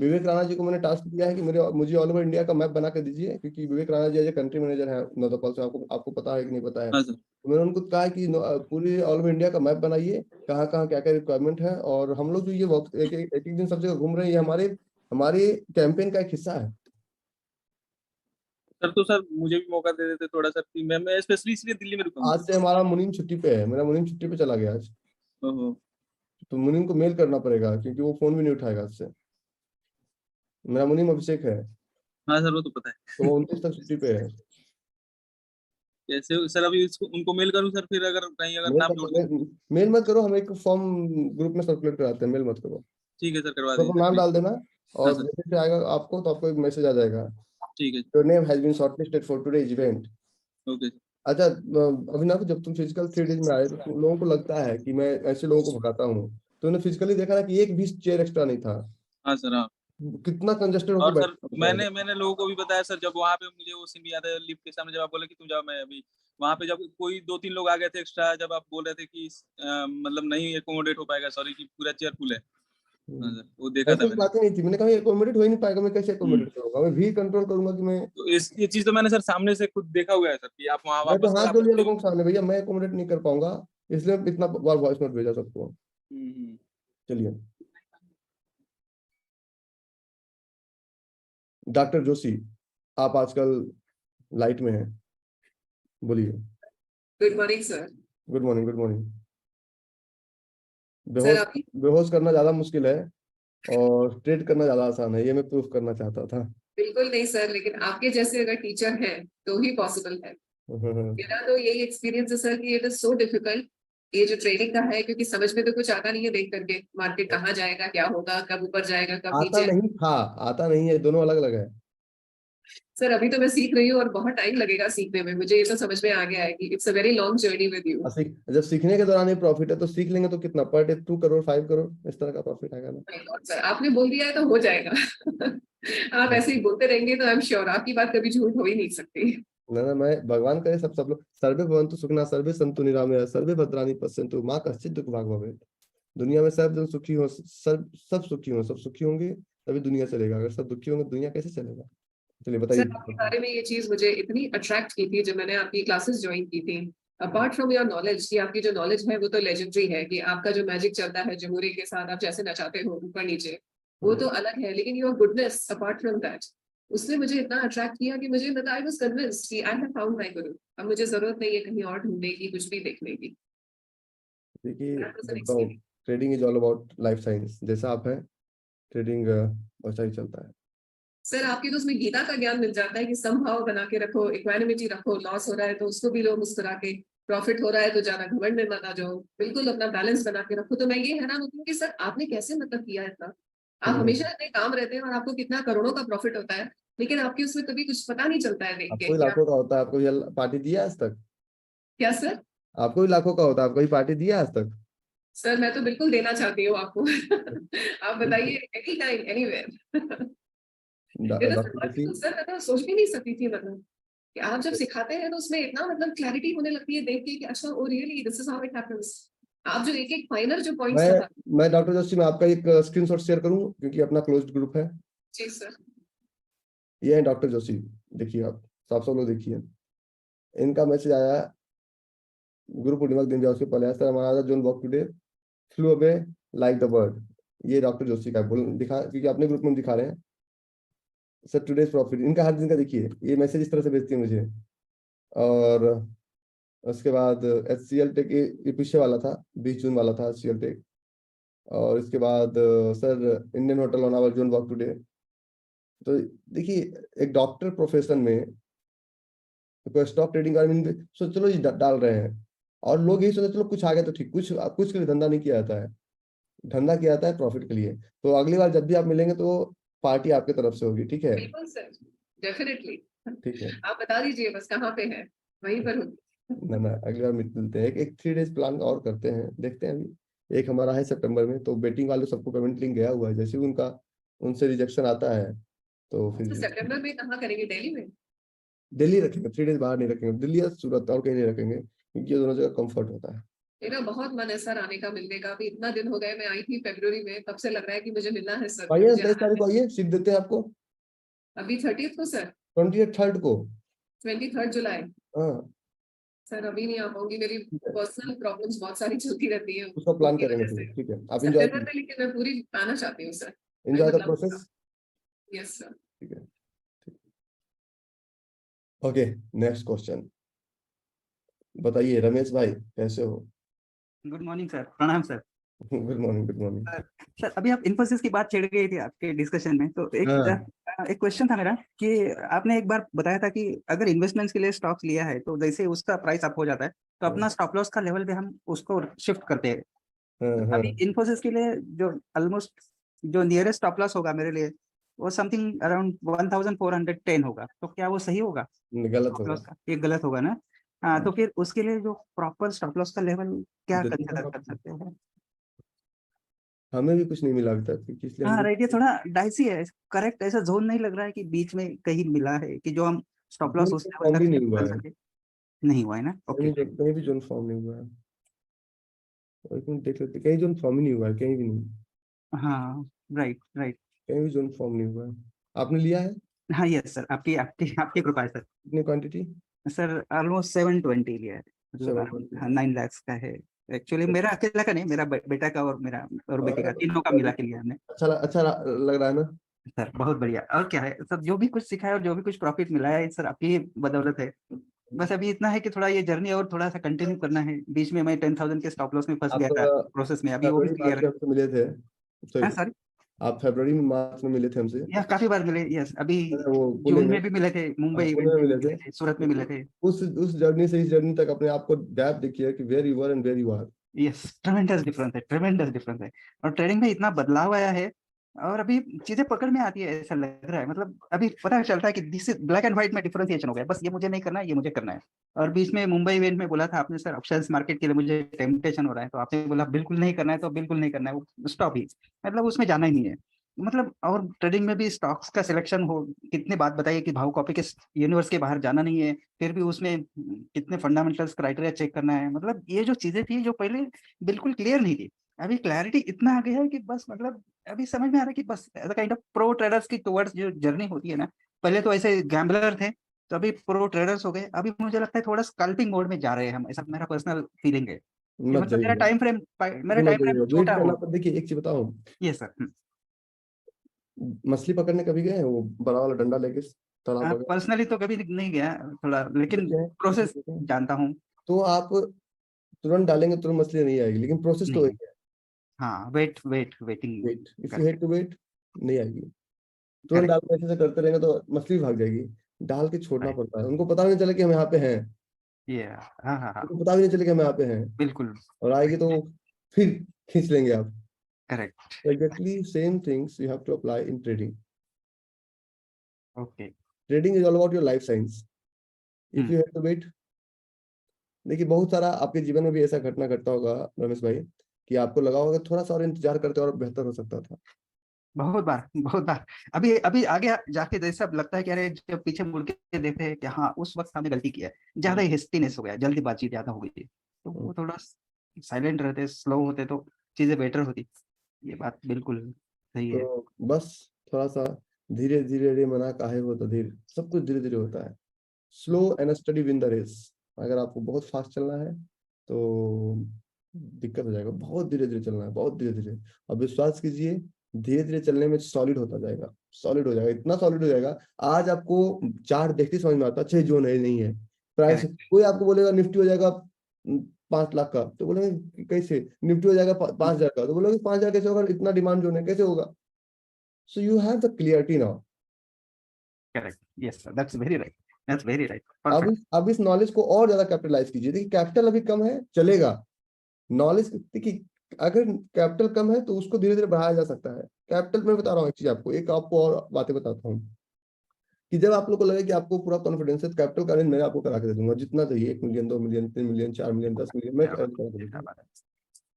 विवेक राणा जी को मैंने टास्क दिया है कि मुझे ऑल ओवर इंडिया का मैप बना के दीजिए, क्योंकि विवेक Rana ji as country manager है नौतपल से। आपको पता है कि नहीं पता है? हाँ सर। तो मैंने उनको कहा कि पूरी ऑल ओवर इंडिया का मैप बनाइए, कहाँ कहाँ क्या क्या रिक्वायरमेंट है। और हम लोग जो ये वक्त एक एक दिन सब जगह घूम रहे हैं, ये हमारे हमारे कैंपेन का एक हिस्सा है। सर तो सर मुझे भी मौका दे देते थोड़ा सर, कि मैं स्पेशली इसलिए दिल्ली में रुका हूँ आज सर। से हमारा मुनीम छुट्टी पे है, मेरा मुनीम छुट्टी पे चला गया आज। ओहो। तो मुनीम को मेल करना पड़ेगा, क्योंकि वो फोन भी नहीं उठाएगा आज से। मेरा मुनीम अभिषेक है, हाँ सर, वो तो पता तो है। वो 29 तक छुट्टी पे है। कैसे सर, अभी उनको मेल करूँ सर, फिर अगर कहीं अगर मेल नाम जोड़ दूँ? मेल मत करो, हम एक फॉर्म ग्रुप में सर्कुलेट कराते हैं, मेल मत करो। ठीक है सर, करवा तो दीजिए अपना सर नाम प्लीज। डाल देना, हाँ और सर, जैसे से आएगा आपको, तो आपको एक मैसेज आ जाएगा, ठीक है। Your name has been shortlisted for today's event. Okay. अच्छा, अभिनव, जब तुम फिजिकल 3 days में आए तो लोगों को लगता है कि मैं ऐसे लोगों को भगाता हूँ। तो उन्हें फिजिकली देखा ना कि एक भी चेयर एक्स्ट्रा नहीं था। हाँ सर, हाँ। कितना कंजेस्टेड होकर और सर बैठा होता है। मैंने लोगों को भी बताया सर, जब वहाँ पे मुझे वो सीन भी याद है, लिफ्ट के सामने जब आप बोले कि तुम जाओ, मैं अभी वहाँ पे जब कोई 2-3 लोग आ गए थे एक्स्ट्रा, जब आप बोल रहे थे कि मतलब नहीं एकोमोडेट हो पाएगा, सॉरी, कि पूरा चेयर फुल है। हाँ सर, वो देखा था ऐसी मैंने। बात ही नहीं थी। मैंने कहा एकोमोडेट हो ही नहीं पाएगा, मैं कैसे एकोमोडेट करूंगा? मैं भी कंट्रोल करूंगा कि मैं तो ये चीज तो मैंने सर सामने से खुद देखा हुआ है सर, कि आप वहाँ मैं तो वापस से हाथ आप जोड़ लिया फिर। लोगों के सामने, भैया मैं एकोमोडेट नहीं कर पाऊंगा, इसलिए इतना बार वॉइस नोट भेजा सबको। हम्म। चलिए, डॉक्टर जोशी, आप आजकल लाइट में हैं, बोलिए। Good morning sir. Good morning, good morning. Sir बेहोश अभी बेहोश करना ज्यादा मुश्किल है, और ट्रेड करना ज्यादा आसान है, ये मैं प्रूफ करना चाहता था। बिल्कुल नहीं सर, लेकिन आपके जैसे अगर टीचर हैं तो ही पॉसिबल है। मेरा तो यही एक्सपीरियंस है सर कि इट इज सो डिफिकल्ट, ये जो ट्रेडिंग का है, क्योंकि समझ में तो कुछ आता नहीं है देख करके मार्केट कहाँ जाएगा, क्या होगा, कब ऊपर जाएगा, कब आता नीचे। नहीं था, आता नहीं है, दोनों अलग अलग है। सर अभी तो मैं सीख रही हूँ और बहुत टाइम लगेगा सीखने में, मुझे ये तो समझ में आ गया है कि it's a very long journey with you. जब सीखने के दौरान ही प्रॉफिट है तो सीख लेंगे तो कितना पर डे 2 करोड़ 5 करोड़ इस तरह का प्रॉफिट आएगा ना। सर आपने बोल दिया है तो हो जाएगा। आप ऐसे ही बोलते रहेंगे तो आई एम श्योर आपकी बात कभी झूठ हो ही नहीं सकती। ना मैं भगवान करे सब लोग सर्वे भवन्तु सुखिनः सर्वे सन्तु निरामयाः सर्वे भद्राणि पश्यन्तु माँ कश्चित् दुःख भाग् भवेत्। दुनिया में सब जन सुखी हो, सब सुखी हो, सब सुखी होंगे तभी दुनिया चलेगा, अगर सब दुखी होंगे दुनिया कैसे चलेगा। चलिए बताइए। सर आपके बारे में ये चीज मुझे इतनी अट्रैक्ट की थी जब मैंने आपकी क्लासेस ज्वाइन की थी, अपार्ट फ्रॉम योर नॉलेज, कि आपकी जो नॉलेज है वो तो लेजेंडरी है, कि आपका जो मैजिक चलता है जमूरे के साथ आप जैसे नचाते हो ऊपर नीचे, वो तो अलग है, लेकिन your goodness apart from that, उसने मुझे इतना अट्रैक्ट किया कि मुझे आई वाज कन्विंस्ड कि आई हैव फाउंड माय गुरु। अब मुझे जरूरत नहीं है कहीं और ढूंढने की, कुछ भी देखने की। देखिए trading is all about life science, जैसा आप है ट्रेडिंग वैसा ही चलता है। सर आपकी तो उसमें गीता का ज्ञान मिल जाता है कि समभाव बना के रखो, इक्वानिमिटी रखो, लॉस हो रहा है तो उसको भी लो मुस्कुरा के, प्रॉफिट हो रहा है तो ज्यादा घमंड में मत आ जाओ, बिल्कुल अपना बैलेंस बना के रखो। तो मैं ये हैरान होती हूँ कि सर आपने कैसे मतलब किया इतना, आप हमेशा इतने काम रहते हैं और आपको कितना करोड़ों का प्रॉफिट होता है, लेकिन आपकी उसमें कभी कुछ पता नहीं चलता है देख के। आपको लाखों का होता है, आपको ये पार्टी दिया आज तक? क्या सर? आपको भी लाखों का होता है, आपको पार्टी दिया आज तक? सर मैं तो बिल्कुल देना चाहती हूँ आपको। आप बताइए, एनी टाइम एनीवेयर। सर मैं तो सोच भी नहीं सकती थी, मतलब कि आप जब सिखाते हैं तो उसमें इतना मतलब क्लैरिटी होने लगती है देख के कि अच्छा oh really this is how it happens. आप जो एक एक फाइनर जो पॉइंट्स बताते हैं। मैं डॉक्टर जोशी में आपका एक स्क्रीनशॉट शेयर करूं क्योंकि अपना क्लोज्ड ग्रुप है। जी सर। ये है डॉक्टर जोशी, देखिए आप सब लोग देखिए, इनका मैसेज आया गुरु पूर्णिमा के दिन, जो उसके पहले आया, सर हमारा zone walk today flu away like the bird. ये डॉक्टर जोशी का बोल दिखा, क्योंकि अपने ग्रुप में दिखा रहे हैं सर टुडेज प्रॉफिट, इनका हर दिन का देखिए, ये मैसेज इस तरह से भेजती है मुझे। और उसके बाद HCL टेक, ये पीछे वाला था 20 जून वाला था HCL टेक। और इसके बाद sir Indian hotel on our zone walk today. तो देखिए एक डॉक्टर प्रोफेशन में स्टॉक ट्रेडिंग का सो चलो ये डाल रहे हैं, और लोग यही सोचते चलो कुछ आ गया तो ठीक, कुछ के लिए धंधा नहीं किया जाता है, धंधा किया जाता है प्रॉफिट के लिए। तो अगली बार जब भी आप मिलेंगे तो पार्टी आपके तरफ से होगी, ठीक है? बिल्कुल सर, डेफिनेटली। ठीक है, आप बता दीजिए बस कहाँ पे है, वहीं पर होगी। ना अगली बार मिलते हैं, एक 3 डेज प्लान और करते हैं, देखते हैं। अभी एक हमारा है सितंबर में, तो बेटिंग वाले सबको पेमेंट लिंक गया हुआ है, जैसे उनका उनसे रिजेक्शन आता है तो फिर सितंबर में कहाँ करेंगे, दिल्ली में? दिल्ली रखेंगे, 3 डेज बाहर नहीं रखेंगे, दिल्ली या सूरत, और कहीं नहीं रखेंगे, क्योंकि ये दोनों जगह कंफर्ट होता है। मेरा बहुत मन है सर आने का, मिलने का। अभी इतना दिन हो गए, मैं आई थी फरवरी में, तब से लग रहा है कि मुझे मिलना है सर। आइए 23 तारीख को आइए, सीट देते हैं आपको। अभी 30th को सर? 23rd को। 23 जुलाई? हाँ सर अभी नहीं आ पाऊंगी, मेरी पर्सनल प्रॉब्लम्स बहुत सारी चलती रहती हैं उसका प्लान करेंगे फिर, ठीक है? आप एंजॉय सितंबर में, लेकिन मैं पूरी आना चाहती हूँ sir. Enjoy the process. Yes sir. ठीक है, ओके नेक्स्ट क्वेश्चन। बताइए रमेश भाई, कैसे हो? गुड मॉर्निंग सर, प्रणाम sir. Good morning, good morning sir. अभी आप इन्फोसिस की बात छिड़ गई थी आपके डिस्कशन में, तो एक क्वेश्चन था मेरा कि आपने एक बार बताया था कि अगर इन्वेस्टमेंट्स के लिए स्टॉक्स लिया है तो जैसे उसका प्राइस अप हो जाता है तो अपना स्टॉप लॉस का लेवल पे हम उसको शिफ्ट करते हैं। अभी इन्फोसिस के लिए जो ऑलमोस्ट जो नियरेस्ट स्टॉप लॉस होगा मेरे लिए वो समथिंग अराउंड 1410 होगा, तो क्या वो सही होगा? गलत होगा, ये गलत होगा ना? हाँ, तो फिर उसके लिए जो प्रॉपर स्टॉप लॉस का लेवल क्या कंसीडर कर सकते हैं? हमें भी कुछ नहीं मिला अभी तक, इसलिए हाँ राइट, ये थोड़ा डाइसी है, करेक्ट ऐसा जोन नहीं लग रहा है कि बीच में कहीं मिला है कि जो हम स्टॉप लॉस उस लेवल तक नहीं हुआ है, नहीं हुआ है ना? ओके, कहीं भी जोन फॉर्म नहीं हुआ है, देख लेते, कहीं जोन फॉर्म ही नहीं हुआ है, कहीं भी नहीं। हाँ राइट राइट, कहीं भी जोन फॉर्म नहीं हुआ है। आपने लिया है? हाँ यस सर, आपकी आपकी आपकी कृपा है सर। कितनी क्वांटिटी? सर ऑलमोस्ट 720 लिया है, मतलब 9 लाख का है। एक्चुअली मेरा अकेला का नहीं, मेरा बेटा का और मेरा और बेटी का, तीनों का मिला के लिया हमने। अच्छा लग रहा है ना सर? बहुत बढ़िया। और क्या है सर, जो भी कुछ सीखा है और जो भी कुछ प्रॉफिट मिला है सर आपकी ही बदौलत है। बस अभी इतना है कि थोड़ा ये जर्नी और थोड़ा सा कंटिन्यू करना है। बीच में मैं 10,000 के स्टॉप लॉस में फंस गया था प्रोसेस में, अभी वो भी क्लियर है। मिले थे हाँ सर, आप फरवरी में, मार्च में मिले थे हमसे। या काफी बार मिले, यस। अभी वो पुणे जून में, में भी मिले थे, मुंबई पुणे में मिले थे, सूरत में मिले थे। उस जर्नी से इस जर्नी तक अपने आप को गैप देखिए कि where you were and where you are. Yes, tremendous difference है, ट्रेमेंडस डिफरेंस है। और ट्रेडिंग में इतना बदलाव आया है, और अभी चीजें पकड़ में आती है, ऐसा लग रहा है। मतलब अभी पता चलता है कि this is black and white में डिफरेंशिएशन हो गया, बस ये मुझे नहीं करना है, ये मुझे करना है। और बीच में मुंबई इवेंट में बोला था आपने, सर ऑप्शंस मार्केट के लिए मुझे टेम्पटेशन हो रहा है, तो आपने बोला बिल्कुल नहीं करना है, तो बिल्कुल नहीं करना है, वो स्टॉप ही, मतलब उसमें जाना ही नहीं है। मतलब और ट्रेडिंग में भी स्टॉक्स का सिलेक्शन हो, कितने बात बताइए कि भाव कॉपी के यूनिवर्स के बाहर जाना नहीं है, फिर भी उसमें कितने फंडामेंटल्स क्राइटेरिया चेक करना है। मतलब ये जो चीजें थी जो पहले बिल्कुल क्लियर नहीं थी, अभी क्लैरिटी इतना आ गया है कि बस मतलब अभी समझ में आ रहा है कि बस as a kind of pro traders की टुवर्ड्स जो जर्नी होती है ना, पहले तो ऐसे गैम्बलर थे, तो अभी प्रो ट्रेडर्स हो गए। अभी मुझे लगता है थोड़ा स्कल्पिंग मोड में जा रहे हैं हम, ऐसा मेरा पर्सनल फीलिंग है कि मत मतलब मेरा जाइएगा, टाइम फ्रेम मत जाइएगा, वेट छोटा करना। हो। पर देखिए एक चीज बताऊं, ये सर, मछली पकड़ने कभी गए हैं वो बड़ा वाला डंडा लेके तालाब वगैरह? पर्सनली तो कभी नहीं गया थोड़ा, लेकिन गए हैं? प्रोसेस गए हैं? जानता हूँ। तो आप तुरंत डालेंगे तुरंत मछली नहीं आएगी, लेकिन प्रोसेस तो नहीं, वही है। हाँ, waiting. Wait, if you correct, had to wait, नहीं आएगी। तुरंत करेक्ट, डाल के ऐसे ऐसे करते रहेंगे तो मछली भाग जाएगी। डाल के छोड़ना राइट, पड़ता है, उनको पता भी नहीं चले कि हम यहाँ पे हैं, ये, हाँ हाँ हाँ, उनको पता भी नहीं चले कि हम यहाँ पे हैं, बिल्कुल, और आएगी तो फिर खींच लेंगे आप। Correct, exactly same things you have to apply in trading. Okay. Trading is all about your life science. If you have to wait, देखिए बहुत सारा आपके जीवन में भी ऐसा घटना घटता होगा रमेश भाई, कि आपको लगा होगा थोड़ा सा और इंतजार करते और बेहतर हो सकता था। बहुत बार, बहुत बार। अभी अभी आगे जाके जैसा लगता है कि अरे जब पीछे मुड़ के देखते हैं कि हाँ उस वक्त हमने गलती किया है, ज्यादा ही हेस्टीनेस हो गया, जल्दीबाजी ज्यादा हो गई, तो वो थोड़ा साइलेंट रहते, स्लो होते तो चीजें बेटर होती। ये बात बिल्कुल सही है। तो बस थोड़ा सा धीरे धीरे रे मना काहे हो तो धीरे, सब कुछ धीरे धीरे होता है। Slow and steady win the race. अगर आपको बहुत फास्ट चलना है तो दिक्कत हो जाएगा, बहुत धीरे धीरे चलना है, बहुत धीरे धीरे। और विश्वास कीजिए, धीरे धीरे चलने में सॉलिड होता जाएगा, सॉलिड हो जाएगा, इतना सॉलिड हो जाएगा। आज आपको चार्ट देखते समझ में आता अच्छा जोन है नहीं है। प्राइस कोई आपको बोलेगा निफ्टी हो जाएगा 5 लाख का, तो बोलेंगे कैसे? निफ्टी हो जाएगा 5,000 का, तो बोलोगे 5,000 कैसे होगा, इतना डिमांड जोन है, कैसे होगा? So you have the clarity now. Correct, yes sir, that's very right, that's very right, perfect. अब इस नॉलेज को और ज्यादा कैपिटलाइज कीजिए। देखिए कैपिटल अभी कम है, चलेगा। नॉलेज, देखिए अगर कैपिटल कम है तो उसको धीरे धीरे बढ़ाया जा सकता है। कैपिटल में बता रहा हूँ एक चीज आपको, एक आपको और बातें बताता हूँ कि जब आप लोग को लगे कि आपको पूरा कॉन्फिडेंस है, तो कैपिटल का अरेंज मैं आपको करा के दे दूंगा, जितना चाहिए, 1 million, 2 million, 3 million, 4 million, 10 million, मैं अरेंज करा के दूंगा।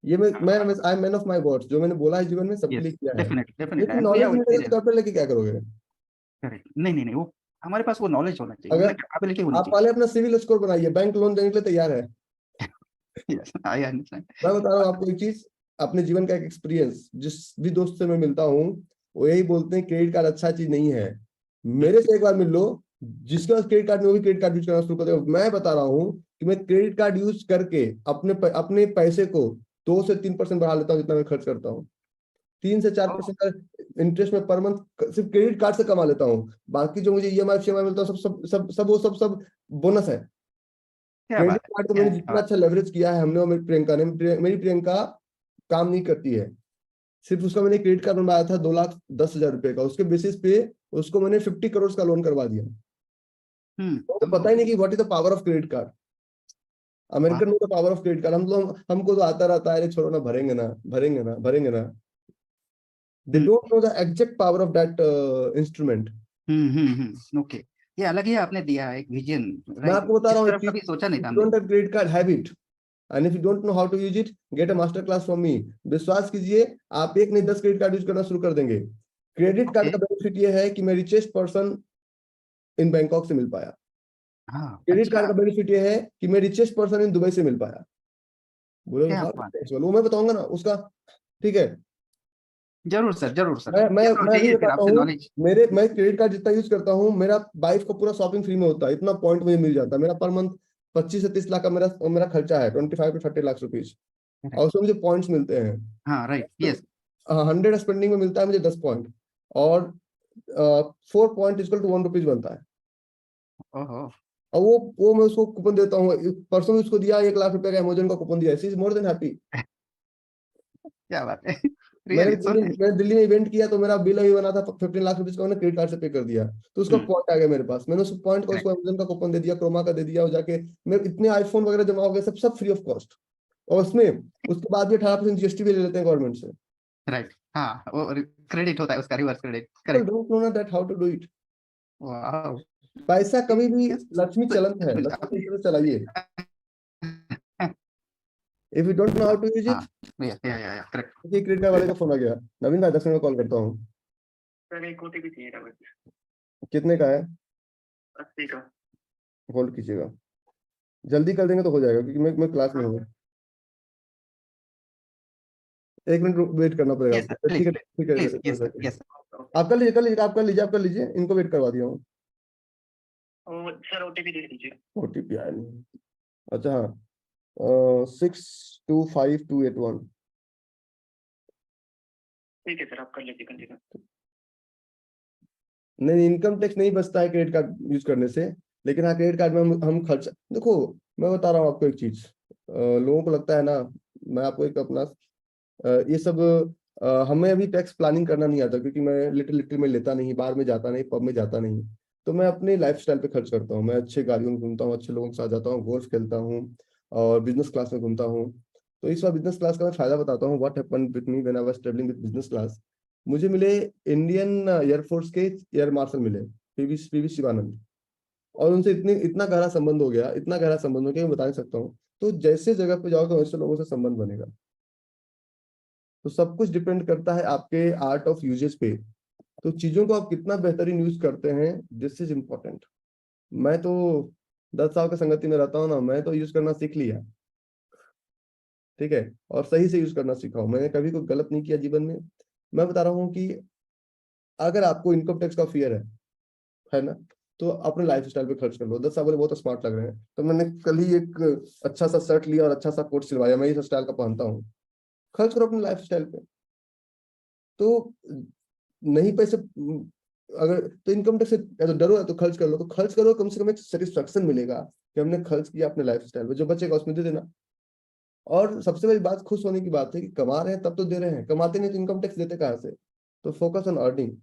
ये मैं I am man of my words, जो मैंने बोला है जीवन में सबके लिए किया है। लेकिन नॉलेज नहीं रहेगा तो कैपिटल लेके क्या करोगे? करेक्ट, नहीं, वो हमारे पास वो नॉलेज होना चाहिए, अगर कैपेबिलिटी होनी आप पहले अपना सिविल स्कोर बनाइए, बैंक लोन देने के लिए तैयार है। चाहिए। I understand. मैं बता रहा हूँ आपको एक चीज, अपने जीवन का एक एक्सपीरियंस, जिस भी दोस्त से मैं मिलता हूँ वो यही बोलते हैं क्रेडिट कार्ड अच्छा चीज नहीं है। मेरे से एक बार मिल लो, जिसके पास क्रेडिट कार्ड नहीं, वो भी क्रेडिट कार्ड यूज करना शुरू कर देगा। मैं बता रहा हूँ कि मैं क्रेडिट कार्ड यूज करके अपने पैसे को 2 से 3% बढ़ा लेता हूँ, जितना मैं खर्च करता हूँ। 3 से 4% का इंटरेस्ट में पर मंथ सिर्फ क्रेडिट कार्ड से कमा लेता हूँ। बाकी जो मुझे ईएमआई मिलता है सब बोनस है। क्रेडिट कार्ड को मैंने जितना अच्छा लेवरेज किया है हमने और मेरी प्रियंका ने, मेरी प्रियंका काम नहीं करती है, सिर्फ उसका मैंने क्रेडिट कार्ड बनवाया था 2,10,000 रुपए का, उसके बेसिस पे उसको मैंने 50 करोड़ का लोन करवा दिया। तो पता ही नहीं कि what is the power of credit card. American में तो पावर ऑफ क्रेडिट कार्ड हमको तो आता रहता है, छोड़ो ना, भरेंगे ना। They don't know the exact power of that instrument. Okay, ये अलग ही आपने दिया है एक विजन, मैं आपको बता रहा हूँ, कभी सोचा नहीं था हमने। Don't have credit card, have it, and if you don't know how to use it, get a master class from me. विश्वास कीजिए, आप एक नहीं 10 क्रेडिट कार्ड यूज करना शुरू कर देंगे। क्रेडिट कार्ड का बेनिफिट ये है कि मैं रिचेस्ट पर्सन इन बैंकॉक से मिल पाया। क्रेडिट कार्ड का बेनिफिट ये है कि मैं रिचेस्ट पर्सन इन दुबई से मिल पाया। बोले वो मैं बताऊंगा ना उसका, ठीक है? जरूर सर, मैं अभी बताता हूँ, मैं क्रेडिट कार्ड जितना यूज करता हूँ, मेरा वाइफ को पूरा शॉपिंग फ्री में होता है, इतना पॉइंट मुझे मिल जाता है। मेरा पर मंथ 25 से 30 लाख का मेरा खर्चा है, 25 to 30 लाख रुपीज, और उसमें मुझे पॉइंट्स मिलते हैं। हाँ, राइट, यस। 100 स्पेंडिंग में मिलता है मुझे 10 पॉइंट, और 4 पॉइंट इक्वल टू 1 रुपीज बनता है। और वो मैं उसको कूपन देता हूँ। परसों उसको दिया 1 लाख रुपए का अमेजन का कूपन दिया। She is more than happy. क्या बात है। Really? So मैंने दिल्ली में इवेंट किया तो मेरा बिल अभी बना था 15 लाख रुपीज का, मैंने क्रेडिट कार्ड से पे कर दिया, तो उसका पॉइंट आ गया मेरे पास, मैंने उस पॉइंट का उसको अमेजन का कूपन दे दिया, क्रोमा का दे दिया, और जाके मेरे इतने आईफोन वगैरह जमा हो गए, सब फ्री ऑफ कॉस्ट। और उसमें उसके बाद भी 18% जीएसटी भी ले लेते हैं गवर्नमेंट से। राइट, हाँ, वो क्रेडिट होता है उसका, reverse credit. People correct. don't know that how to do it. Wow. पैसा कभी भी Yes. लक्ष्मी चलंत है, लक्ष्मी को इस तरह चलाइए। If you don't know how to use it, या करेक्ट। क्रेडिट कार्ड वाले का फोन आ गया, नवीन भाई 10 मिनट में कॉल करता हूँ। सर एक ओटीपी चाहिए था बस। कितने का है? 80 का। होल्ड कीजिएगा, जल्दी कर देंगे तो हो जाएगा, क्योंकि मैं क्लास में हूँ। 1 मिनट वेट करना पड़ेगा। Yes, sir. ठीक है, ठीक है, Yes, sir. Yes, sir. आप कर लीजिए, इनको वेट करवा दिया हूँ। सर ओटीपी दे दीजिए। ओटीपी आया नहीं। अच्छा हाँ, 625281। ठीक है सर, आप कर लीजिए कंटिन्यू। नहीं, इनकम टैक्स नहीं बचता है क्रेडिट कार्ड यूज करने से, लेकिन हाँ क्रेडिट कार्ड में हम खर्च, देखो मैं बता रहा हूँ आपको एक चीज, लोगों को लगता है ना, मैं आपको एक अपना ये सब हमें अभी टैक्स प्लानिंग करना नहीं आता, क्योंकि मैं लिटिल में लेता नहीं, बाहर में जाता नहीं, पब में जाता नहीं, तो मैं अपने लाइफस्टाइल पे खर्च करता हूँ। मैं अच्छे गाड़ियों में घूमता हूँ, अच्छे लोगों के साथ जाता हूँ, गोल्फ खेलता हूँ, और बिजनेस क्लास में घूमता हूँ। तो इस बार बिजनेस क्लास का मैं फायदा बताता हूँ। What happened with me when I was travelling with business class. मुझे मिले इंडियन एयरफोर्स के एयर मार्शल मिले, पीवी शिवानंद, और उनसे इतना गहरा संबंध हो गया, इतना गहरा संबंध हो गया, मैं बता नहीं सकता हूँ। तो जैसे जगह पे जाओगे वैसे लोगों से संबंध बनेगा। तो सब कुछ डिपेंड करता है आपके आर्ट ऑफ यूजेस पे। तो चीजों को आप कितना बेहतरीन यूज करते हैं, दिस इज इम्पोर्टेंट। मैं तो 10 साल के संगति में रहता हूँ ना, मैं तो यूज करना सीख लिया, ठीक है, और सही से यूज करना सीखा हूँ। मैंने कभी कोई गलत नहीं किया जीवन में। मैं बता रहा हूँ कि अगर आपको इनकम टैक्स का फियर है ना, तो अपने लाइफ स्टाइल पे खर्च कर लो। 10 साल वाले बहुत स्मार्ट लग रहे हैं, तो मैंने कल ही एक अच्छा सा शर्ट लिया और अच्छा सा कोट सिलवाया, मैं इस स्टाइल का पहनता हूँ। खर्च करो अपने लाइफ स्टाइल पे। तो नहीं पैसे अगर तो इनकम टैक्स से तो डरो है, तो खर्च कर लो, तो खर्च करो, कम से कम एक सेटिस्फेक्शन मिलेगा कि हमने खर्च किया अपने लाइफ स्टाइल पे, जो बचेगा उसमें दे देना। और सबसे बड़ी बात खुश होने की बात है कि कमा रहे हैं तब तो दे रहे हैं, कमाते नहीं तो इनकम टैक्स देते कहाँ से? तो focus on earning,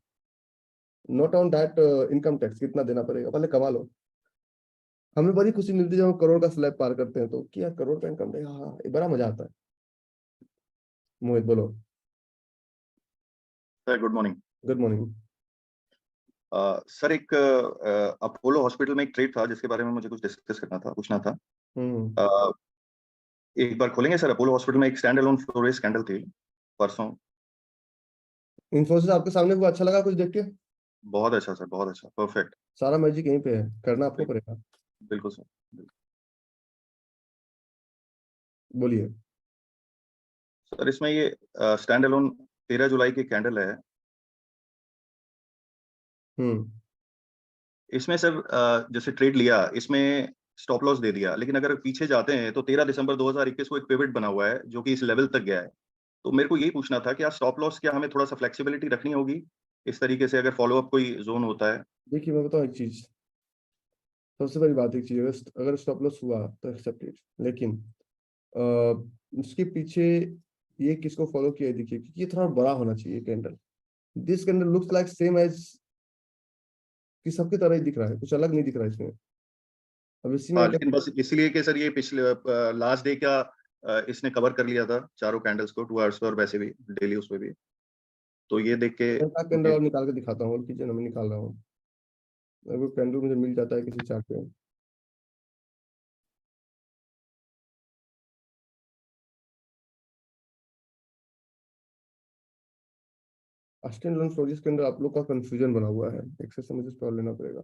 not on that income tax कितना देना पड़ेगा, पहले कमा लो। हमें बड़ी खुशी मिलती है जब हम करोड़ का स्लैब पार करते हैं, तो क्या करोड़ का इनकम टैक्स, हाँ ये बड़ा मजा आता है। मोहित बोलो। Sir good morning. Good morning. Sir एक अपोलो हॉस्पिटल में एक ट्रेड था जिसके बारे में मुझे कुछ डिस्कस करना था, पूछना था। एक बार खोलेंगे सर? अपोलो हॉस्पिटल में एक स्टैंड अलोन फ्लोरेज स्कैंडल थी परसों। इन्फोसिस आपके सामने को अच्छा लगा कुछ देख के? बहुत अच्छा सर, बहुत अच्छा, परफेक्ट। सारा मैजिक यहीं पे है, करना आपको पड़ेगा। बिल्कुल सर। बोलिए सर इसमें ये स्टैंड अलोन 13 जुलाई की कैंडल है। इसमें सर जैसे ट्रेड लिया, इसमें स्टॉप लॉस दे दिया, लेकिन अगर पीछे जाते हैं तो 13 दिसंबर 2021 को एक पिवट बना हुआ है जो कि इस लेवल तक गया है। तो मेरे को यही पूछना था कि स्टॉप लॉस क्या हमें थोड़ा सा फ्लेक्सिबिलिटी रखनी होगी इस तरीके से, अगर फॉलो अप कोई जोन होता है? देखिए मैं बताऊँ एक चीज, सबसे बड़ी बात एक चीज, अगर स्टॉप लॉस हुआ तो एक्सेप्ट इट, लेकिन उसके पीछे ये किसको फॉलो किया है देखिए, क्योंकि ये थोड़ा बड़ा होना चाहिए candle. This candle looks like same as कि सबके तरह ही दिख रहा है, कुछ अलग नहीं दिख रहा है इसमें। अब इसमें लेकिन बस इसलिए कि सर ये पिछले लास्ट डे क्या इसने कवर कर लिया था चारों कैंडल्स को 2 आवर्स पे, और वैसे भी डेली उसमें भी, तो ये देख के कैंडल और निकाल के दिखाता हूँ, कीजिए ना, मैं निकाल रहा हूँ। अगर कैंडल मुझे मिल जाता है किसी चार्ट पे, स्टैंड अलोन फ्लोरेज के अंदर आप लोग का कंफ्यूजन बना हुआ है, एक से मुझे सॉल्व लेना पड़ेगा।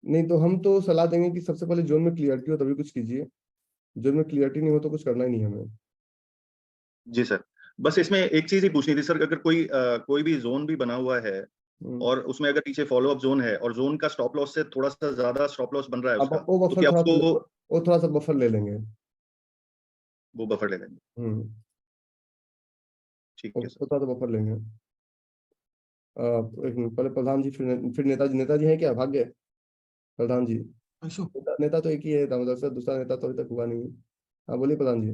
नहीं तो हम तो सलाह देंगे कि सबसे पहले जोन में क्लियरिटी हो तभी कुछ कीजिए, जोन में क्लियरिटी नहीं हो तो कुछ करना ही नहीं हमें। जी सर, बस इसमें एक चीज ही पूछनी थी सर, अगर कोई भी जोन भी बना हुआ है और उसमें अगर पीछे फॉलो अप जोन है और जोन का स्टॉप लॉस से थोड़ा सा ज्यादा स्टॉप लॉस बन रहा है उसका, वो तो क्या उसको वो थोड़ा सा बफर ले लेंगे, वो बफर ले लेंगे? ठीक है सर, थोड़ा सा बफर लेंगे। एक मिनट, पहले प्रधान जी, फिर नेताजी हैं क्या? भाग गए प्रधान जी? नेता तो एक ही है दामोदर सर, दूसरा नेता तो अभी तक हुआ नहीं है। हाँ बोलिए प्रधान जी।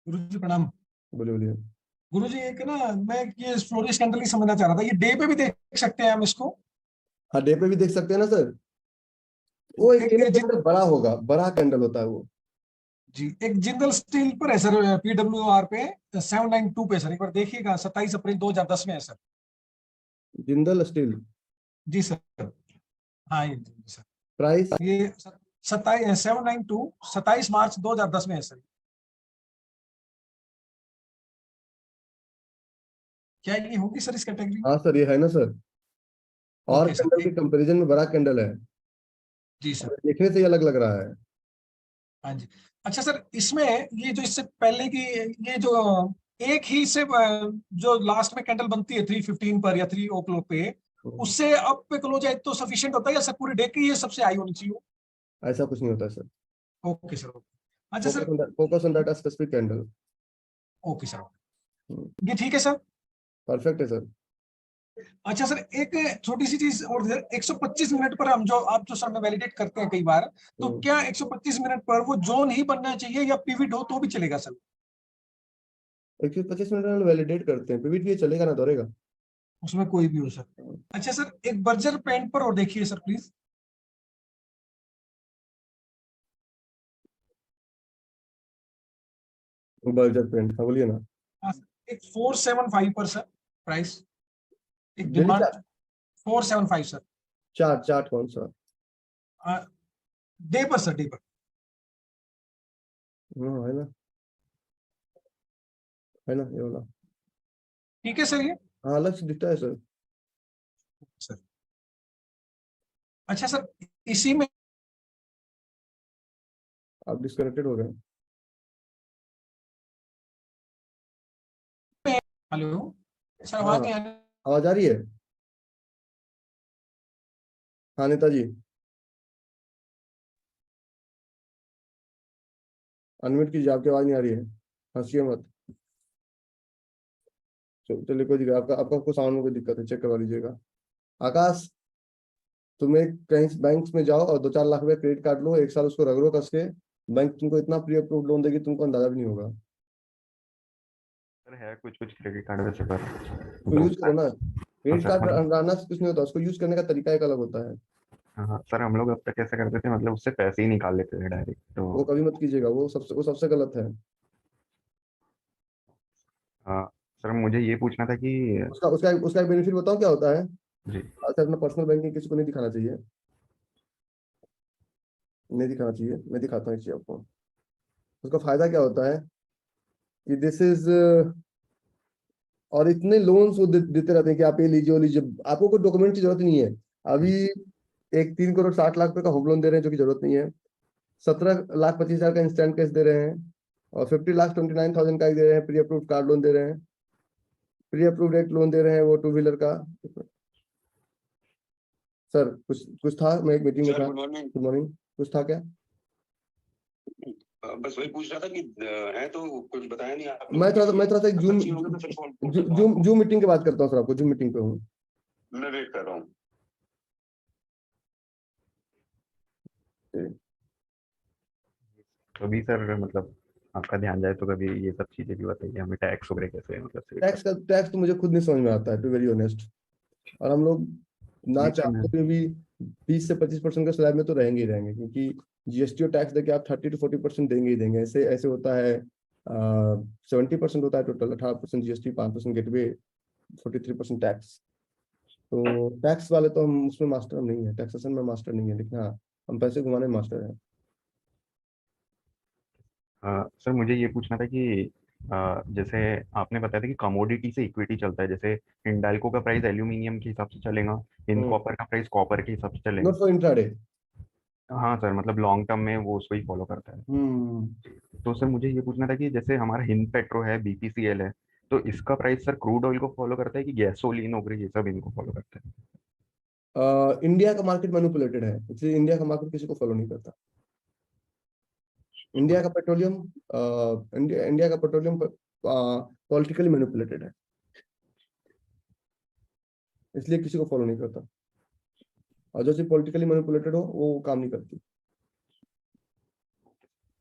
गुरुजी प्रणाम। बोलिए बोलिए। गुरुजी एक ना मैं ये फ्लोरिश कैंडल ही समझना चाह रहा था, ये डे पे भी देख सकते हैं हम इसको? हाँ, डे पे भी देख सकते हैं ना सर। वो एक एक कैंडल बड़ा होगा, बड़ा कैंडल होता है वो। जी, एक जिंदल स्टील पर है सर, PWR पे 792 पे सर, एक बार देखिएगा, 27 अप्रैल 2010 में है सर। जिंदल स्टील। जी सर, हाँ ये सर, प्राइस ये 792 27 मार्च 2010 में है सर। क्या ये होगी सर इस कैटेगरी? हाँ सर, ये है ना सर। और ओके सर, कैंडल के कंपैरिजन में बड़ा कैंडल है। जी सर। देखने से ही अलग लग रहा है। हाँ जी। अच्छा सर, इसमें ये जो इससे पहले की ये जो एक ही से जो लास्ट में कैंडल बनती है 3:15 पर या 3 o'clock पे, उससे अप पे क्लोज है तो सफिशिएंट होता है या सर पूरी डे की ये सबसे हाई होनी चाहिए? ऐसा कुछ नहीं होता सर। Okay sir, okay. अच्छा sir, focus on that specific candle. Okay sir, ये ठीक है सर। परफेक्ट है सर। अच्छा सर, एक छोटी सी चीज और सर, 125 मिनट पर हम जो आप जो सर में वैलिडेट करते हैं कई बार, तो क्या 125 मिनट पर वो जोन ही बनना चाहिए या पिविट हो तो भी चलेगा सर? 125 मिनट में वैलिडेट करते हैं, पिविट भी चलेगा ना, दौड़ेगा। उसमें कोई भी हो सर। अच्छा सर, एक बर्जर पेंट पर और देखिए सर प्लीज। बर्जर पेंट, हाँ बोलिए ना। हाँ सर, एक 475 पर सर प्राइस, एक daily demand chart 475 sir. Chart कौन सा? डे पर सर, डे पर। हाँ, है ना ये वाला। ठीक है सर ये। हाँ, अलग से दिखता है सर। सर अच्छा सर, इसी में आप डिस्कनेक्टेड हो गए। हेलो सर, हाँ, आवाज नहीं आ रही? आवाज आ रही है? हाँ नेताजी, अनम्यूट कीजिए, आपकी आवाज नहीं आ रही है, हंसिए मत। चलिए कोई दिक्कत, आपका आपको साउंड में कोई दिक्कत है, चेक करवा लीजिएगा। आकाश, तुम्हें कहीं बैंक में जाओ और 2-4 लाख रुपए क्रेडिट कार्ड लो, 1 साल उसको रगड़ो कस के, बैंक तुमको इतना प्री अप्रूव लोन देगी तुमको अंदाजा भी नहीं होगा। सर है कुछ क्रेडिट कार्ड वैसे पर तो यूज करो ना, क्रेडिट सर, कार्ड मतलब रहना से कुछ नहीं होता, उसको यूज करने का तरीका एक अलग होता है। हाँ सर, हम लोग अब तक कैसे करते थे, मतलब उससे पैसे ही निकाल लेते थे डायरेक्ट, तो वो कभी मत कीजिएगा, वो सबसे गलत है। सर मुझे ये पूछना था कि उसका उसका उसका एक बेनिफिट बताओ क्या होता है। जी अच्छा, अपना पर्सनल बैंकिंग किसी को नहीं दिखाना चाहिए, नहीं दिखाना चाहिए, मैं दिखाता हूँ एक चीज आपको। उसका फायदा क्या होता है कि दिस इज, और इतने लोन्स वो देते रहते हैं कि आप ये लीजिए वो लीजिए, आपको कोई डॉक्यूमेंट की जरूरत नहीं है। अभी एक 3,60,00,000 रुपए का होम लोन दे रहे हैं जो कि जरूरत नहीं है, 17,25,000 का इंस्टेंट कैश दे रहे हैं, और 50,29,000 का एक दे रहे हैं प्री अप्रूव्ड कार्ड लोन दे रहे हैं, प्री अप्रूव्ड एक लोन दे रहे हैं वो 2 व्हीलर का। सर कुछ था, मैं एक मीटिंग में था। गुड मॉर्निंग, कुछ था क्या? बस वही पूछ रहा था कि है तो कुछ बताया नहीं आप। मैं थोड़ा सा एक जूम मीटिंग की बात करता हूँ सर, आपको जूम मीटिंग पे हूँ, मैं वेट कर रहा हूँ। कभी सर मतलब आपका ध्यान जाए तो कभी ये सब चीजें भी बताइए हमें, टैक्स वगैरह कैसे मतलब टैक्स तो मुझे खुद नहीं समझ में आता है, टू वेरी ऑनेस्ट। और हम लोग ना चाहते हुए भी 20 से 25% के स्लैब में तो रहेंगे ही रहेंगे, क्योंकि जीएसटी और टैक्स देके आप 30 to 40% देंगे ही देंगे। ऐसे ऐसे होता है, 70% होता है टोटल, 18% जीएसटी, 5% गेटवे, 43% टैक्स। तो टैक्स वाले तो हम उसमें मास्टर नहीं है, टैक्सेशन में मास्टर नहीं है, लेकिन हाँ हम पैसे घुमाने में मास्टर है। सर मुझे ये पूछना था कि जैसे आपने बताया था कि कमोडिटी से इक्विटी चलता है, जैसे हिंडाल्को का प्राइस एल्यूमिनियम के हिसाब से चलेगा, कॉपर का प्राइस कॉपर के हिसाब से चलेगा। Not for intraday. हाँ सर, मतलब लॉन्ग टर्म में वो उसको ही फॉलो करता है। तो सर मुझे ये पूछना था कि जैसे हमारा हिंद पेट्रो है, बीपीसीएल है, तो इसका प्राइस सर क्रूड ऑयल को फॉलो करता है कि गैसोलीन हो गई ये सब इनको फॉलो करता है? इंडिया का मार्केट मैनिपुलेटेड है, इसलिए इंडिया का मार्केट किसी को फॉलो नहीं करता। इंडिया का पेट्रोलियम इंडिया का पेट्रोलियम पॉलिटिकली मैनिपुलेटेड है, इसलिए किसी को फॉलो नहीं करता, और जो चीज पॉलिटिकली मैनिपुलेटेड हो वो काम नहीं करती।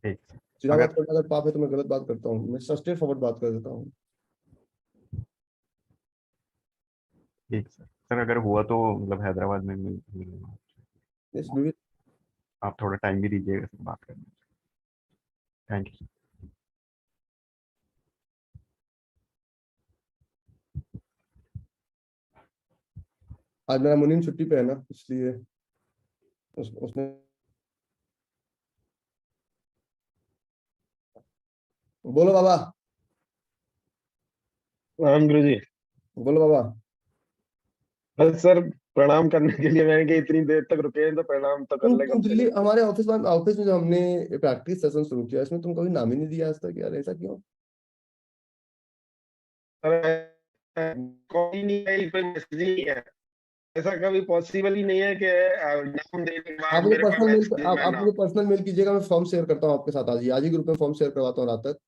ठीक। चिराग अगर अगर पाप है तो मैं गलत बात करता हूँ, मैं स्ट्रेट फॉरवर्ड बात कर देता हूँ। ठीक सर अगर हुआ तो मतलब हैदराबाद में मिलूंगा। यस विविध, आप थोड़ा टाइम भी दीजिएगा सर बात करने। Thank you. आज मेरा मुनीम छुट्टी पे है ना, इसलिए उसने बोलो बाबा। राम गुरु जी। बोलो बाबा। बस सर प्रणाम करने के लिए मैंने कहा इतनी देर तक रुके हैं तो प्रणाम तो कर ले तुम कम से दिल्ली कम। हमारे ऑफिस में जो हमने प्रैक्टिस सेशन शुरू किया, इसमें तुम कभी नाम ही नहीं दिया आज तक यार, ऐसा क्यों? सर कोई नहीं है, कोई मैसेज नहीं है, ऐसा कभी पॉसिबल ही नहीं है कि नाम देने के आप बाद मुझे मेरे पास पर्सनल मेल मैसेज आप में आप ना मुझे पर्सनल मेल कीजिएगा, मैं फॉर्म शेयर करता हूँ आपके साथ। आज ही ग्रुप में फॉर्म शेयर करवाता हूँ रात तक,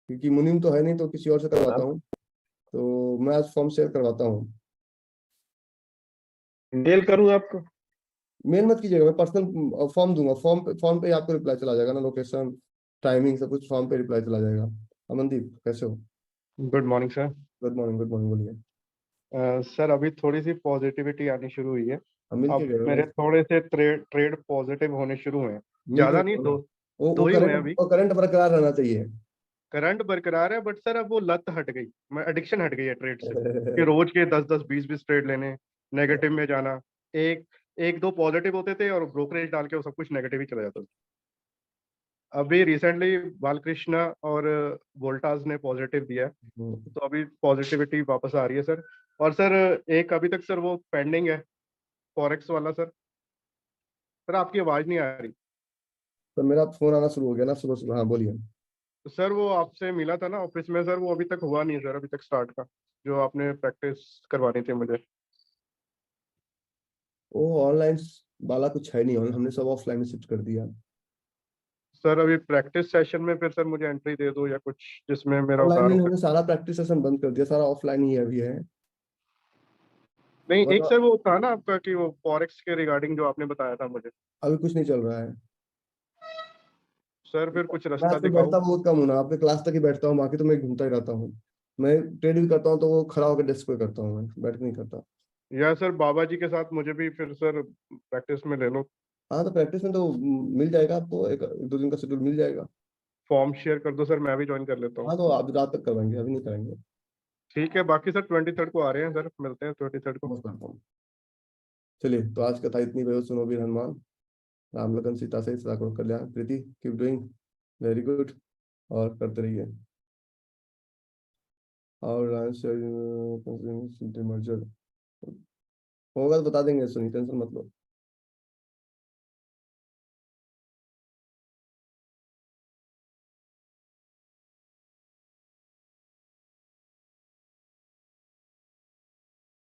क्योंकि मुनीम तो है नहीं तो किसी और से करवाता हूँ, तो मैं आज फॉर्म शेयर करवाता हूँ। मेल करूँ आपको? मेल मत कीजिएगा, मैं पर्सनल फॉर्म दूंगा। फॉर्म पे ही आपको रिप्लाई चला जाएगा ना, लोकेशन टाइमिंग सब कुछ फॉर्म पे रिप्लाई चला जाएगा। अमनदीप कैसे हो? Good morning sir. Good morning बोलिए। सर अभी थोड़ी सी पॉजिटिविटी आनी शुरू हुई है। हम मिल के अब गए हो मेरे ना? थोड़े से ट्रेड पॉजिटिव होने शुरू हुए हैं, मिल के ज्यादा गए नहीं, हो ना? दो ही हुए हैं अभी। वो करंट बरकरार रहना चाहिए। करंट बरकरार है बट सर अब वो लत हट गई, मैं एडिक्शन हट गई है ट्रेड से कि रोज के 10-10 20-20 ट्रेड लेने, नेगेटिव में जाना। एक एक दो पॉजिटिव होते थे और ब्रोकरेज डाल के वो सब कुछ नेगेटिव ही चला जाता था। अभी रिसेंटली बालकृष्ण और वोल्टास ने पॉजिटिव दिया है, तो अभी पॉजिटिविटी वापस आ रही है सर। और सर एक अभी तक सर वो पेंडिंग है फॉरेक्स वाला सर आपकी आवाज नहीं आ रही। तो मेरा फोन आना शुरू हो गया ना सुबह। हाँ बोलिए। तो सर वो आपसे मिला था ना ऑफिस में सर, वो अभी तक हुआ नहीं सर, अभी तक स्टार्ट का जो आपने प्रैक्टिस करवानी थी मुझे। वो ऑनलाइन वाला कुछ है नहीं, हमने सब ऑफलाइन में शिफ्ट कर दिया। सर अभी प्रैक्टिस सेशन में फिर सर मुझे एंट्री दे दो या कुछ जिसमें मेरा ऑनलाइन उधार में हो हमने सके। सारा प्रैक्टिस सेशन बंद कर दिया, सारा ऑफलाइन ही अभी है। नहीं एक वरना सर वो था ना आपका कि वो फॉरेक्स के रिगार्डिंग जो आपने बताया था मुझे। अभी कुछ नहीं चल रहा है सर फिर कुछ मैं रास्ता आजकल दिखाओ। बैठता बहुत कम हूँ ना, आपके क्लास तक ही बैठता हूँ, बाकी तो मैं घूमता ही रहता हूँ। मैं ट्रेड भी करता हूँ तो वो खड़ा होकर डेस्क पे करता हूँ, मैं बैठ के नहीं करता। या सर बाबा जी के साथ मुझे भी फिर सर प्रैक्टिस में ले लो। हाँ तो प्रैक्टिस में तो मिल जाएगा आपको, एक 2 दिन का शेड्यूल मिल जाएगा। फॉर्म शेयर कर दो सर, मैं भी ज्वाइन कर लेता हूँ। हाँ तो आप रात तक करवाएंगे, अभी नहीं करेंगे। ठीक है, बाकी सर 23rd को आ रहे हैं सर, मिलते हैं 23rd को। बहुत करता हूँ। चलिए तो आज कथा इतनी भयो सुनो वीर हनुमान, राम लखन सीता से सदा करो कल्याण। प्रीति कीप डूइंग वेरी गुड, और करते रहिए। और मर्जर होगा तो बता देंगे, सुनी टेंशन मत लो।